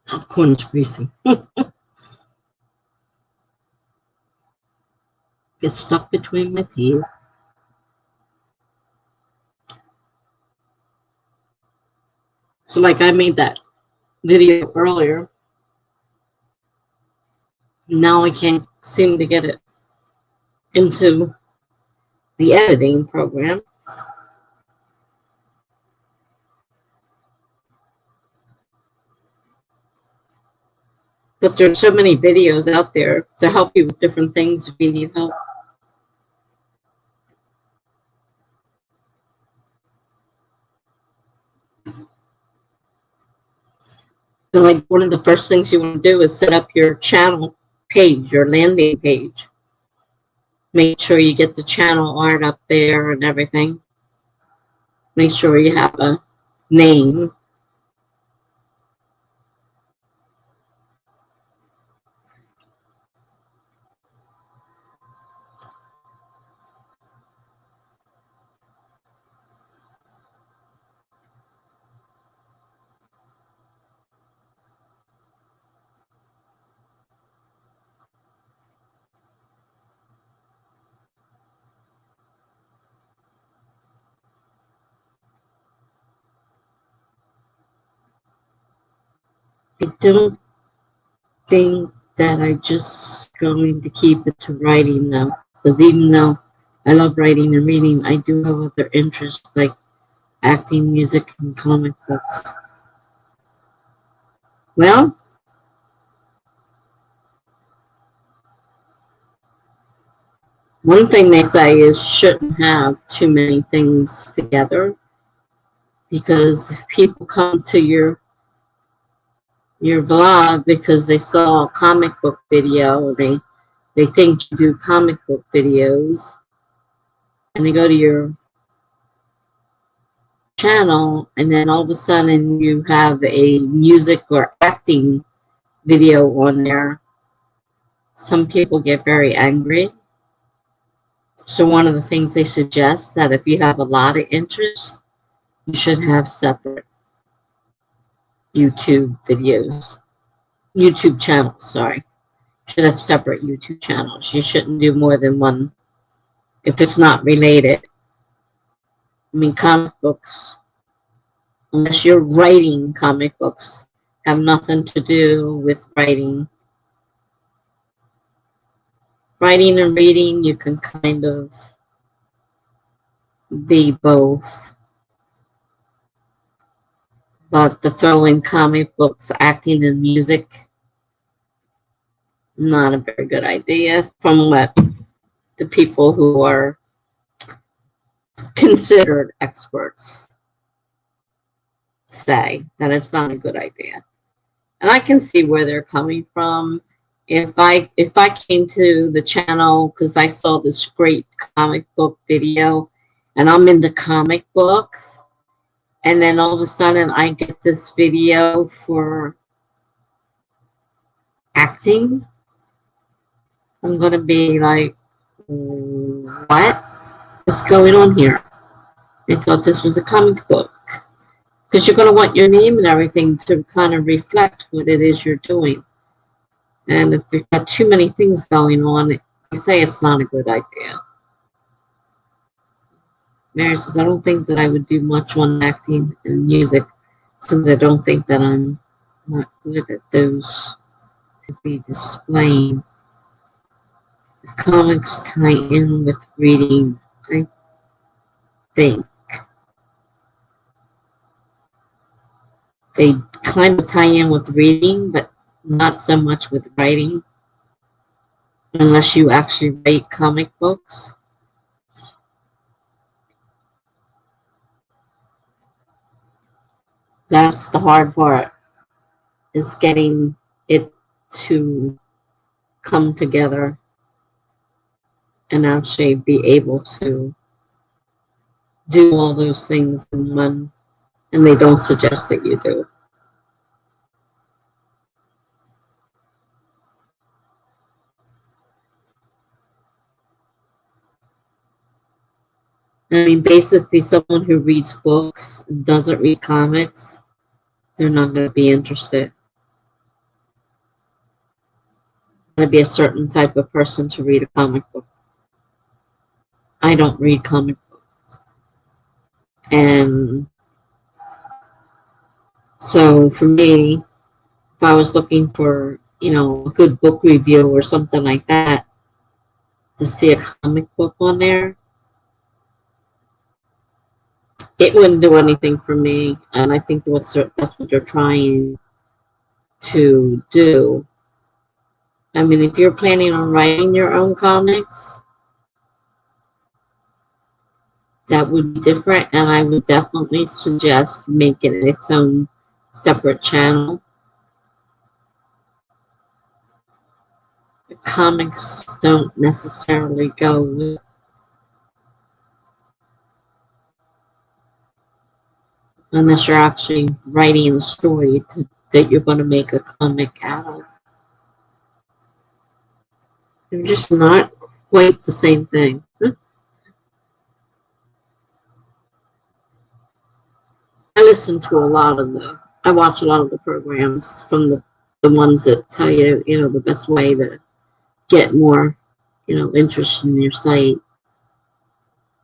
Popcorn's greasy. Get stuck between my teeth. So like I made that video earlier. Now I can't seem to get it into the editing program. But there's so many videos out there to help you with different things if you need help. And like one of the first things you want to do is set up your channel page, your landing page. Make sure you get the channel art up there and everything. Make sure you have a name. I don't think that I just going to keep it to writing though. Because even though I love writing and reading, I do have other interests like acting, music, and comic books. Well, one thing they say is shouldn't have too many things together, because if people come to your vlog because they saw a comic book video, they think you do comic book videos, and they go to your channel and then all of a sudden you have a music or acting video on there, some people get very angry. So one of the things they suggest that if you have a lot of interest, you should have separate YouTube videos, YouTube channels, sorry. You should have separate YouTube channels. You shouldn't do more than one if it's not related. I mean, comic books, unless you're writing comic books, have nothing to do with writing. Writing and reading, you can kind of be both. But to throw in comic books, acting, and music, not a very good idea from what the people who are considered experts say, that it's not a good idea. And I can see where they're coming from. If I came to the channel because I saw this great comic book video and I'm into comic books, and then all of a sudden I get this video for acting, I'm going to be like, what is going on here? I thought this was a comic book. Because you're going to want your name and everything to kind of reflect what it is you're doing. And if you've got too many things going on, they say it's not a good idea. Mary says, I don't think that I would do much on acting and music since I don't think that I'm not good at those to be displayed. If comics tie in with reading, I think they kind of tie in with reading, but not so much with writing, unless you actually write comic books. That's the hard part, is getting it to come together and actually be able to do all those things in one, and they don't suggest that you do. I mean, basically, someone who reads books and doesn't read comics, they're not going to be interested. Going to be a certain type of person to read a comic book. I don't read comic books. And so for me, if I was looking for, you know, a good book review or something like that, to see a comic book on there, it wouldn't do anything for me. And I think that's what they're trying to do. I mean, if you're planning on writing your own comics, that would be different, and I would definitely suggest making it its own separate channel. The comics don't necessarily go with unless you're actually writing a story that you're going to make a comic out of. They're just not quite the same thing. I listen to a lot of I watch a lot of the programs from the ones that tell you, you know, the best way to get more, you know, interest in your site.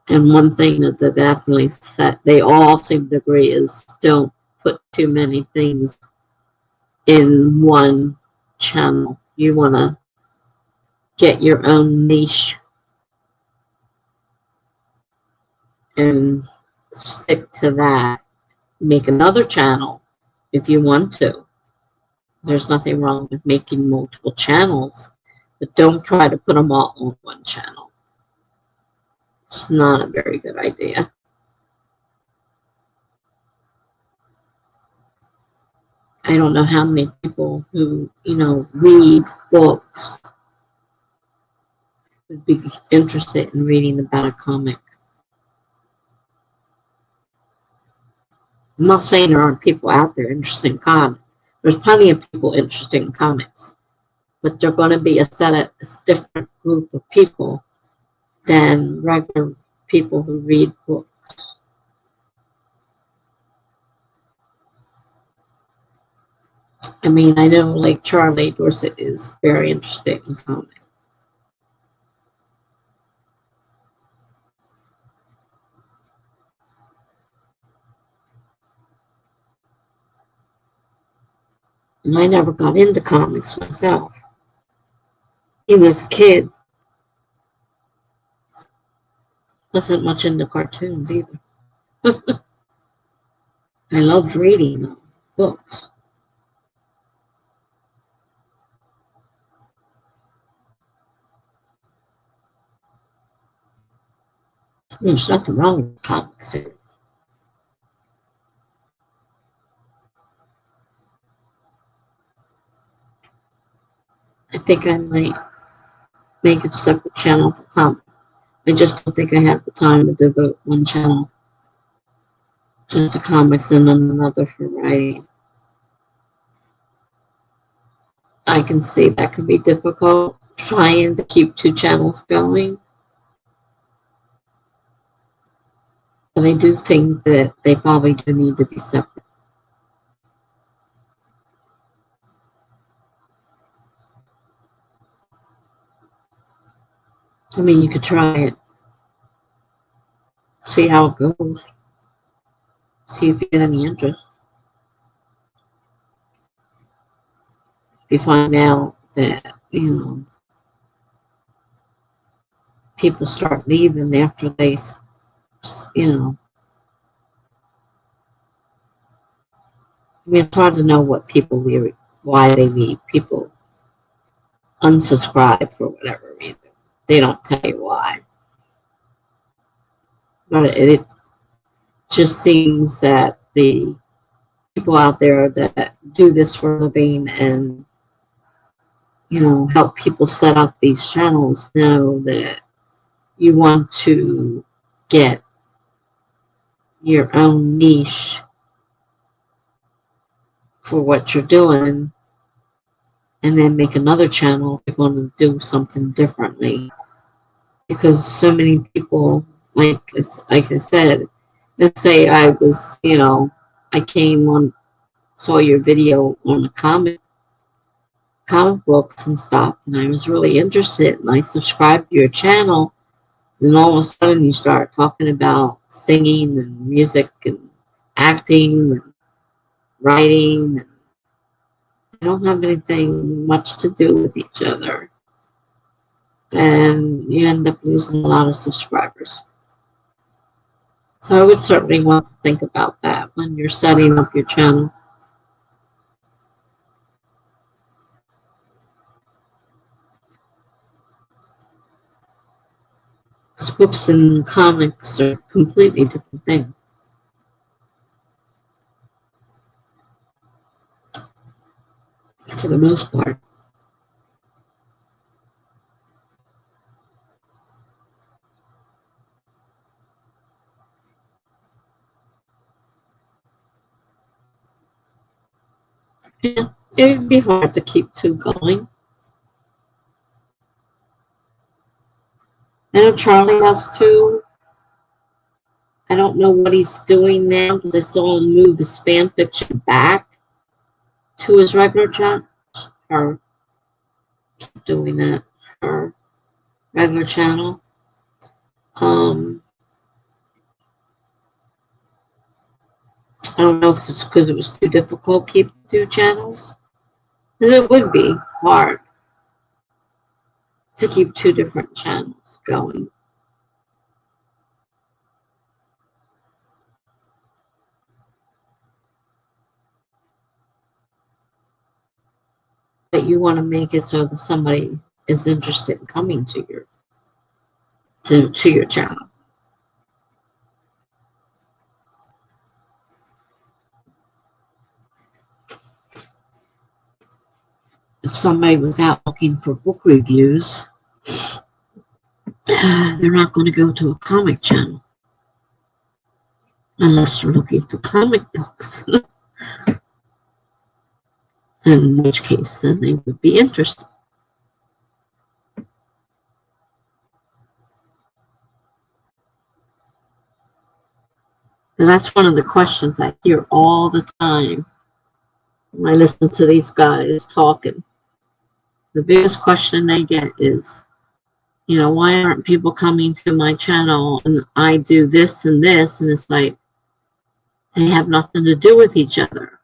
And one thing that they definitely said, they all seem to agree, is don't put too many things in one channel. You want to get your own niche and stick to that. Make another channel if you want to. There's nothing wrong with making multiple channels, but don't try to put them all on one channel. It's not a very good idea. I don't know how many people who, you know, read books would be interested in reading about a comic. I'm not saying there aren't people out there interested in comics. There's plenty of people interested in comics, but they're going to be a different group of people than regular people who read books. I mean, I know like Charlie Dorset is very interested in comics. And I never got into comics myself. Even as a kid, wasn't much into cartoons either. I loved reading books. There's nothing wrong with comic series. I think I might make a separate channel for comics. I just don't think I have the time to devote one channel just to comics and then another for writing. I can see that could be difficult trying to keep two channels going. But I do think that they probably do need to be separate. I mean, you could try it. See how it goes. See if you get any interest. If you find out that, people start leaving after they, I mean, it's hard to know what people leave, why they leave. People unsubscribe for whatever reason. They don't tell you why. But it just seems that the people out there that do this for a living and, help people set up these channels know that you want to get your own niche for what you're doing and then make another channel if you're going to do something differently. Because so many people, like I said, let's say I was, I came on, saw your video on the comic books and stuff, and I was really interested, and I subscribed to your channel, and all of a sudden you start talking about singing and music and acting and writing. They don't have anything much to do with each other, and you end up losing a lot of subscribers. So I would certainly want to think about that when you're setting up your channel. Because books and comics are completely different things. For the most part. Yeah, it would be hard to keep two going. I know Charlie has two. I don't know what he's doing now because I saw him move his fan fiction back to his regular channel. Or keep doing that. Her regular channel. I don't know if it's because it was too difficult to keep two channels. Because it would be hard to keep two different channels going. But you want to make it so that somebody is interested in coming to your channel. If somebody was out looking for book reviews, they're not going to go to a comic channel. unless you're looking for comic books, in which case then they would be interested. And that's one of the questions I hear all the time when I listen to these guys talking. The biggest question they get is, why aren't people coming to my channel and I do this and this? And it's like, they have nothing to do with each other.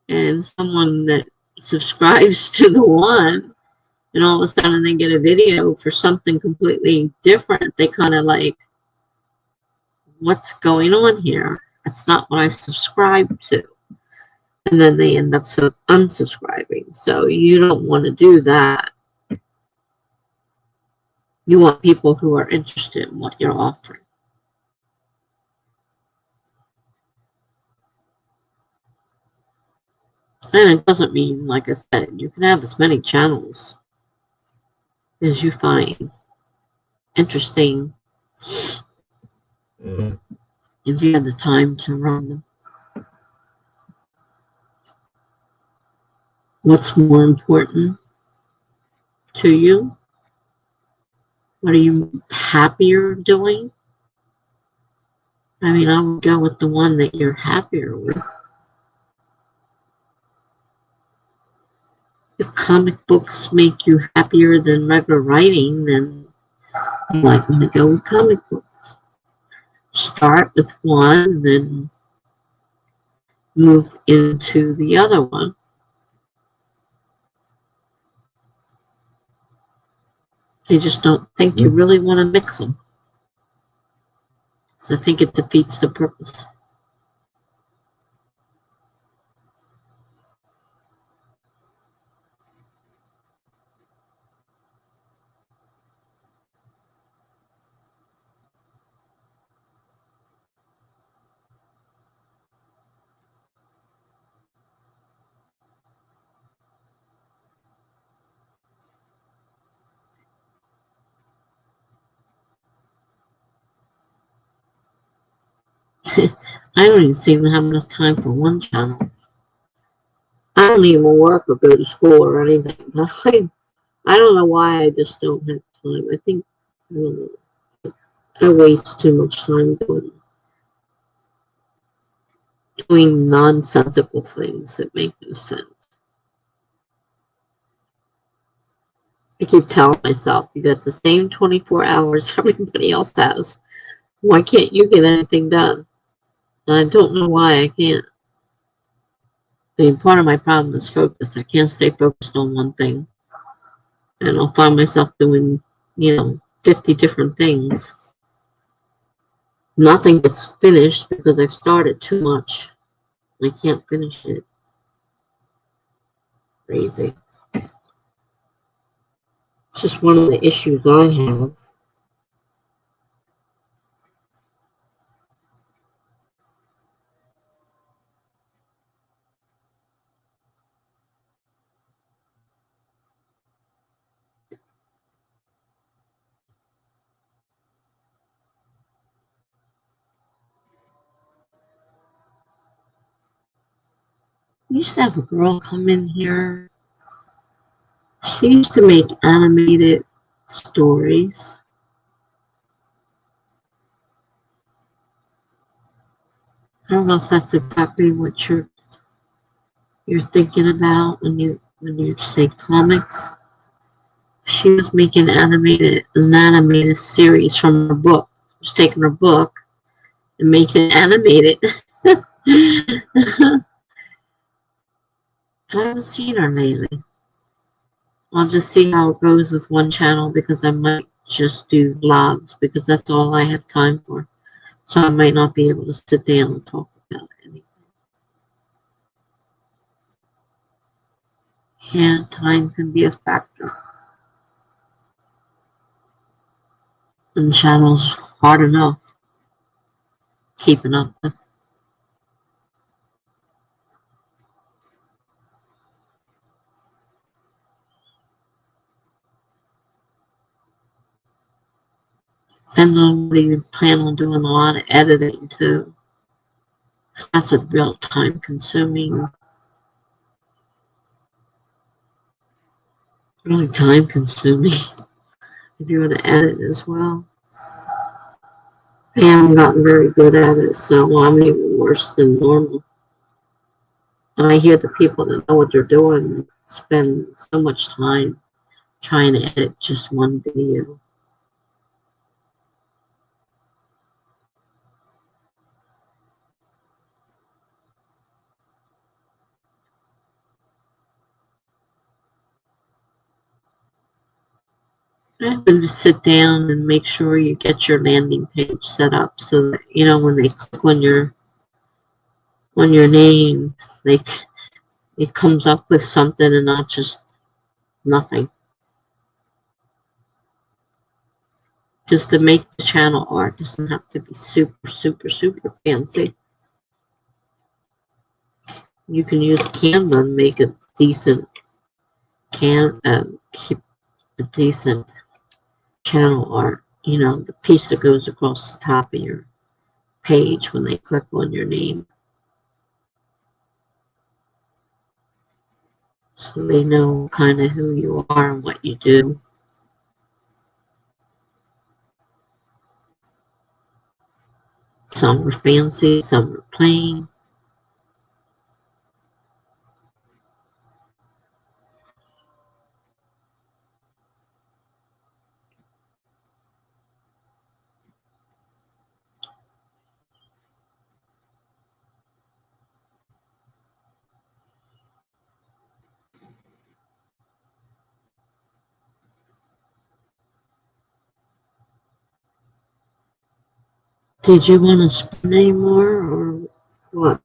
And someone that subscribes to the one, and all of a sudden they get a video for something completely different, they kind of like, what's going on here? That's not what I subscribed to. And then they end up unsubscribing. So you don't want to do that. You want people who are interested in what you're offering. And it doesn't mean, like I said, you can have as many channels as you find interesting if you have the time to run them. What's more important to you? What are you happier doing? I mean, I would go with the one that you're happier with. If comic books make you happier than regular writing, then you might want to go with comic books. Start with one, then move into the other one. I just don't think you really want to mix them. So I think it defeats the purpose. I don't even seem to have enough time for one channel. I don't even work or go to school or anything. But I don't know why I just don't have time. I think I waste too much time doing nonsensical things that make no sense. I keep telling myself, you got the same 24 hours everybody else has. Why can't you get anything done? And I don't know why I can't. I mean, part of my problem is focus. I can't stay focused on one thing. And I'll find myself doing, 50 different things. Nothing gets finished because I've started too much. I can't finish it. Crazy. It's just one of the issues I have. I used to have a girl come in here. She used to make animated stories. I don't know if that's exactly what you're thinking about when you say comics. She was making an animated series from her book. She was taking her book and making it animated. I haven't seen her lately. I'll just see how it goes with one channel because I might just do vlogs because that's all I have time for. So I might not be able to sit down and talk about anything. And time can be a factor. And channel's hard enough keeping up with. Depends on whether you plan on doing a lot of editing too. That's a real time consuming, really time consuming if you want to edit as well. I haven't gotten very good at it, so I'm even worse than normal. And I hear the people that know what they're doing spend so much time trying to edit just one video. I have to sit down and make sure you get your landing page set up so that, you know, when they click on your name, it comes up with something and not just nothing. Just to make the channel art doesn't have to be super, super, super fancy. You can use Canva and make a decent keep a decent channel art. You know, the piece that goes across the top of your page when they click on your name. So they know kind of who you are and what you do. Some are fancy, some are plain. Did you want to spin anymore or what?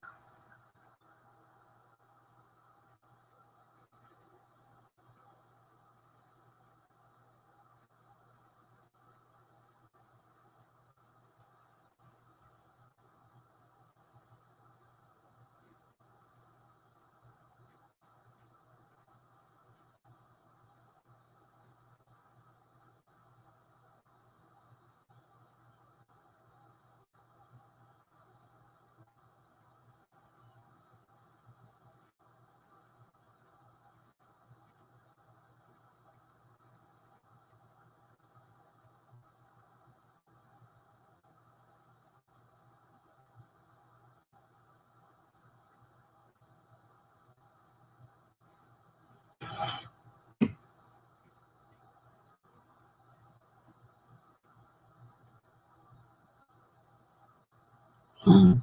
Oh,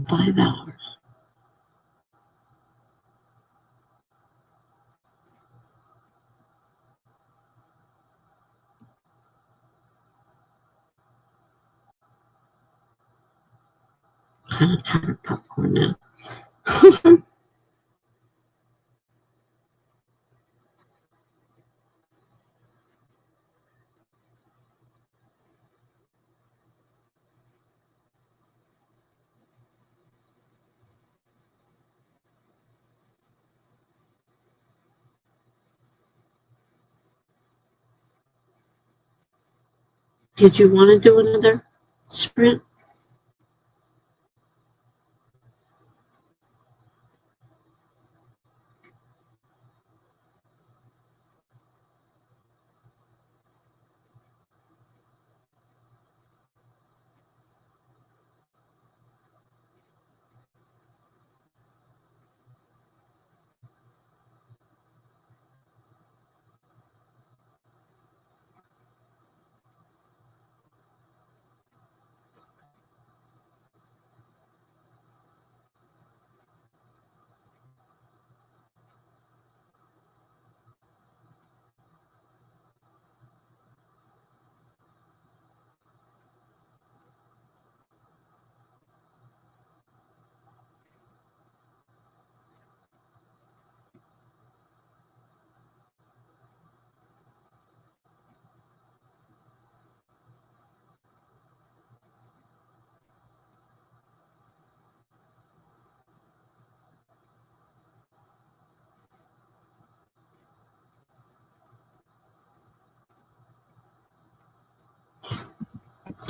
5 hours. Kind of tired of popcorn now. Did you want to do another sprint?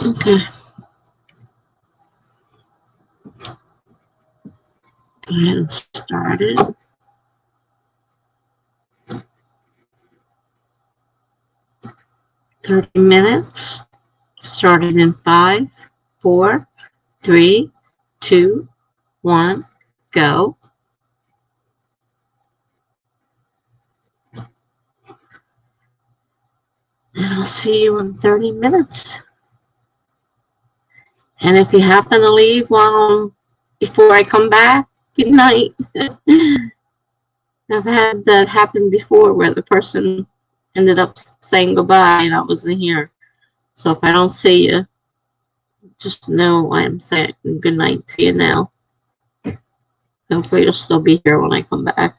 Okay. Go ahead and start it. .30 minutes. Started in 5, 4, 3, 2, 1, go. And I'll see you in 30 minutes. And if you happen to leave before I come back, good night. I've had that happen before where the person ended up saying goodbye and I wasn't here. So if I don't see you, just know I'm saying good night to you now. Hopefully you'll still be here when I come back.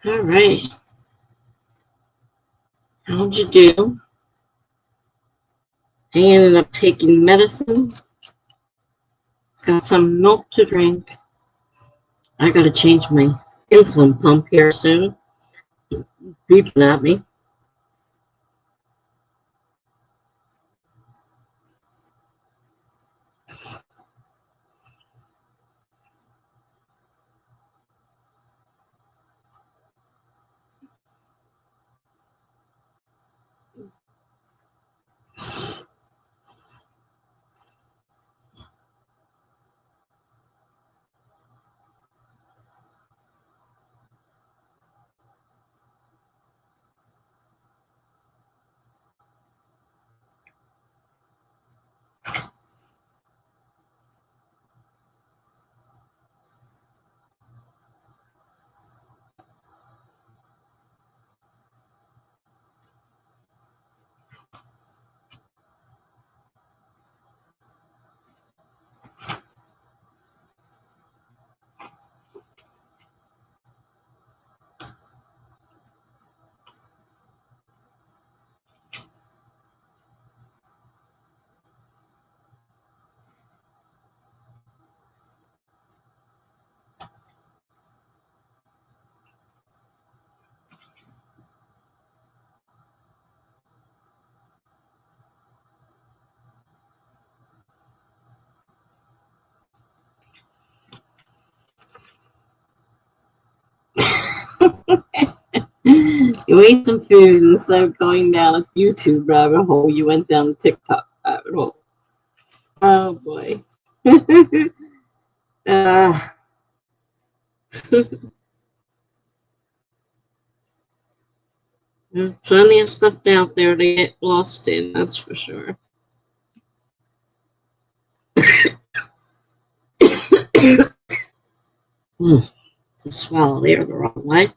All right. How'd you do? I ended up taking medicine. Got some milk to drink. I gotta change my insulin pump here soon. Beeping at me. You ate some food instead of going down a YouTube rabbit hole. You went down the TikTok rabbit hole. Oh boy. uh, There's plenty of stuff out there to get lost in, that's for sure. To swallow air the wrong way.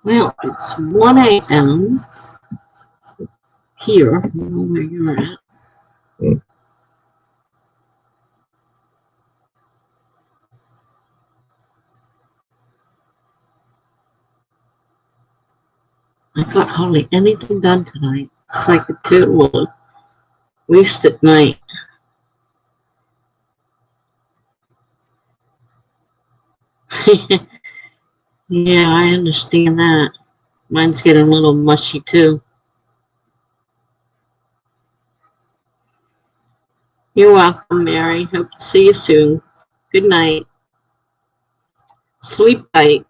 Well, it's 1 a.m. here. I don't know where you're at. I got hardly anything done tonight. It's like a total wasted night. Yeah, I understand that. Mine's getting a little mushy too. You're welcome, Mary. Hope to see you soon. Good night. Sleep tight.